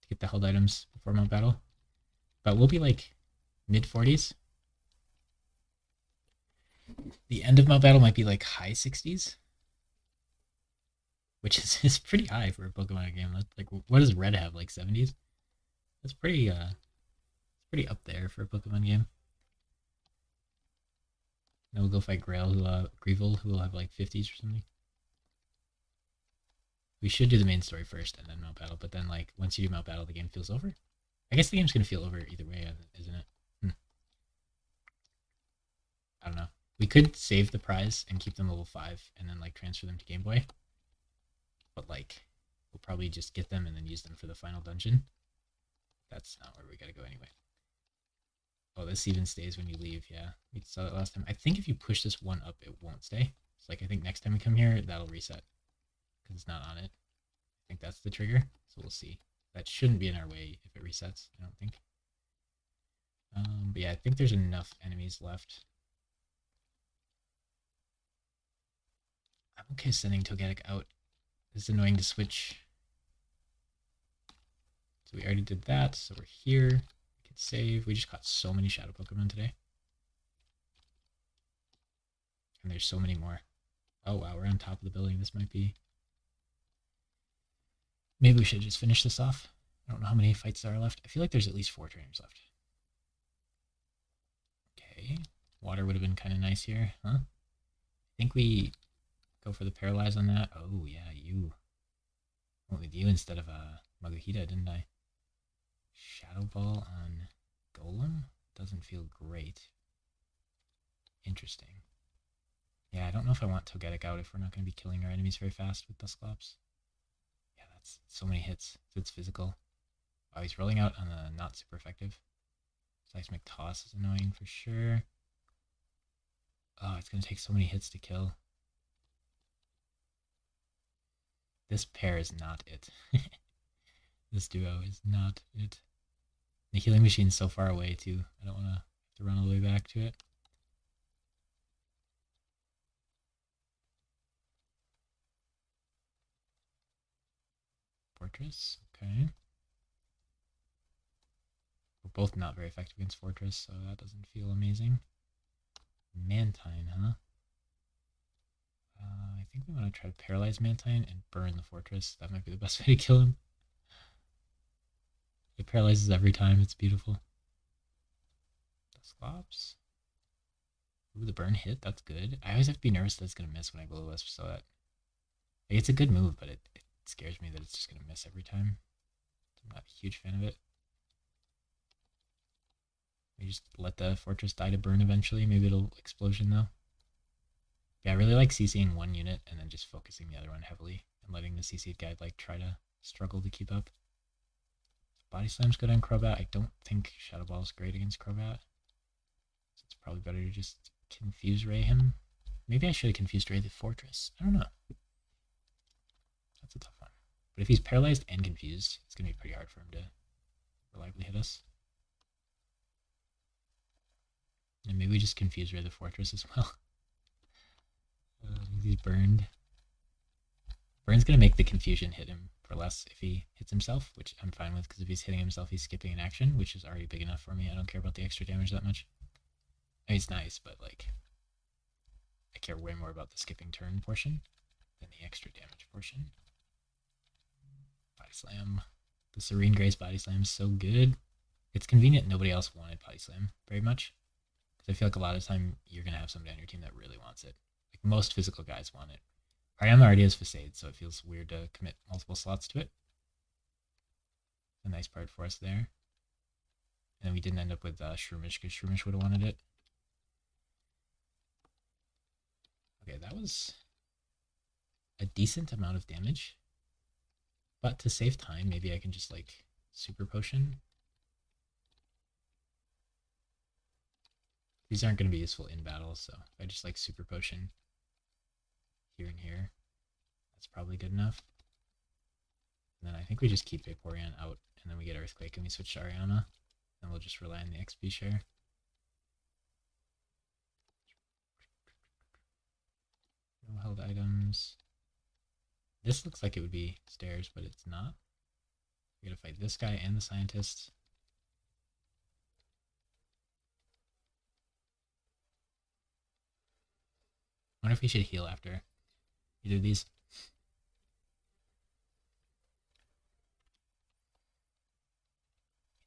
A: to get the held items before Mount Battle. But we'll be like mid-40s. The end of Mount Battle might be like high 60s. Which is pretty high for a Pokemon game. Like, what does Red have? Like 70s? That's pretty up there for a Pokemon game. Then we'll go fight Greevil, who will have like 50s or something. We should do the main story first and then Mount Battle, but then like once you do Mount Battle, the game feels over. I guess the game's gonna feel over either way, isn't it? I don't know. We could save the prize and keep them level 5 and then like transfer them to Game Boy. But like, we'll probably just get them and then use them for the final dungeon. That's not where we gotta go anyway. Oh, this even stays when you leave, yeah. We saw that last time. I think if you push this one up, it won't stay. So like, I think next time we come here, that'll reset. Because it's not on it. I think that's the trigger, so we'll see. That shouldn't be in our way if it resets, I don't think. But yeah, I think there's enough enemies left. I'm okay sending Togetic out. It's annoying to switch. So we already did that, so we're here. We can save. We just caught so many Shadow Pokemon today. And there's so many more. Oh wow, we're on top of the building. This might be... Maybe we should just finish this off. I don't know how many fights there are left. I feel like there's at least 4 trainers left. Okay. Water would have been kind of nice here, huh? I think we go for the Paralyze on that. Oh, yeah, you. Went with you instead of Maguhita, didn't I? Shadow Ball on Golem? Doesn't feel great. Interesting. Yeah, I don't know if I want Togetic out if we're not going to be killing our enemies very fast with Dusclops. Yeah, that's so many hits. So it's physical. Oh, he's rolling out on a not super effective. Seismic Toss is annoying for sure. Oh, it's going to take so many hits to kill. This pair is not it. This duo is not it. The healing machine's so far away too. I don't want to have to run all the way back to it. Fortress, okay. We're both not very effective against Fortress, so that doesn't feel amazing. Mantine, huh? I think we want to try to paralyze Mantine and burn the Fortress. That might be the best way to kill him. It paralyzes every time. It's beautiful. The Slops. Ooh, the burn hit. That's good. I always have to be nervous that it's going to miss when I Will Wisp, so that... Like, it's a good move, but it scares me that it's just going to miss every time. I'm not a huge fan of it. We just let the Fortress die to burn eventually. Maybe it'll explosion, though. Yeah, I really like CCing one unit and then just focusing the other one heavily and letting the CC'd guide like try to struggle to keep up. Body Slam's good on Crobat. I don't think Shadow Ball is great against Crobat. So it's probably better to just Confuse Ray him. Maybe I should have Confused Ray the Fortress. I don't know. That's a tough one. But if he's paralyzed and confused, it's going to be pretty hard for him to reliably hit us. And maybe we just Confuse Ray the Fortress as well. He's burned. Burn's going to make the confusion hit him for less if he hits himself, which I'm fine with, because if he's hitting himself, he's skipping an action, which is already big enough for me. I don't care about the extra damage that much. I mean, it's nice, but like, I care way more about the skipping turn portion than the extra damage portion. Body Slam. The Serene Grace Body Slam is so good. It's convenient nobody else wanted Body Slam very much, because I feel like a lot of the time you're going to have somebody on your team that really wants it. Most physical guys want it. Ariana already has Facade, so it feels weird to commit multiple slots to it. A nice part for us there. And then we didn't end up with Shroomish, because Shroomish would have wanted it. Okay, that was a decent amount of damage. But to save time, maybe I can just like Super Potion. These aren't going to be useful in battle, so if I just like Super Potion here and here, that's probably good enough. And then I think we just keep Vaporeon out, and then we get Earthquake and we switch to Ariana, and we'll just rely on the XP share. No held items. This looks like it would be stairs, but it's not. We gotta fight this guy and the scientist. I wonder if we should heal after either of these.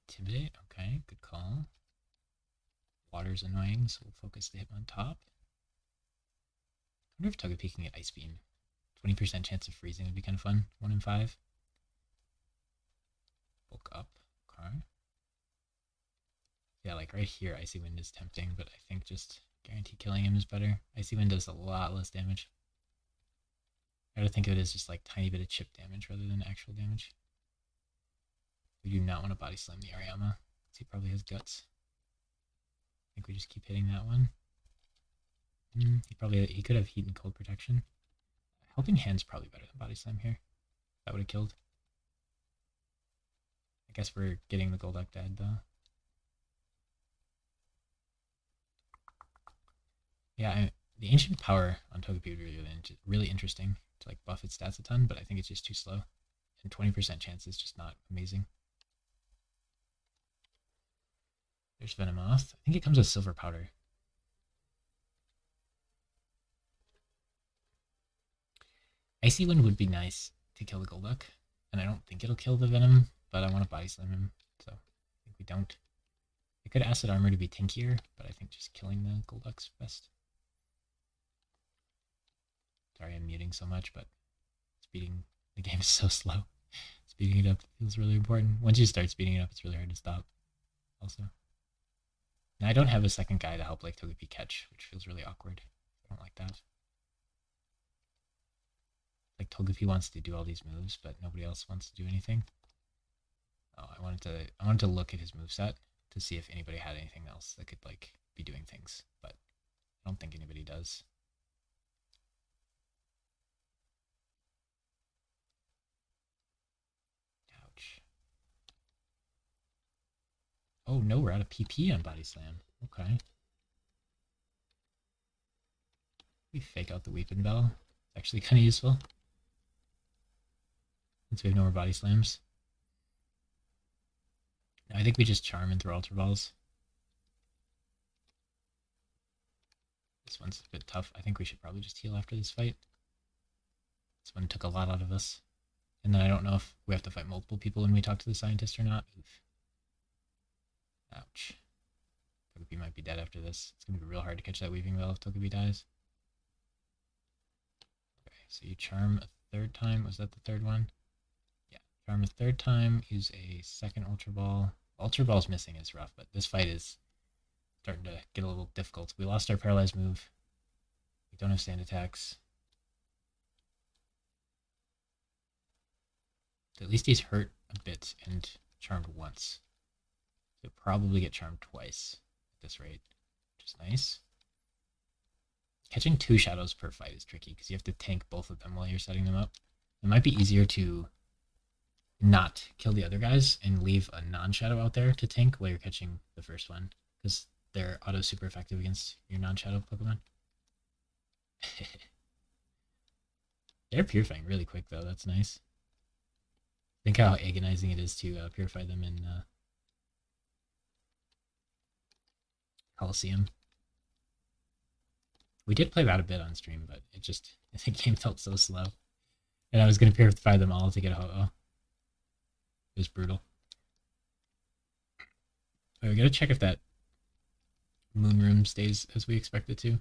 A: Intimidate, okay, good call. Water's annoying, so we'll focus the Hitmon top. I wonder if Togepi can get Ice Beam. 20% chance of freezing would be kind of fun. 1 in 5. Bulk up, okay. Yeah, like right here, Icy Wind is tempting, but I think just guarantee killing him is better. Icy Wind does a lot less damage. I gotta think of it as just like tiny bit of chip damage rather than actual damage. We do not want to Body Slam the Ariama, because he probably has guts. I think we just keep hitting that one. He could have heat and cold protection. Helping Hand's probably better than Body Slam here. That would have killed. I guess we're getting the Golduck dead though. Yeah, the Ancient Power on Togepi would be really interesting to like buff its stats a ton, but I think it's just too slow. And 20% chance is just not amazing. There's Venomoth. I think it comes with Silver Powder. Icy Wind would be nice to kill the Golduck, and I don't think it'll kill the Venom, but I want to Body Slam him, so I think we don't. I could Acid Armor to be tankier, but I think just killing the Golduck's best. Sorry I'm muting so much, but speeding the game is so slow. Speeding it up feels really important. Once you start speeding it up, it's really hard to stop also. Now I don't have a second guy to help like Togepi catch, which feels really awkward. I don't like that. Like Togepi wants to do all these moves, but nobody else wants to do anything. Oh, I wanted to look at his moveset to see if anybody had anything else that could like be doing things, but I don't think anybody does. Oh no, we're out of PP on Body Slam. Okay. We fake out the Weeping Bell. It's actually kind of useful. Since we have no more Body Slams. I think we just Charm and throw Ultra Balls. This one's a bit tough. I think we should probably just heal after this fight. This one took a lot out of us. And then I don't know if we have to fight multiple people when we talk to the scientist or not. Oof. Ouch. Togepi might be dead after this. It's going to be real hard to catch that Weaving Bell if Togepi dies. Okay, so you Charm a third time. Was that the third one? Yeah, Charm a third time. Use a second Ultra Ball. Ultra Ball's missing is rough, but this fight is starting to get a little difficult. We lost our Paralyzed move. We don't have Sand attacks. So at least he's hurt a bit and Charmed once. So probably get Charmed twice at this rate, which is nice. Catching 2 shadows per fight is tricky because you have to tank both of them while you're setting them up. It might be easier to not kill the other guys and leave a non-shadow out there to tank while you're catching the first one, because they're auto super effective against your non-shadow Pokemon. They're purifying really quick though, that's nice. Think how agonizing it is to purify them in Coliseum. We did play that a bit on stream, but the game felt so slow. And I was going to purify them all to get a Ho-Oh. It was brutal. Right, we gotta check if that Moon Room stays as we expect it to. I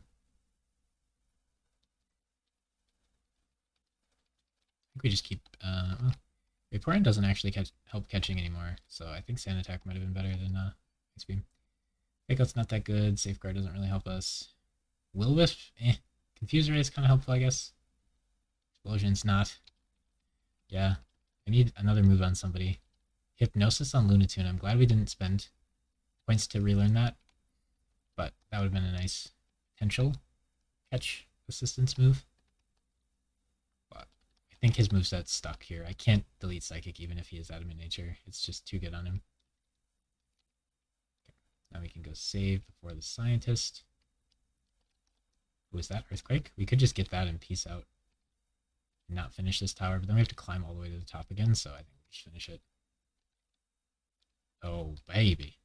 A: think we just keep... well, Vaporeon doesn't actually help catching anymore, so I think Sand Attack might have been better than Ice Beam. Fake Out's not that good. Safeguard doesn't really help us. Will-Wisp, Confuse Ray is kind of helpful, I guess. Explosion's not. Yeah, I need another move on somebody. Hypnosis on Lunatune. I'm glad we didn't spend points to relearn that, but that would have been a nice potential catch assistance move. But I think his moveset's stuck here. I can't delete Psychic even if he is Adamant Nature. It's just too good on him. Okay. Now we can go save before the scientist. Was that Earthquake? We could just get that and peace out. And not finish this tower, but then we have to climb all the way to the top again, so I think we should finish it. Oh, baby.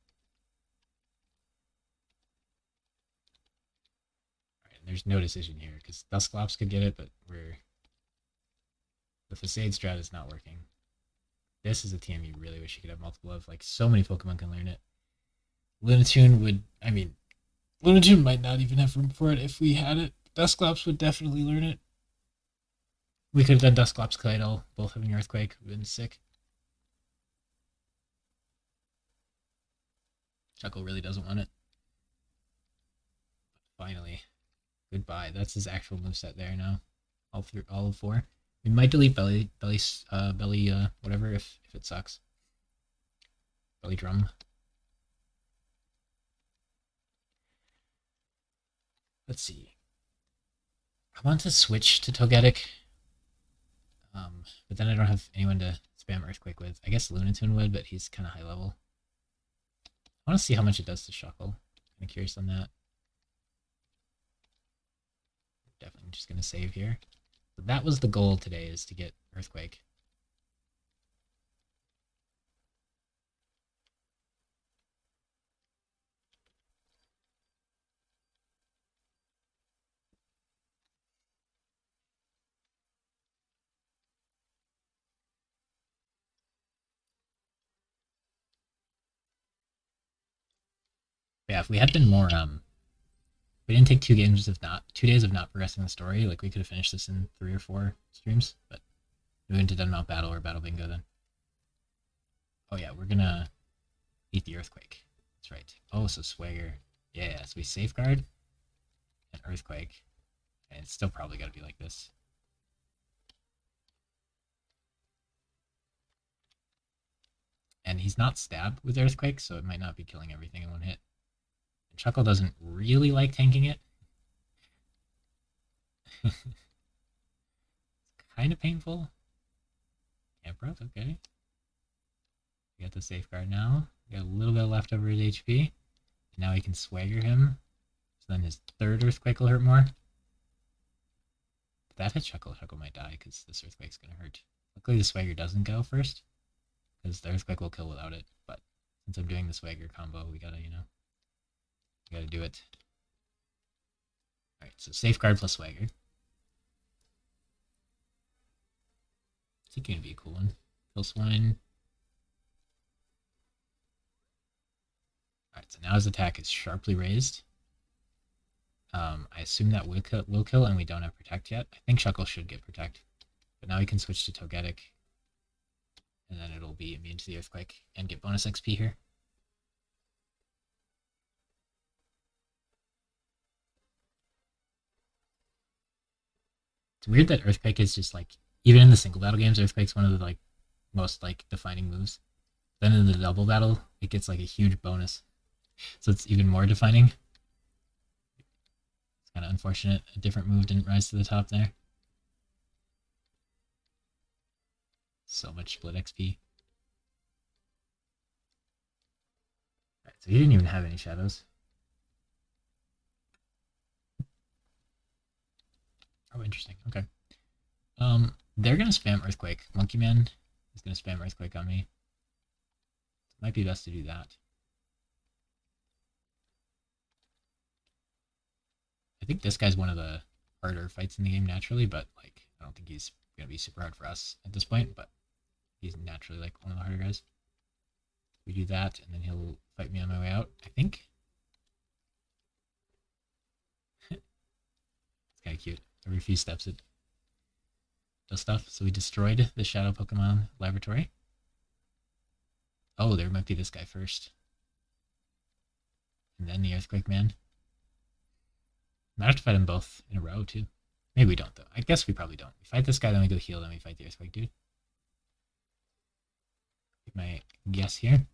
A: Alright, there's no decision here, because Dusclops could get it, but the Facade strat is not working. This is a TM you really wish you could have multiple of. Like, so many Pokemon can learn it. Lunatune would... I mean, Lunatune might not even have room for it if we had it. Dusclops would definitely learn it. We could have done Dusclops Kaido, both having Earthquake. Would have been sick. Chuckle really doesn't want it. Finally. Goodbye. That's his actual moveset there now. All of 4. We might delete Belly, whatever, if it sucks. Belly Drum. Let's see. I want to switch to Togetic, but then I don't have anyone to spam Earthquake with. I guess Lunatune would, but he's kind of high level. I want to see how much it does to Shuckle. I'm curious on that. Definitely just going to save here. But that was the goal today, is to get Earthquake. Yeah, if we had been more, we didn't take 2 days of not progressing the story. Like, we could have finished this in 3 or 4 streams, but we went to Dunmount Battle or Battle Bingo then. Oh yeah, we're gonna beat the Earthquake. That's right. Oh, so Swagger. Yeah, so we Safeguard and Earthquake, and it's still probably gotta be like this. And he's not Stab with Earthquake, so it might not be killing everything in one hit. And Chuckle doesn't really like tanking it. It's kind of painful. Camprot, okay. We got the safeguard now. We got a little bit left over his HP. And now we can swagger him. So then his third earthquake will hurt more. If that hits Shuckle, Shuckle might die because this earthquake's gonna hurt. Luckily the swagger doesn't go first, because the earthquake will kill without it. But since I'm doing the swagger combo, we gotta, we gotta do it. Alright, so safeguard plus swagger. I think gonna be a cool one. Kill swine. Alright, so now his attack is sharply raised. I assume that will kill, and we don't have Protect yet. I think Shuckle should get Protect. But now we can switch to Togetic. And then it'll be immune to the Earthquake and get bonus XP here. It's weird that Earthquake is just like, even in the single battle games, Earthquake's one of the most defining moves. Then in the double battle, it gets like a huge bonus. So it's even more defining. It's kind of unfortunate. A different move didn't rise to the top there. So much split XP. Alright, so he didn't even have any shadows. Oh, interesting. Okay. They're gonna spam Earthquake. Monkey Man is gonna spam Earthquake on me. It might be best to do that. I think this guy's one of the harder fights in the game naturally, but I don't think he's gonna be super hard for us at this point, but he's naturally one of the harder guys. We do that, and then he'll fight me on my way out, I think. It's kind of cute. Every few steps it does stuff. So we destroyed the Shadow Pokemon Laboratory. Oh, there might be this guy first. And then the Earthquake Man. Might have to fight them both in a row, too. Maybe we don't, though. I guess we probably don't. We fight this guy, then we go heal, then we fight the Earthquake dude. Take my guess here.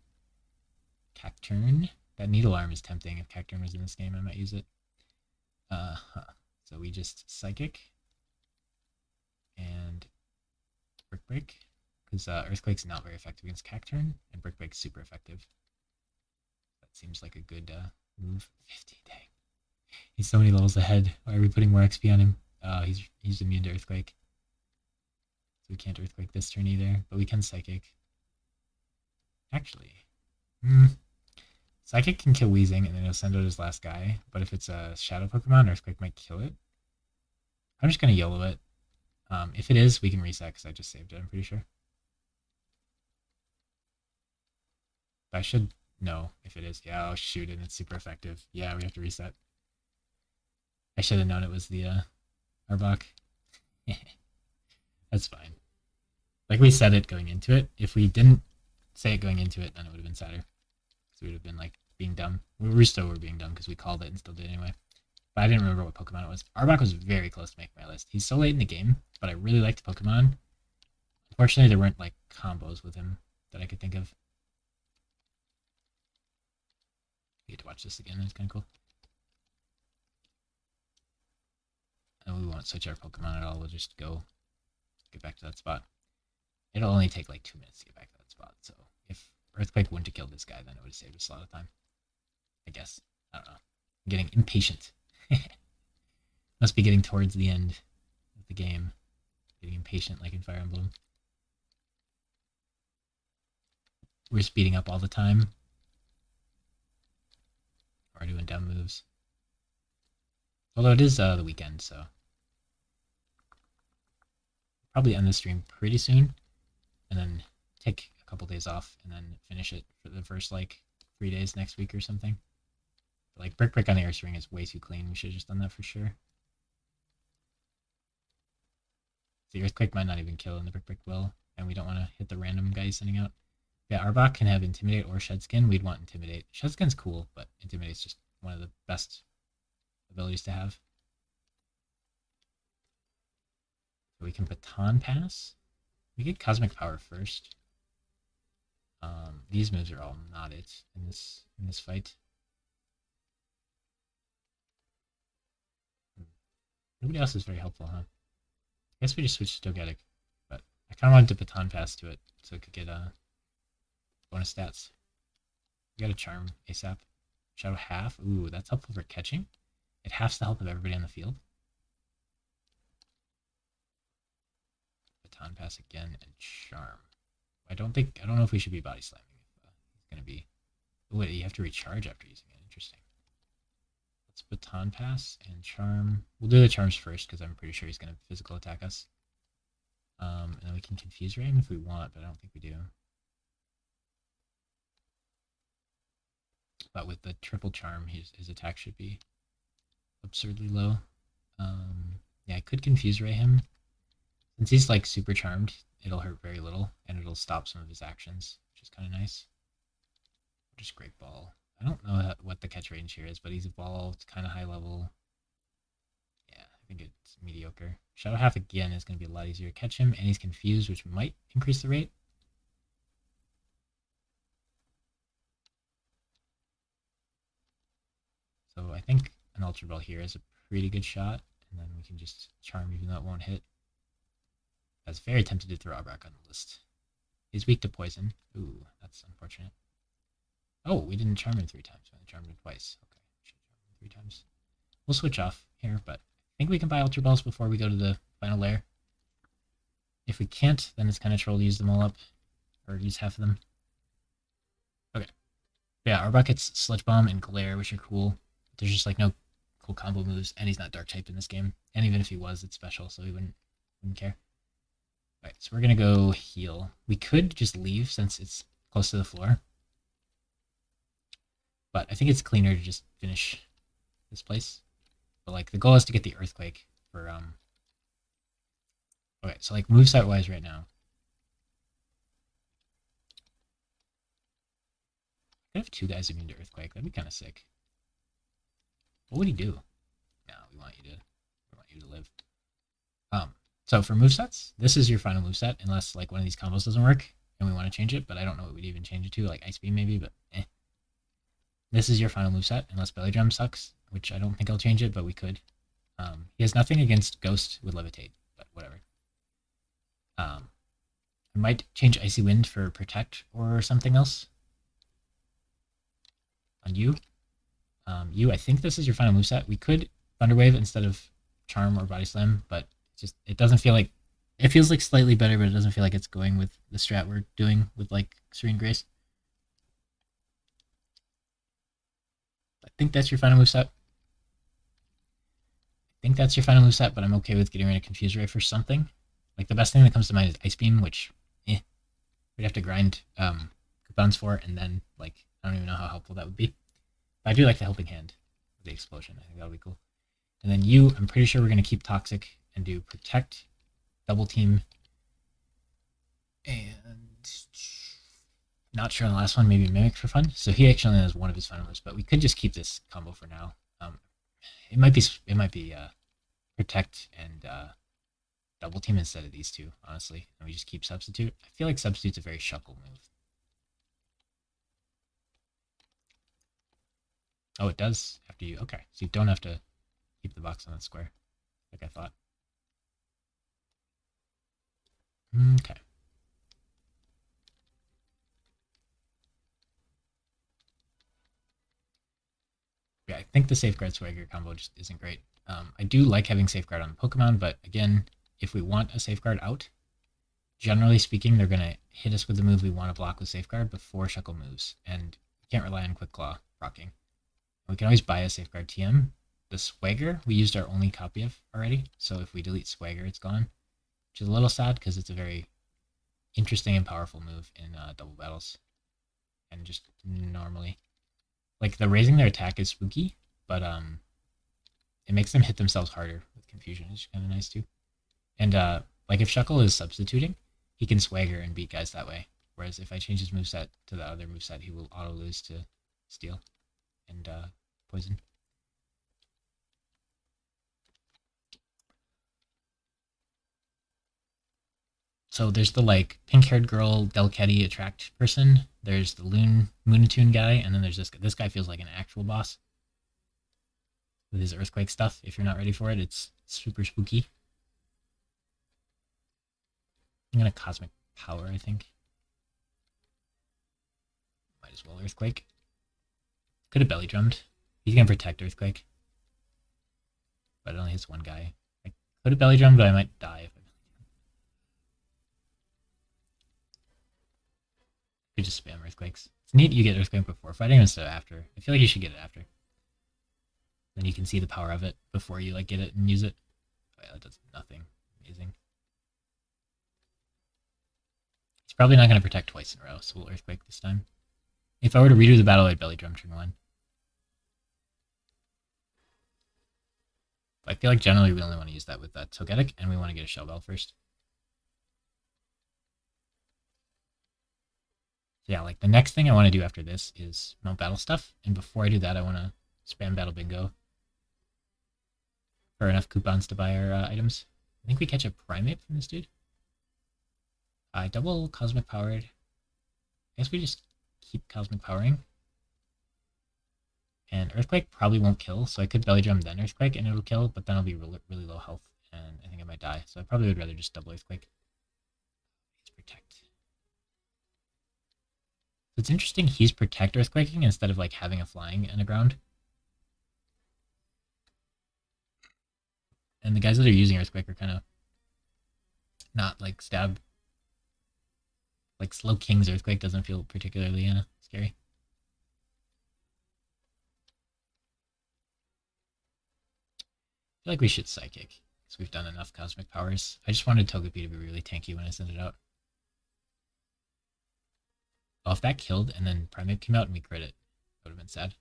A: Cacturne. That Needle Arm is tempting. If Cacturne was in this game, I might use it. So we just Psychic. And Brick Break. Because Earthquake's not very effective against Cacturne, and Brick Break's super effective. That seems like a good move. 50, dang. He's so many levels ahead. Why are we putting more XP on him? He's immune to Earthquake. So we can't Earthquake this turn either, but we can Psychic. Actually, Psychic can kill Weezing, and then it'll send out his last guy, but if it's a Shadow Pokemon, Earthquake might kill it. I'm just going to YOLO it. If it is, we can reset, because I just saved it, I'm pretty sure. But I should know if it is. Yeah, oh shoot, and it's super effective. Yeah, we have to reset. I should have known it was the Arbok. That's fine. We said it going into it. If we didn't say it going into it, then it would have been sadder. Because we would have been being dumb. We still were being dumb because we called it and still did it anyway. But I didn't remember what Pokemon it was. Arbok was very close to making my list. He's so late in the game, but I really liked Pokemon. Unfortunately, there weren't combos with him that I could think of. I get to watch this again. It's kind of cool. And we won't switch our Pokemon at all. We'll just get back to that spot. It'll only take 2 minutes to get back to that spot. So if Earthquake wouldn't have killed this guy, then it would have saved us a lot of time. I guess. I don't know. I'm getting impatient. Must be getting towards the end of the game. Getting impatient like in Fire Emblem. We're speeding up all the time. Or doing dumb moves. Although it is the weekend, so probably end the stream pretty soon, and then take a couple days off, and then finish it for the first 3 days next week or something. But Brick Break on the Earth Ring is way too clean. We should have just done that for sure. The Earthquake might not even kill, and the Brick Break will, and we don't want to hit the random guy he's sending out. Yeah, Arbok can have Intimidate or Shedskin. We'd want Intimidate. Shedskin's cool, but Intimidate's just one of the best abilities to have. So we can Baton Pass. We get Cosmic Power first. These moves are all not it in this fight. Nobody else is very helpful, huh? I guess we just switched to Togetic, but I kind of wanted to Baton Pass to it so it could get Bonus stats. We got a charm ASAP. Shadow half. Ooh, that's helpful for catching. It halves the health of everybody on the field. Baton pass again and charm. I don't know if we should be body slamming if he's gonna be. Wait, you have to recharge after using it. Interesting. Let's baton pass and charm. We'll do the charms first because I'm pretty sure he's gonna physical attack us. And then we can confuse ray him if we want, but I don't think we do. But with the triple charm, his attack should be absurdly low. Yeah, I could confuse ray him. Since he's like super charmed, it'll hurt very little, and it'll stop some of his actions, which is kind of nice. Just great ball. I don't know what the catch range here is, but he's evolved, kind of high level. Yeah, I think it's mediocre. Shadow half again is going to be a lot easier to catch him, and he's confused, which might increase the rate. So I think an Ultra Ball here is a pretty good shot, and then we can just charm even though it won't hit. I was very tempted to throw Arbok on the list. He's weak to poison. Ooh, that's unfortunate. Oh, we didn't charm him 3 times. We only charmed him twice. Okay, should charm him 3 times. We'll switch off here, but I think we can buy Ultra Balls before we go to the final layer. If we can't, then it's kind of troll to use them all up, or use half of them. Okay. Yeah, Arbok gets Sludge Bomb and Glare, which are cool. There's just like no cool combo moves, and he's not Dark type in this game. And even if he was, it's special, so we wouldn't care. Alright, so we're gonna go heal. We could just leave since it's close to the floor. But I think it's cleaner to just finish this place. But like the goal is to get the Earthquake for okay, so like moveset wise right now. I could have 2 guys immune to Earthquake. That'd be kind of sick. What would he do? No, we want you to live. So for movesets, this is your final moveset, unless like one of these combos doesn't work and we want to change it, but I don't know what we'd even change it to, like Ice Beam maybe, but eh. This is your final moveset, unless Belly Drum sucks, which I don't think I'll change it, but we could. He has nothing against Ghost with Levitate, but whatever. I might change Icy Wind for Protect or something else. On you. I think this is your final moveset. We could Thunderwave instead of Charm or Body Slam, but it doesn't feel like, it feels like slightly better, but it doesn't feel like it's going with the strat we're doing with like Serene Grace. I think that's your final moveset. But I'm okay with getting rid of Confuse Ray for something. Like the best thing that comes to mind is Ice Beam, which we'd have to grind coupons for, and then like I don't even know how helpful that would be. But I do like the Helping Hand with the explosion. I think that'll be cool. And then you, I'm pretty sure we're gonna keep Toxic and do Protect, Double Team, and not sure on the last one, maybe Mimic for fun. So he actually only has one of his final moves, but we could just keep this combo for now. It might be Protect and Double Team instead of these two, honestly, and we just keep Substitute. I feel like Substitute's a very Shuckle move. Oh, it does after you. Okay, so you don't have to keep the box on that square, like I thought. Okay. Yeah, I think the Safeguard Swagger combo just isn't great. I do like having Safeguard on the Pokemon, but again, if we want a Safeguard out, generally speaking, they're going to hit us with the move we want to block with Safeguard before Shuckle moves, and we can't rely on Quick Claw rocking. We can always buy a Safeguard TM. The Swagger, we used our only copy of already, so if we delete Swagger, it's gone, which is a little sad because it's a very interesting and powerful move in double battles, and just normally. Like, the raising their attack is spooky, but it makes them hit themselves harder with Confusion, which is kind of nice too. And like if Shuckle is substituting, he can Swagger and beat guys that way. Whereas if I change his moveset to the other moveset, he will auto lose to Steel and Poison. So there's the like pink-haired girl, Delcatty attract person. There's the Moonatune guy, and then there's this guy feels like an actual boss with his Earthquake stuff. If you're not ready for it, it's super spooky. I'm gonna Cosmic Power, I think. Might as well Earthquake. Could have belly drummed. He's gonna protect Earthquake. But it only hits one guy. I could have belly drummed, but I might die if I could just spam Earthquakes. It's neat you get Earthquake before fighting instead of after. I feel like you should get it after. Then you can see the power of it before you like get it and use it. Oh, yeah, that does nothing. Amazing. He's probably not going to protect twice in a row, so we'll Earthquake this time. If I were to redo the battle, I'd belly drum turn 1. But I feel like generally we only want to use that with that Togetic, and we want to get a Shell Bell first. So yeah, like the next thing I want to do after this is Mount Battle stuff, and before I do that, I want to spam Battle Bingo for enough coupons to buy our items. I think we catch a Primate from this dude. I double Cosmic Powered. I guess we just keep Cosmic Powering. And Earthquake probably won't kill, so I could Belly Drum then Earthquake and it'll kill, but then I'll be really, really low health and I think I might die. So I probably would rather just double Earthquake. He's Protect. So it's interesting he's Protect Earthquaking instead of like having a Flying and a Ground. And the guys that are using Earthquake are kind of not like stab. Like Slow King's Earthquake doesn't feel particularly scary. I feel like we should Psychic, because we've done enough Cosmic Powers. I just wanted Togepi to be really tanky when I sent it out. Oh, if that killed and then Primate came out and we crit it, that would have been sad.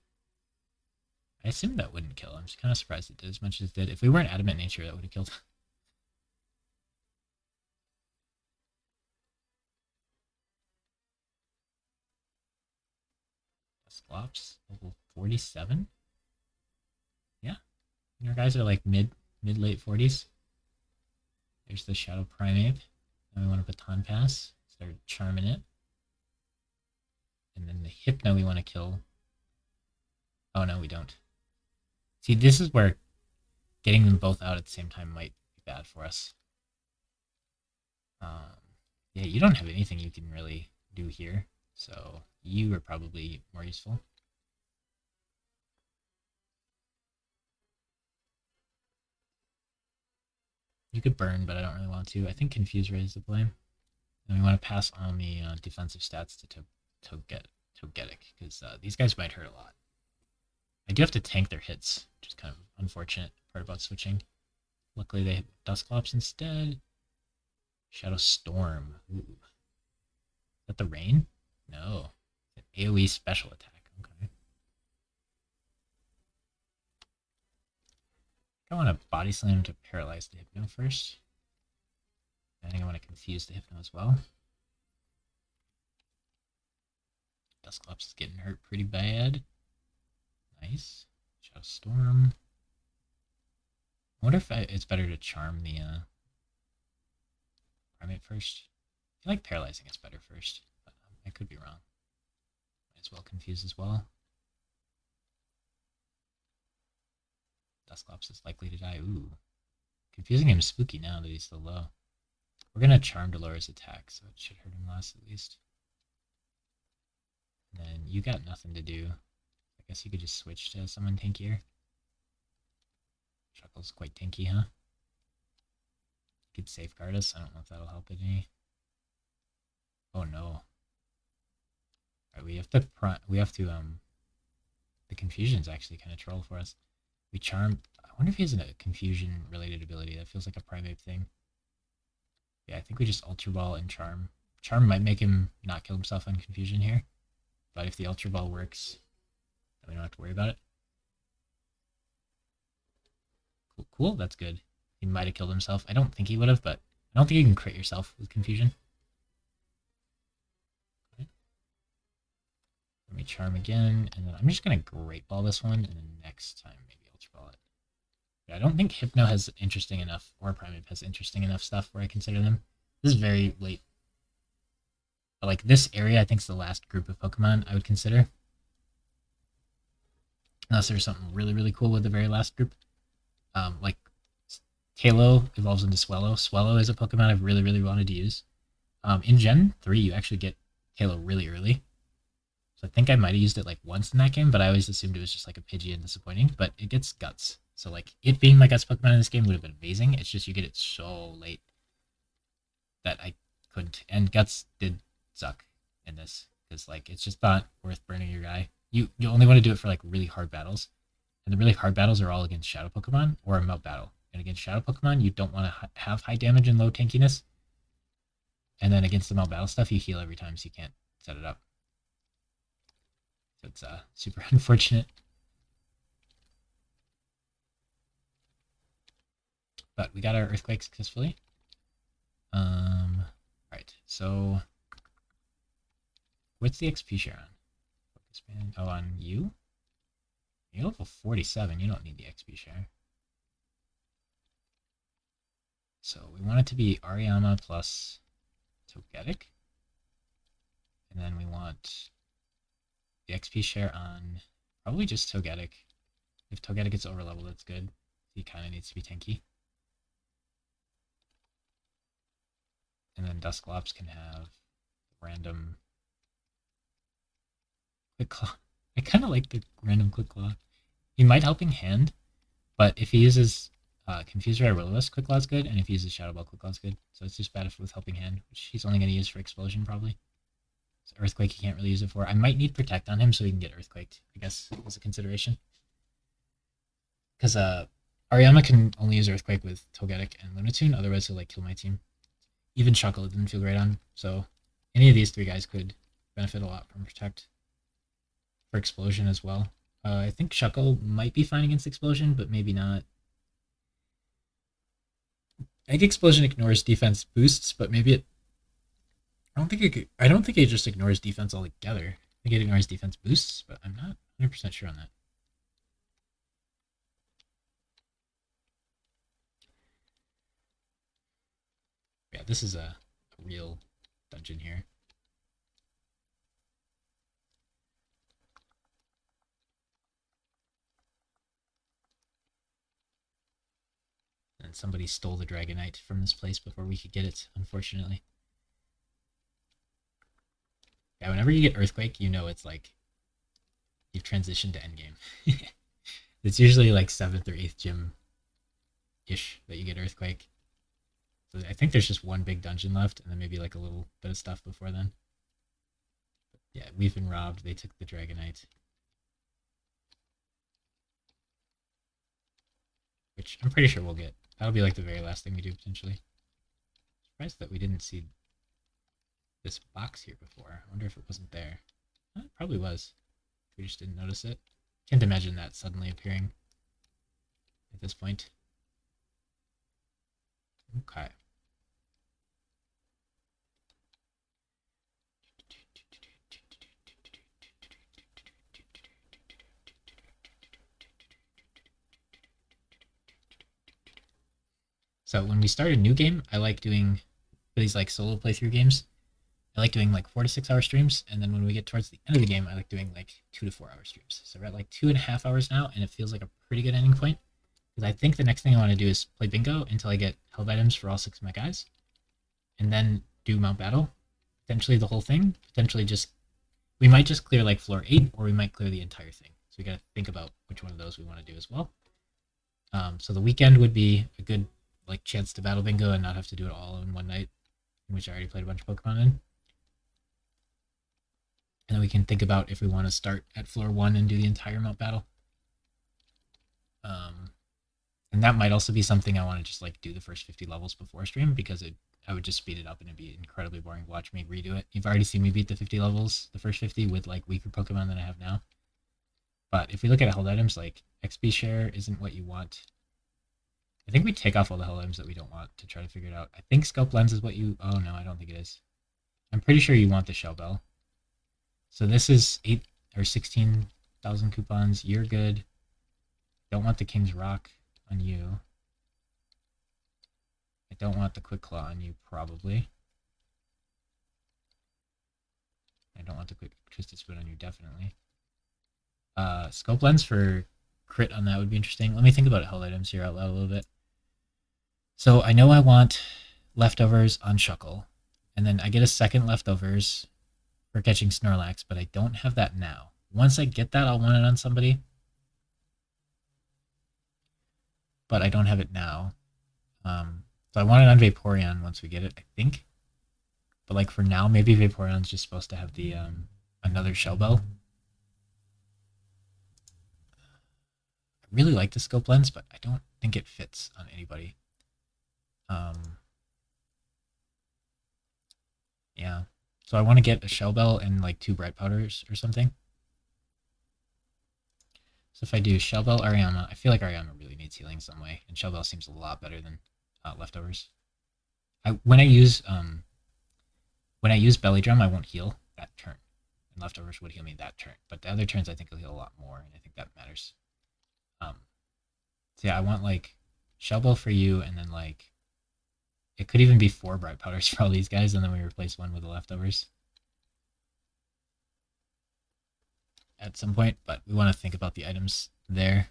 A: I assumed that wouldn't kill. I'm just kind of surprised it did as much as it did. If we weren't Adamant Nature, that would have killed. Dusclops, level 47? Yeah. And our guys are like mid-late 40s. There's the Shadow Primate. Now we want a Baton Pass. Start charming it. And then the Hypno we want to kill. Oh no, we don't. See, this is where getting them both out at the same time might be bad for us. Yeah, you don't have anything you can really do here, so you are probably more useful. You could burn, but I don't really want to. I think Confuse Ray is the play. And we want to pass on the defensive stats to Togetic, because these guys might hurt a lot. I do have to tank their hits, which is kind of unfortunate part about switching. Luckily they hit Dusclops instead. Shadow Storm. Ooh. Is that the rain? No. An AoE special attack. Okay. I want to Body Slam to paralyze the Hypno first. I think I want to confuse the Hypno as well. Dusclops is getting hurt pretty bad. Nice. Shadow Storm. I wonder if it's better to charm the Primate first. I feel like paralyzing is better first, but I could be wrong. Might as well confuse as well. Dusclops is likely to die. Ooh. Confusing him is spooky now that he's so low. We're going to charm to lower his attack, so it should hurt him less at least. And then you got nothing to do. I guess you could just switch to someone tankier. Chuckle's quite tanky, huh? You could safeguard us. I don't know if that'll help it any. Oh no. Alright, we have to the confusion's actually kind of troll for us. We charm. I wonder if he has a confusion related ability. That feels like a Primate thing. Yeah, I think we just Ultra Ball and charm. Charm might make him not kill himself on confusion here. But if the Ultra Ball works, then we don't have to worry about it. Cool, cool, that's good. He might have killed himself. I don't think he would have, but I don't think you can crit yourself with confusion. Okay. Let me charm again, and then I'm just gonna Great Ball this one, and then next time maybe Ultra Ball it. But I don't think Hypno has interesting enough, or Primate has interesting enough stuff where I consider them. This is very late. But like this area, I think is the last group of Pokemon I would consider. Unless there's something really, really cool with the very last group. Like Halo evolves into Swellow. Swellow is a Pokemon I've really, really wanted to use. In Gen 3, you actually get Halo really early. So I think I might have used it like once in that game, but I always assumed it was just like a Pidgey and disappointing. But it gets Guts. So like it being my Guts Pokemon in this game would have been amazing. It's just you get it so late that I couldn't. And Guts did suck in this because like it's just not worth burning your guy. You only want to do it for like really hard battles, and the really hard battles are all against Shadow Pokemon or a Melt Battle. And against Shadow Pokemon, you don't want to have high damage and low tankiness. And then against the Melt Battle stuff, you heal every time, so you can't set it up. So it's super unfortunate. But we got our Earthquake successfully. Right, so what's the XP share on? Focus band. Oh, on you? You're level 47, you don't need the XP share. So we want it to be Ariyama plus Togetic. And then we want the XP share on probably just Togetic. If Togetic gets over level, that's good. He kind of needs to be tanky. And then Dusclops can have random Quick Claw. I kind of like the random Quick Claw. He might Helping Hand, but if he uses Confuser or Will-O-Wisp, Quick Claw's good, and if he uses Shadow Ball, Quick Claw's good. So it's just bad with Helping Hand, which he's only going to use for Explosion probably. So Earthquake he can't really use it for. I might need Protect on him so he can get Earthquaked, I guess, as a consideration. Because Ariyama can only use Earthquake with Togetic and Lunatune, otherwise he'll like kill my team. Even Shuckle it didn't feel great on, so any of these three guys could benefit a lot from Protect. For Explosion as well. I think Shuckle might be fine against Explosion, but maybe not. I think Explosion ignores defense boosts, but maybe it. I don't think it just ignores defense altogether. I think it ignores defense boosts, but I'm not 100% sure on that. Yeah, this is a real dungeon here. And somebody stole the Dragonite from this place before we could get it, unfortunately. Yeah, whenever you get Earthquake, you know it's like you've transitioned to endgame. It's usually like 7th or 8th gym-ish that you get Earthquake. So I think there's just one big dungeon left, and then maybe like a little bit of stuff before then. But yeah, we've been robbed. They took the Dragonite. Which I'm pretty sure we'll get. That'll be like the very last thing we do, potentially. Surprised that we didn't see this box here before. I wonder if it wasn't there. It probably was. We just didn't notice it. Can't imagine that suddenly appearing at this point. Okay. So when we start a new game, I like doing for these like solo playthrough games. I like doing like 4 to 6 hour streams, and then when we get towards the end of the game, I like doing like 2 to 4 hour streams. So we're at like 2.5 hours now, and it feels like a pretty good ending point. Because I think the next thing I want to do is play bingo until I get held items for all 6 of my guys, and then do Mount Battle. Potentially the whole thing. Potentially just we might just clear like floor 8, or we might clear the entire thing. So we got to think about which one of those we want to do as well. So the weekend would be a good like chance to battle bingo and not have to do it all in one night, in which I already played a bunch of Pokemon in. And then we can think about if we want to start at floor 1 and do the entire Mount Battle. And that might also be something I want to just like do the first 50 levels before stream, because I would just speed it up and it'd be incredibly boring to watch me redo it. You've already seen me beat the 50 levels, the first 50, with like weaker Pokemon than I have now. But if we look at held items, like XP share isn't what you want. I think we take off all the held items that we don't want to try to figure it out. I think Scope Lens is what you... Oh, no, I don't think it is. I'm pretty sure you want the Shell Bell. So this is 8 or 16,000 coupons. You're good. Don't want the King's Rock on you. I don't want the Quick Claw on you, probably. I don't want the Quick Twisted Spoon on you, definitely. Scope Lens for crit on that would be interesting. Let me think about held items here out loud a little bit. So I know I want leftovers on Shuckle, and then I get a second leftovers for catching Snorlax, but I don't have that now. Once I get that, I'll want it on somebody. But I don't have it now. So I want it on Vaporeon once we get it, I think. But like for now, maybe Vaporeon's just supposed to have the another Shell Bell. I really like the scope lens, but I don't think it fits on anybody. Yeah. So I want to get a Shell Bell and like 2 Bright Powders or something. So if I do Shell Bell, Ariana, I feel like Ariana really needs healing some way, and Shell Bell seems a lot better than Leftovers. When I use Belly Drum, I won't heal that turn, and Leftovers would heal me that turn. But the other turns, I think will heal a lot more, and I think that matters. So yeah, I want like Shell Bell for you, and then like it could even be 4 Bright Powders for all these guys, and then we replace one with the Leftovers at some point. But we want to think about the items there.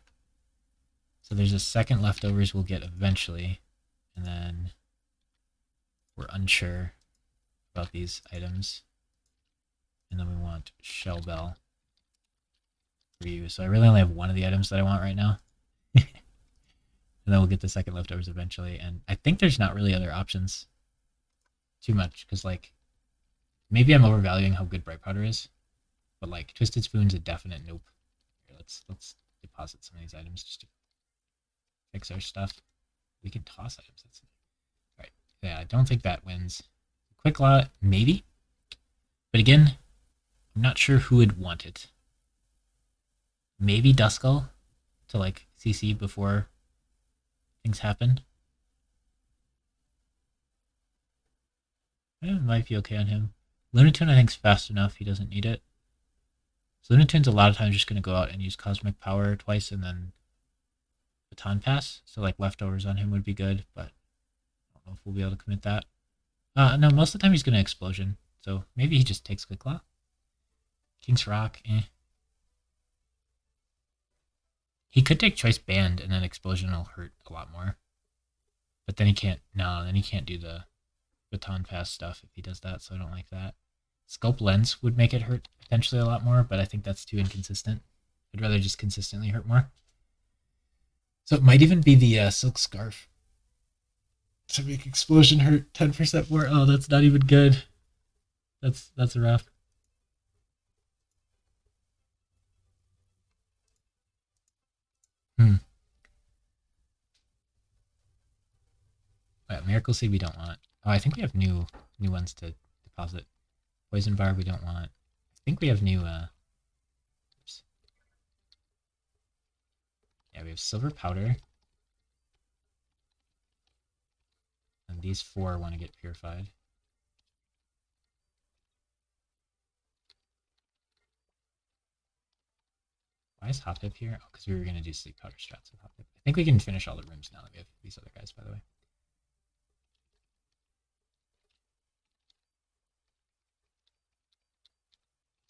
A: So there's a second Leftovers we'll get eventually, and then we're unsure about these items. And then we want Shell Bell for you. So I really only have one of the items that I want right now. And then we'll get the second Leftovers eventually. And I think there's not really other options too much, because like maybe I'm overvaluing how good Bright Powder is, but like Twisted Spoon's a definite nope. Here, let's deposit some of these items just to fix our stuff. We can toss items. That's right. Yeah, I don't think that wins. Quick Law, maybe, but again, I'm not sure who would want it. Maybe Duskull to like CC before things happen. It might be okay on him. Lunatone I think is fast enough. He doesn't need it. So Lunatone's a lot of times just going to go out and use Cosmic Power twice and then Baton Pass. So like Leftovers on him would be good, but I don't know if we'll be able to commit that. No, most of the time he's going to Explosion. So maybe he just takes Quick Claw. King's Rock, eh. He could take Choice Band and then Explosion will hurt a lot more. But then he can't, no, then he can't do the Baton Pass stuff if he does that, so I don't like that. Scope Lens would make it hurt potentially a lot more, but I think that's too inconsistent. I'd rather just consistently hurt more. So it might even be the Silk Scarf to make Explosion hurt 10% more. Oh, that's not even good. That's rough. Right, Miracle Seed we don't want. Oh, I think we have new ones to deposit. Poison Bar we don't want. I think we have new oops. Yeah, we have Silver Powder. And these 4 want to get purified. Why is Hoppip here? Oh, because we were going to do Sleep Powder strats with Hoppip. I think we can finish all the rooms now that we have these other guys, by the way.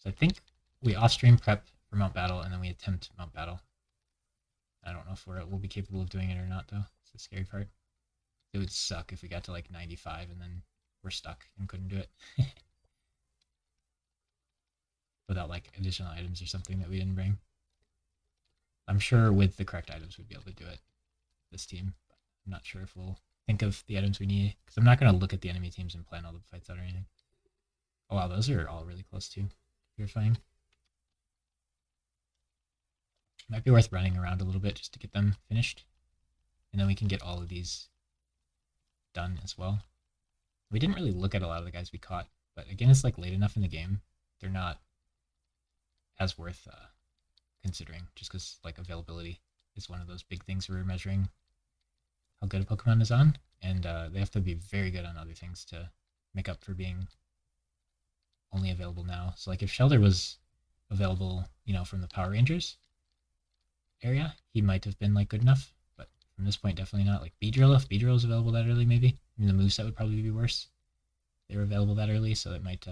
A: So I think we off-stream prep for Mount Battle, and then we attempt Mount Battle. I don't know if we'll be capable of doing it or not, though. It's the scary part. It would suck if we got to like 95 and then we're stuck and couldn't do it. Without like additional items or something that we didn't bring. I'm sure with the correct items we'd be able to do it, this team. But I'm not sure if we'll think of the items we need, because I'm not going to look at the enemy teams and plan all the fights out or anything. Oh wow, those are all really close too. Purifying. Might be worth running around a little bit just to get them finished. And then we can get all of these done as well. We didn't really look at a lot of the guys we caught, but again, it's like late enough in the game. They're not as worth considering, just because like availability is one of those big things we're measuring how good a Pokemon is on, and they have to be very good on other things to make up for being only available now. So like if Shelter was available, you know, from the Power Rangers area, he might have been like good enough, but from this point definitely not. Like Beedrill, if Beedrill was available that early, maybe. I mean, the moveset would probably be worse. They were available that early, so it might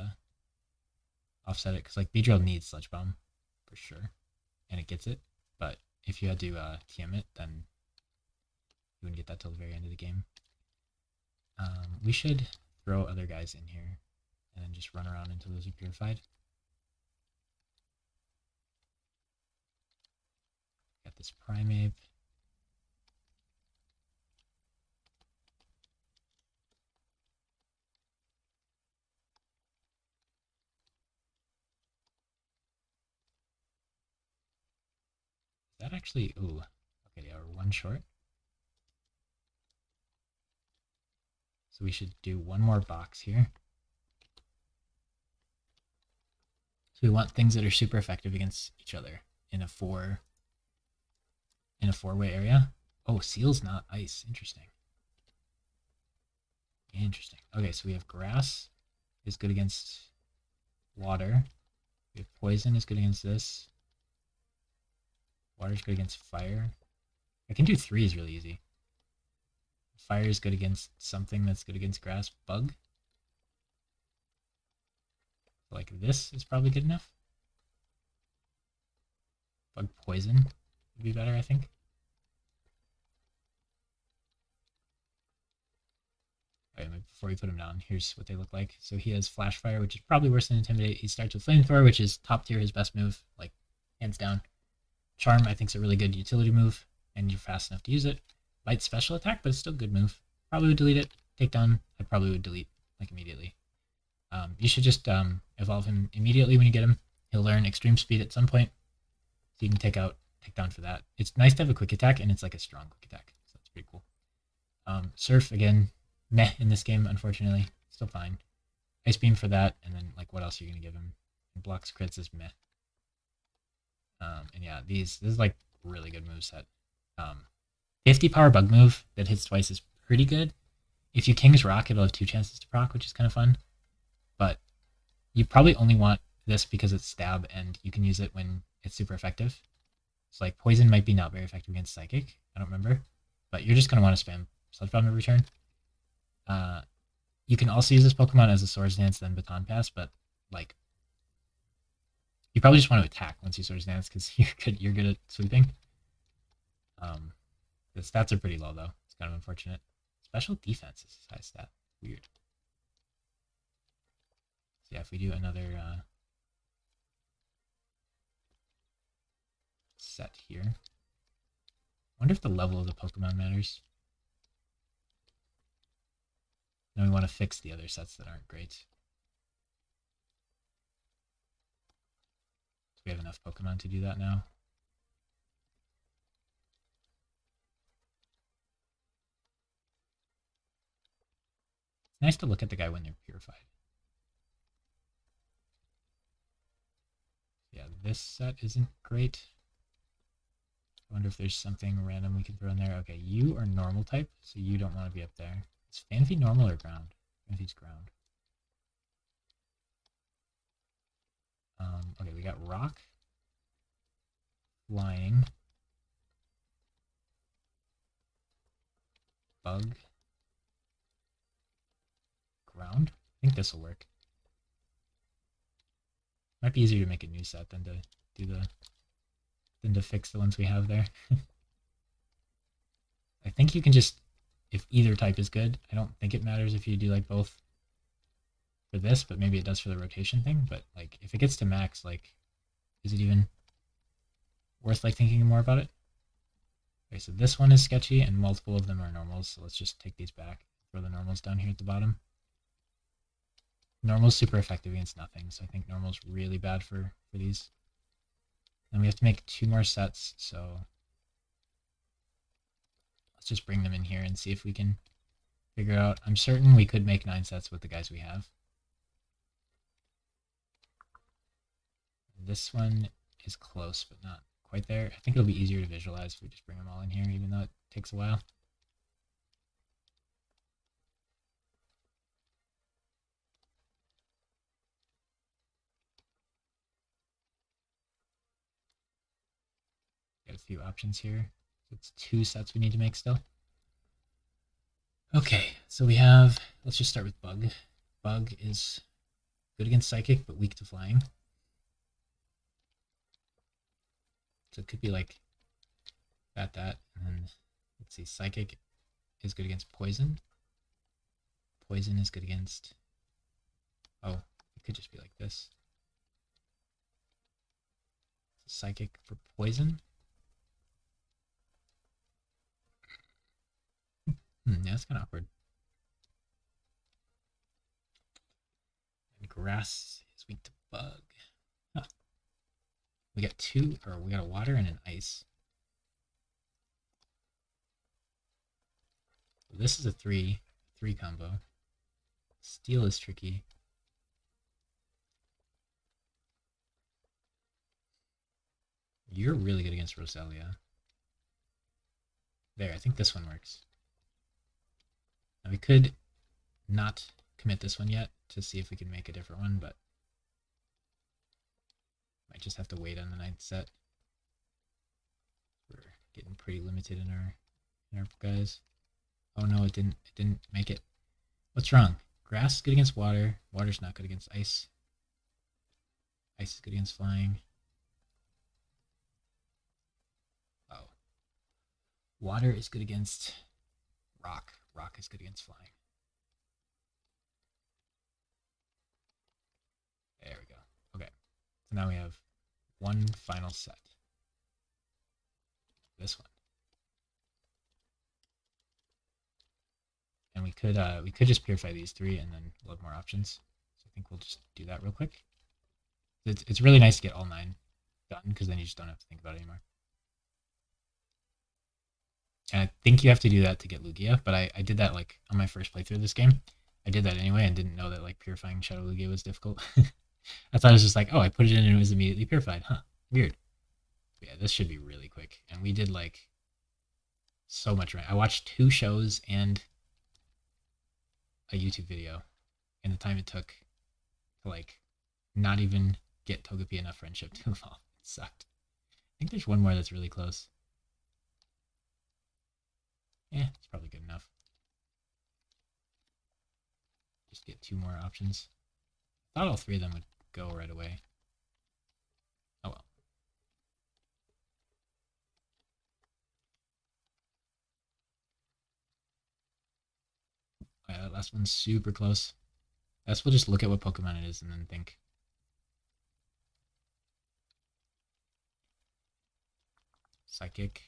A: offset it, because like Beedrill needs Sludge Bomb for sure, and it gets it. But if you had to TM it, then you wouldn't get that till the very end of the game. We should throw other guys in here and then just run around until those are purified. Got this Primeape. Is that actually... Ooh. Okay, yeah, we're one short. So we should do one more box here. So we want things that are super effective against each other in a four-way area. Oh, Seal's not ice. Interesting. Interesting. Okay, so we have grass is good against water. We have poison is good against this. Water is good against fire. I can do 3 is really easy. Fire is good against something that's good against grass. Bug. Like this is probably good enough. Bug poison would be better, I think. Okay, before we put him down, here's what they look like. So he has Flash Fire, which is probably worse than Intimidate. He starts with Flamethrower, which is top tier, his best move, like hands down. Charm, I think, is a really good utility move, and you're fast enough to use it. Light special attack, but it's still a good move. Probably would delete it. Takedown, I probably would delete like immediately. You should just evolve him immediately when you get him. He'll learn extreme speed at some point, so you can take down for that. It's nice to have a quick attack, and it's like a strong quick attack, so that's pretty cool. Surf, again, meh in this game, unfortunately. Still fine. Ice Beam for that, and then like what else are you going to give him? And blocks crits is meh. And yeah, this is like really good moveset. 50 power bug move that hits twice is pretty good. If you King's Rock, it'll have 2 chances to proc, which is kind of fun. But you probably only want this because it's stab and you can use it when it's super effective. So like poison might be not very effective against psychic. I don't remember. But you're just going to want to spam Sludge Bomb every turn. You can also use this Pokemon as a Swords Dance, then Baton Pass, but like you probably just want to attack once you Swords Dance because you're good at sweeping. The stats are pretty low though. It's kind of unfortunate. Special defense is his high stat. Weird. So yeah, if we do another set here. I wonder if the level of the Pokemon matters. Then we want to fix the other sets that aren't great. So we have enough Pokemon to do that now. It's nice to look at the guy when they're purified. Yeah, this set isn't great. I wonder if there's something random we can throw in there. Okay, you are normal type, so you don't want to be up there. Is Fanfy normal or ground? Fanfy's ground. Okay, we got rock, flying, bug, ground. I think this will work. Might be easier to make a new set than to do to fix the ones we have there. I think you can just, if either type is good, I don't think it matters if you do like both for this, but maybe it does for the rotation thing. But like if it gets to max, like is it even worth like thinking more about it? Okay, so this one is sketchy and multiple of them are normals, so let's just take these back. Throw the normals down here at the bottom. Normal's super effective against nothing, so I think normal's really bad for these. And we have to make 2 more sets, so let's just bring them in here and see if we can figure out. I'm certain we could make 9 sets with the guys we have. This one is close, but not quite there. I think it'll be easier to visualize if we just bring them all in here, even though it takes a while. Got a few options here. It's 2 sets we need to make still. Okay, so we have, let's just start with Bug. Bug is good against Psychic, but weak to Flying. So it could be like that, and then let's see, Psychic is good against Poison. Poison is good against Oh, it could just be like this. Psychic for poison. Yeah, that's kind of awkward. And grass is weak to bug. Huh. We got we got a water and an ice. This is a three combo. Steel is tricky. You're really good against Roselia. There, I think this one works. Now we could not commit this one yet to see if we can make a different one, but might just have to wait on the 9th set. We're getting pretty limited in our guys. Oh no, it didn't make it. What's wrong? Grass is good against water. Water's not good against ice. Ice is good against flying. Oh. Water is good against rock. Rock is good against flying. There we go. Okay. So now we have one final set. This one. And we could just purify these 3 and then we'll have more options. So I think we'll just do that real quick. It's really nice to get all 9 done because then you just don't have to think about it anymore. And I think you have to do that to get Lugia, but I did that like on my first playthrough of this game. I did that anyway and didn't know that like purifying Shadow Lugia was difficult. I thought it was just like, oh, I put it in and it was immediately purified. Huh, weird. But yeah, this should be really quick. And we did like so much right. I watched 2 shows and a YouTube video and the time it took to like not even get Togepi enough friendship to evolve. It sucked. I think there's one more that's really close. Yeah, it's probably good enough. Just get 2 more options. I thought all 3 of them would go right away. Oh well. Yeah, that last one's super close. I guess we'll just look at what Pokemon it is and then think. Psychic.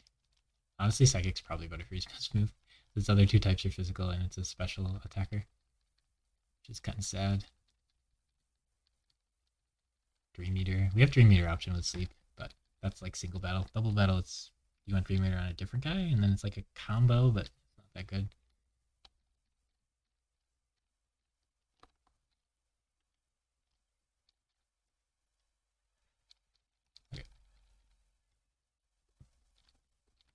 A: Honestly, Psychic's probably better for his best move. Those other 2 types are physical and it's a special attacker. Which is kind of sad. Dream Eater. We have Dream Eater option with Sleep, but that's like single battle. Double battle, it's you want Dream Eater on a different guy, and then it's like a combo, but it's not that good. Okay.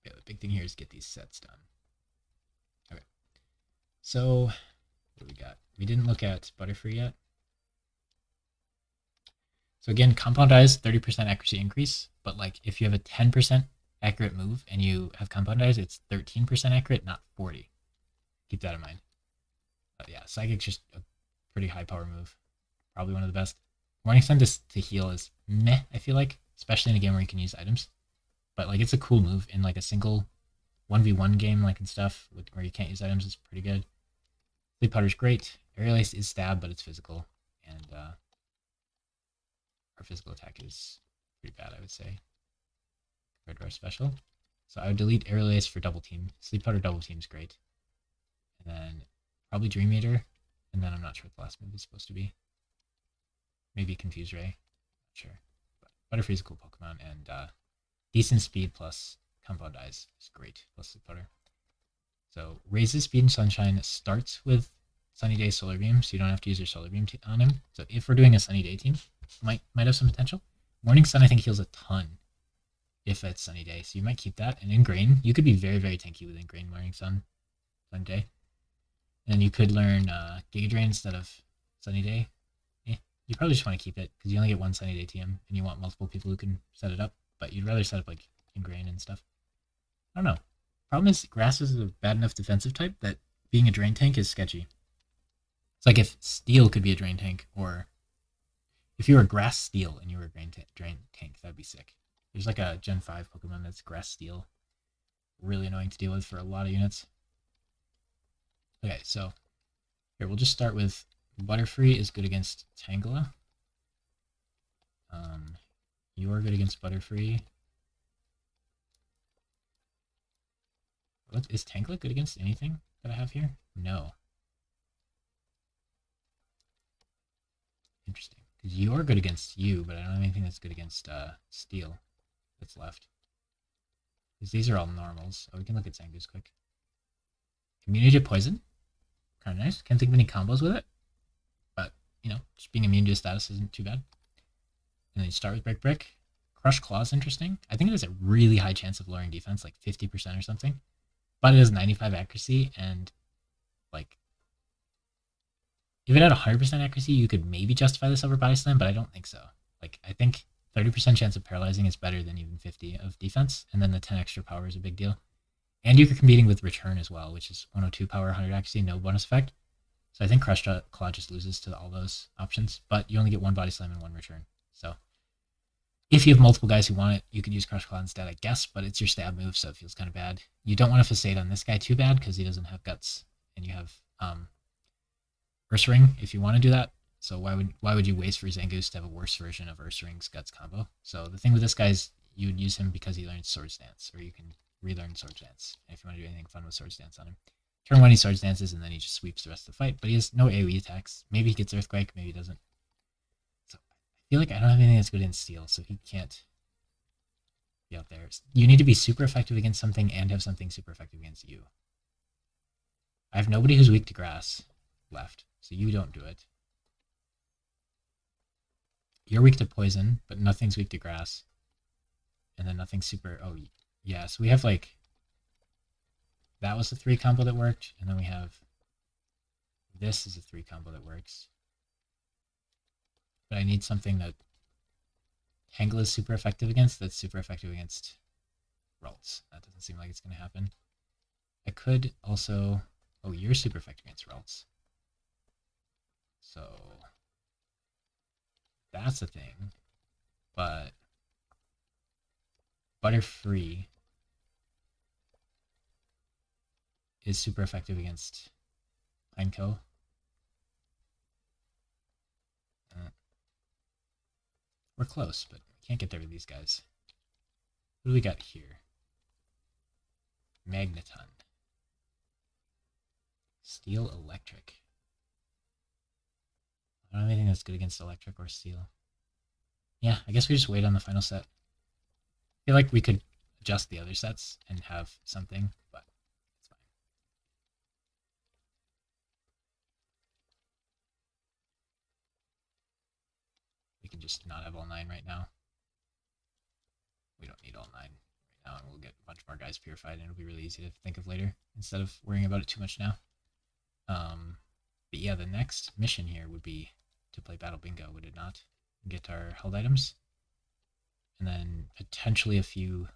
A: Yeah, the big thing here is get these sets done. Okay. So, what do we got? We didn't look at Butterfree yet. So again, Compound Eyes, 30% accuracy increase, but like if you have a 10% accurate move and you have Compound Eyes, it's 13% accurate, not 40. Keep that in mind. Yeah, Psychic's just a pretty high power move. Probably one of the best. Morning Sun to heal is meh, I feel like, especially in a game where you can use items. But like it's a cool move in like a single 1v1 game, like and stuff, where you can't use items. It's pretty good. Sleep Powder's great. Aerial Ace is stab, but it's physical, and our physical attack is pretty bad, I would say, compared to our special. So I would delete Aerial Ace for double team. Sleep Powder double team is great, and then probably Dream Eater, and then I'm not sure what the last move is supposed to be. Maybe Confuse Ray, not sure. But Butterfree's a cool Pokemon, and decent speed plus Compound Eyes is great, plus Sleep Powder. So raises speed and sunshine starts with Sunny Day Solar Beam, so you don't have to use your Solar Beam on him. So if we're doing a Sunny Day team, might have some potential. Morning Sun I think heals a ton if it's Sunny Day, so you might keep that. And Ingrain, you could be very, very tanky with Ingrain, Morning Sun, Sunny Day. And you could learn Giga Drain instead of Sunny Day. You probably just want to keep it because you only get one Sunny Day TM and you want multiple people who can set it up, but you'd rather set up like Ingrain and stuff. I don't know. Problem is, Grass is a bad enough defensive type that being a Drain Tank is sketchy. It's like if Steel could be a Drain Tank, or if you were Grass Steel and you were a Drain Tank, that'd be sick. There's like a Gen 5 Pokemon that's Grass Steel. Really annoying to deal with for a lot of units. Okay, so here we'll just start with Butterfree is good against Tangela. You are good against Butterfree. What is Tangela good against anything that I have here? No. Interesting. Because you are good against you, but I don't have anything that's good against Steel that's left. Because these are all normals. Oh, we can look at Zangoose quick. Immunity to poison. Kind of nice. Can't think of any combos with it. But, you know, just being immune to status isn't too bad. And then you start with Brick Brick. Crush Claw is interesting. I think it has a really high chance of lowering defense, like 50% or something. But it has 95 accuracy, and, like, if it had 100% accuracy, you could maybe justify this over Body Slam, but I don't think so. Like, I think 30% chance of paralyzing is better than even 50 of defense, and then the 10 extra power is a big deal. And you're competing with Return as well, which is 102 power, 100 accuracy, no bonus effect. So I think Crush Claw just loses to all those options, but you only get one Body Slam and one Return. So if you have multiple guys who want it, you could use Crush Claw instead, I guess, but it's your stab move, so it feels kind of bad. You don't want to Facade on this guy too bad, because he doesn't have Guts, and you have Ursaring if you want to do that. So why would you waste for Zangoose to have a worse version of Ursaring's Guts combo? So the thing with this guy is you would use him because he learns Swords Dance, or you can relearn Swords Dance if you want to do anything fun with Swords Dance on him. Turn 1 he Swords Dances, and then he just sweeps the rest of the fight, but he has no AoE attacks. Maybe he gets Earthquake, maybe he doesn't. So I feel like I don't have anything that's good in Steel, so he can't be out there. You need to be super effective against something and have something super effective against you. I have nobody who's weak to Grass left, so you don't do it. You're weak to Poison, but nothing's weak to Grass. And then nothing's super... Oh, yeah, so we have, like... That was the 3 combo that worked, and then we have... This is a 3 combo that works. But I need something that Tangle is super effective against, that's super effective against Ralts. That doesn't seem like it's going to happen. I could also... Oh, you're super effective against Ralts. So... That's a thing. But... Butterfree is super effective against Pineco. We're close, but we can't get there with these guys. What do we got here? Magneton. Steel Electric. I don't have anything that's good against Electric or Steel. Yeah, I guess we just wait on the final set. I feel like we could adjust the other sets and have something, but it's fine. We can just not have all 9 right now. We don't need all 9 right now, and we'll get a bunch more guys purified, and it'll be really easy to think of later instead of worrying about it too much now. But yeah, the next mission here would be to play Battle Bingo, would it not? Get our held items, and then potentially a few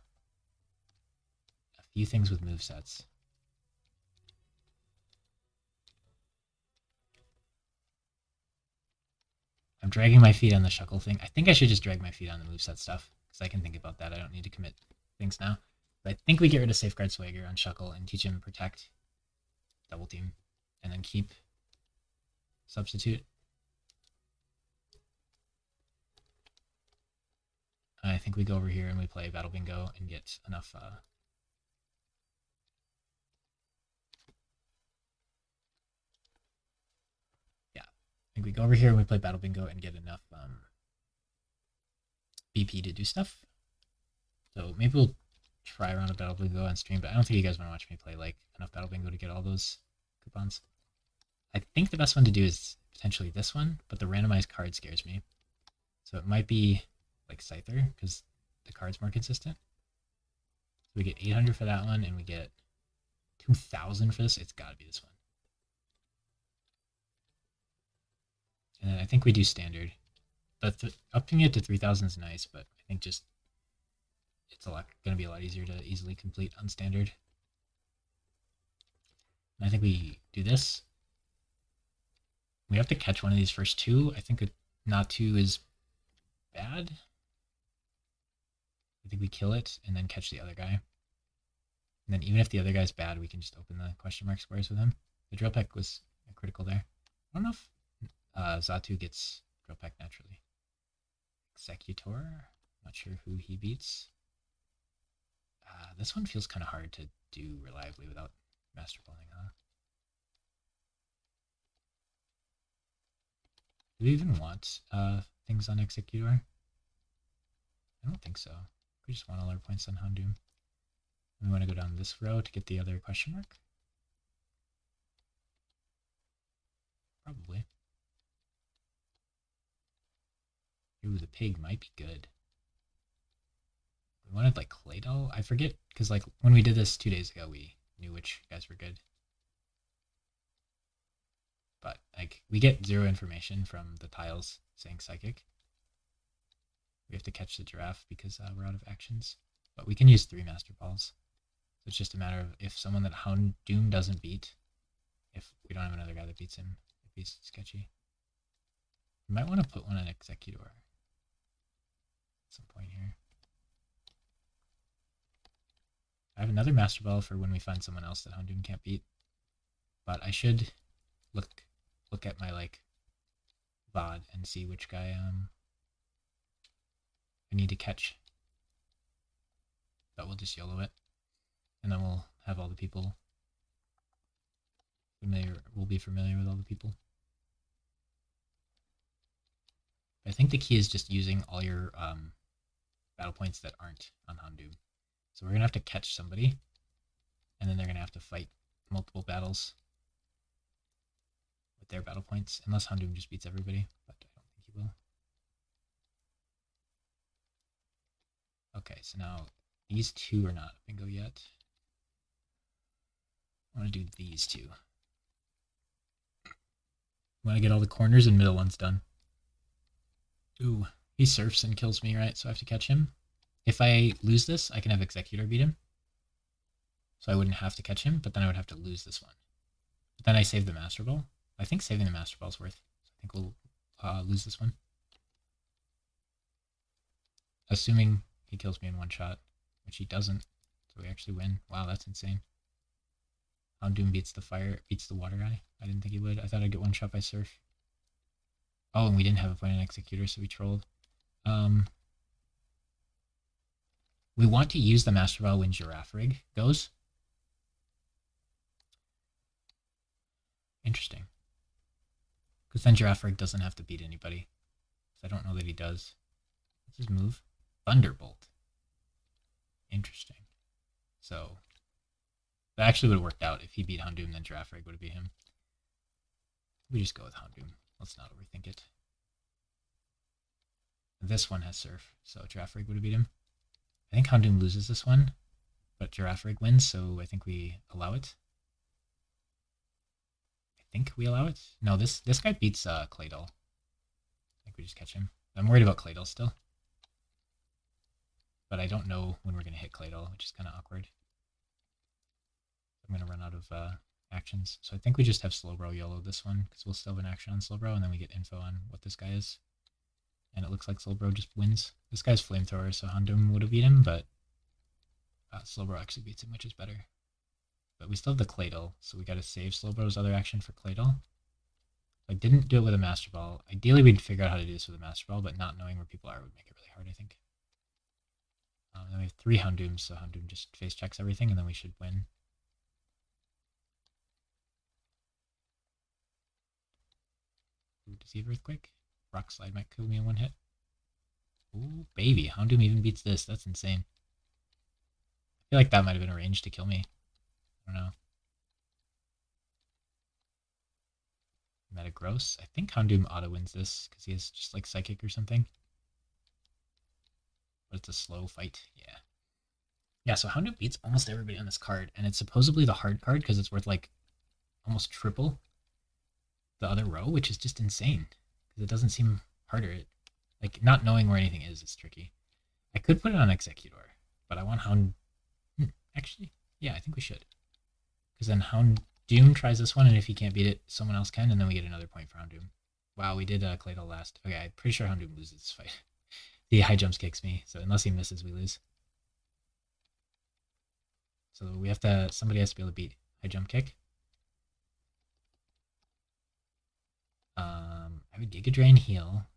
A: things with movesets. I'm dragging my feet on the Shuckle thing. I think I should just drag my feet on the moveset stuff, because I can think about that. I don't need to commit things now. But I think we get rid of Safeguard Swagger on Shuckle and teach him Protect, Double Team, and then keep Substitute. I think we go over here and we play Battle Bingo and get enough yeah, I think we go over here and we play Battle Bingo and get enough BP to do stuff. So maybe we'll try around a Battle Bingo on stream, but I don't think you guys want to watch me play like enough Battle Bingo to get all those coupons. I think the best one to do is potentially this one, but the randomized card scares me. So it might be like Scyther, because the card's more consistent. So we get 800 for that one, and we get 2,000 for this. It's got to be this one. And then I think we do standard. Upping it to 3,000 is nice, but I think just it's going to be a lot easier to easily complete on standard. And I think we do this. We have to catch one of these first 2. I think not 2 is bad. I think we kill it and then catch the other guy. And then even if the other guy's bad, we can just open the question mark squares with him. The drill peck was critical there. I don't know if Zatu gets Drill Peck naturally. Executor, not sure who he beats. This one feels kind of hard to do reliably without Master Balling, huh? Do we even want things on Executor? I don't think so. We just want all our points on Houndoom. We want to go down this row to get the other question mark? Probably. Ooh, the pig might be good. We wanted like Claydol? I forget, because like when we did this 2 days ago, we knew which guys were good. But like we get 0 information from the tiles saying Psychic. We have to catch the giraffe because we're out of actions. But we can use 3 Master Balls. So it's just a matter of if someone that Houndoom doesn't beat, if we don't have another guy that beats him, if he's sketchy. We might want to put one on Executor at some point here. I have another Master Ball for when we find someone else that Houndoom can't beat. But I should look at my like VOD and see which guy I need to catch. But we'll just YOLO it. And then we'll have all the people we'll be familiar with all the people. I think the key is just using all your battle points that aren't on Houndoom. So we're going to have to catch somebody, and then they're going to have to fight multiple battles with their battle points, unless Houndoom just beats everybody, but I don't think he will. Okay, so now these 2 are not bingo yet. I want to do these 2. I want to get all the corners and middle ones done. Ooh, he surfs and kills me, right? So I have to catch him. If I lose this, I can have Executor beat him. So I wouldn't have to catch him, but then I would have to lose this one. But then I save the Master Ball. I think saving the Master Ball is worth. So I think we'll lose this one. Assuming he kills me in 1 shot, which he doesn't. So we actually win. Wow, that's insane. Houndoom beats the water guy. I didn't think he would. I thought I'd get 1 shot by Surf. Oh, and we didn't have a point on Executor, so we trolled. We want to use the Master Ball when Giraffe Rig goes. Interesting. Because then Giraffe Rig doesn't have to beat anybody. I don't know that he does. What's his move? Thunderbolt. Interesting. So that actually would have worked out. If he beat Houndoom, then Giraffe Rig would have beat him. We just go with Houndoom. Let's not overthink it. This one has Surf, so Giraffe Rig would have beat him. I think Houndoom loses this one, but Giraffe Rig wins, so I think we allow it. I think we allow it. No, this guy beats Claydol. I think we just catch him. I'm worried about Claydol still. But I don't know when we're going to hit Claydol, which is kind of awkward. I'm going to run out of actions. So I think we just have Slowbro YOLO this one, because we'll still have an action on Slowbro, and then we get info on what this guy is. And it looks like Slowbro just wins. This guy's Flamethrower, so Houndoom would have beat him, but Slowbro actually beats him, which is better. But we still have the Claydol, so we got to save Slowbro's other action for Claydol. I didn't do it with a Master Ball. Ideally, we'd figure out how to do this with a Master Ball, but not knowing where people are would make it really hard, I think. Then we have 3 Houndooms, so Houndoom just face checks everything, and then we should win. Ooh, does he have Earthquake? Rock Slide might kill me in 1 hit. Ooh, baby. Houndoom even beats this. That's insane. I feel like that might have been a range to kill me. I don't know. Metagross. I think Houndoom auto wins this because he has just like Psychic or something. But it's a slow fight. Yeah. Yeah, so Houndoom beats almost everybody on this card, and it's supposedly the hard card because it's worth like almost triple the other row, which is just insane because it doesn't seem harder. Like not knowing where anything is tricky. I could put it on Executor, but I want Hound. Actually, yeah, I think we should. Because then Houndoom tries this one, and if he can't beat it, someone else can, and then we get another point for Houndoom. Wow, we did Claydol last. Okay, I'm pretty sure Houndoom loses this fight. The high jumps kicks me, so unless he misses, we lose. So we have to. Somebody has to be able to beat high jump kick. I would Giga Drain heal.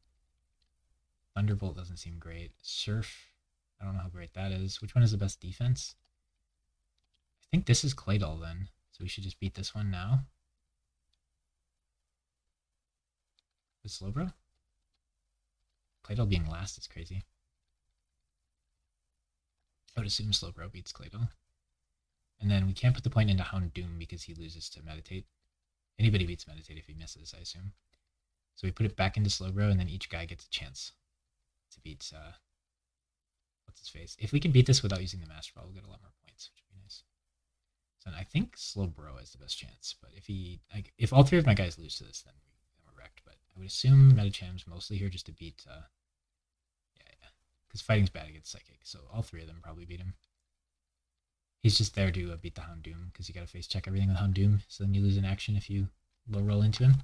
A: Thunderbolt doesn't seem great. Surf, I don't know how great that is. Which one is the best defense? I think this is Claydol then. So we should just beat this one now. With Slowbro? Claydol being last is crazy. I would assume Slowbro beats Claydol. And then we can't put the point into Houndoom because he loses to Meditate. Anybody beats Meditate if he misses, I assume. So we put it back into Slowbro, and then each guy gets a chance to beat, what's his face? If we can beat this without using the Master Ball, we'll get a lot more points, which would be nice. So I think Slowbro has the best chance, but if all three of my guys lose to this, then we're wrecked. But I would assume Metacham's mostly here just to beat, because fighting's bad against Psychic, so all three of them probably beat him. He's just there to beat the Houndoom, because you gotta face check everything with Houndoom, so then you lose an action if you low roll into him.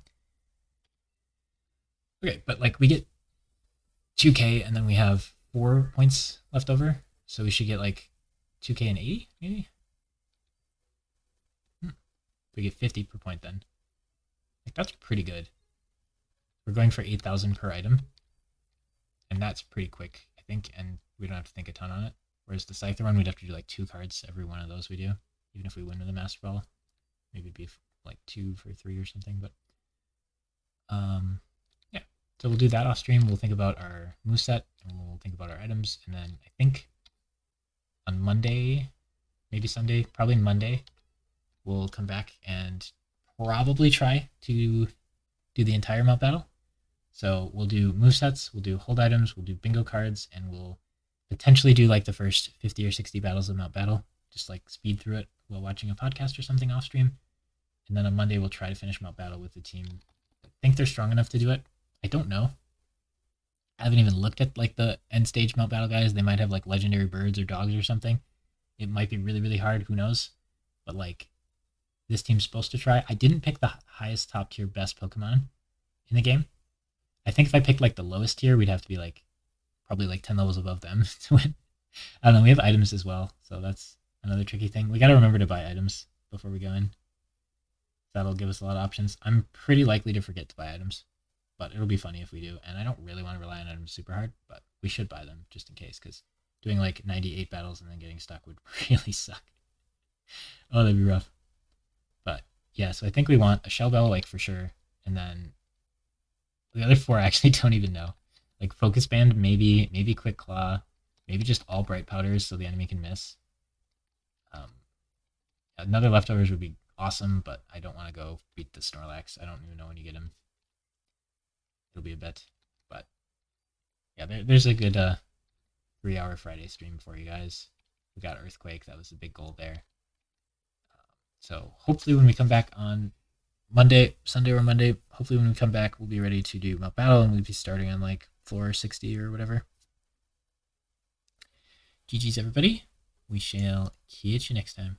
A: Okay, but like we get 2k and then we have 4 points left over, so we should get like 2k and 80 maybe. We get 50 per point then. Like that's pretty good. We're going for 8,000 per item, and that's pretty quick, I think, and we don't have to think a ton on it. Whereas the Scyther one, we'd have to do like 2 cards every one of those we do, even if we win with the Master Ball. Maybe it'd be like 2 for 3 or something, but yeah. So we'll do that off stream. We'll think about our moveset, and we'll think about our items, and then I think on Monday, maybe Sunday, probably Monday, we'll come back and probably try to do the entire mount battle. So we'll do movesets, we'll do hold items, we'll do bingo cards, and we'll potentially do like the first 50 or 60 battles of mount battle, just like speed through it while watching a podcast or something off stream. And then on Monday, we'll try to finish mount battle with the team. I think they're strong enough to do it. I don't know. I haven't even looked at like the end stage mount battle guys. They might have like legendary birds or dogs or something. It might be really, really hard. Who knows? But like this team's supposed to try. I didn't pick the highest top tier best Pokemon in the game. I think if I picked like the lowest tier, we'd have to be like probably like 10 levels above them to win. I don't know. We have items as well, so that's another tricky thing. We got to remember to buy items before we go in. That'll give us a lot of options. I'm pretty likely to forget to buy items, but it'll be funny if we do. And I don't really want to rely on items super hard, but we should buy them just in case, because doing like 98 battles and then getting stuck would really suck. Oh, that'd be rough. But yeah, so I think we want a Shell Bell, like for sure, and then the other 4 I actually don't even know. Like Focus Band, maybe Quick Claw, maybe just all Bright Powders so the enemy can miss. Another Leftovers would be awesome, but I don't want to go beat the Snorlax. I don't even know when you get him. It'll be a bit, but yeah, there's a good 3-hour Friday stream for you guys. We got Earthquake. That was the big goal there. So hopefully when we come back on Sunday or Monday, hopefully when we come back, we'll be ready to do Mount Battle, and we'll be starting on like floor 60 or whatever. GG's everybody. We shall catch you next time.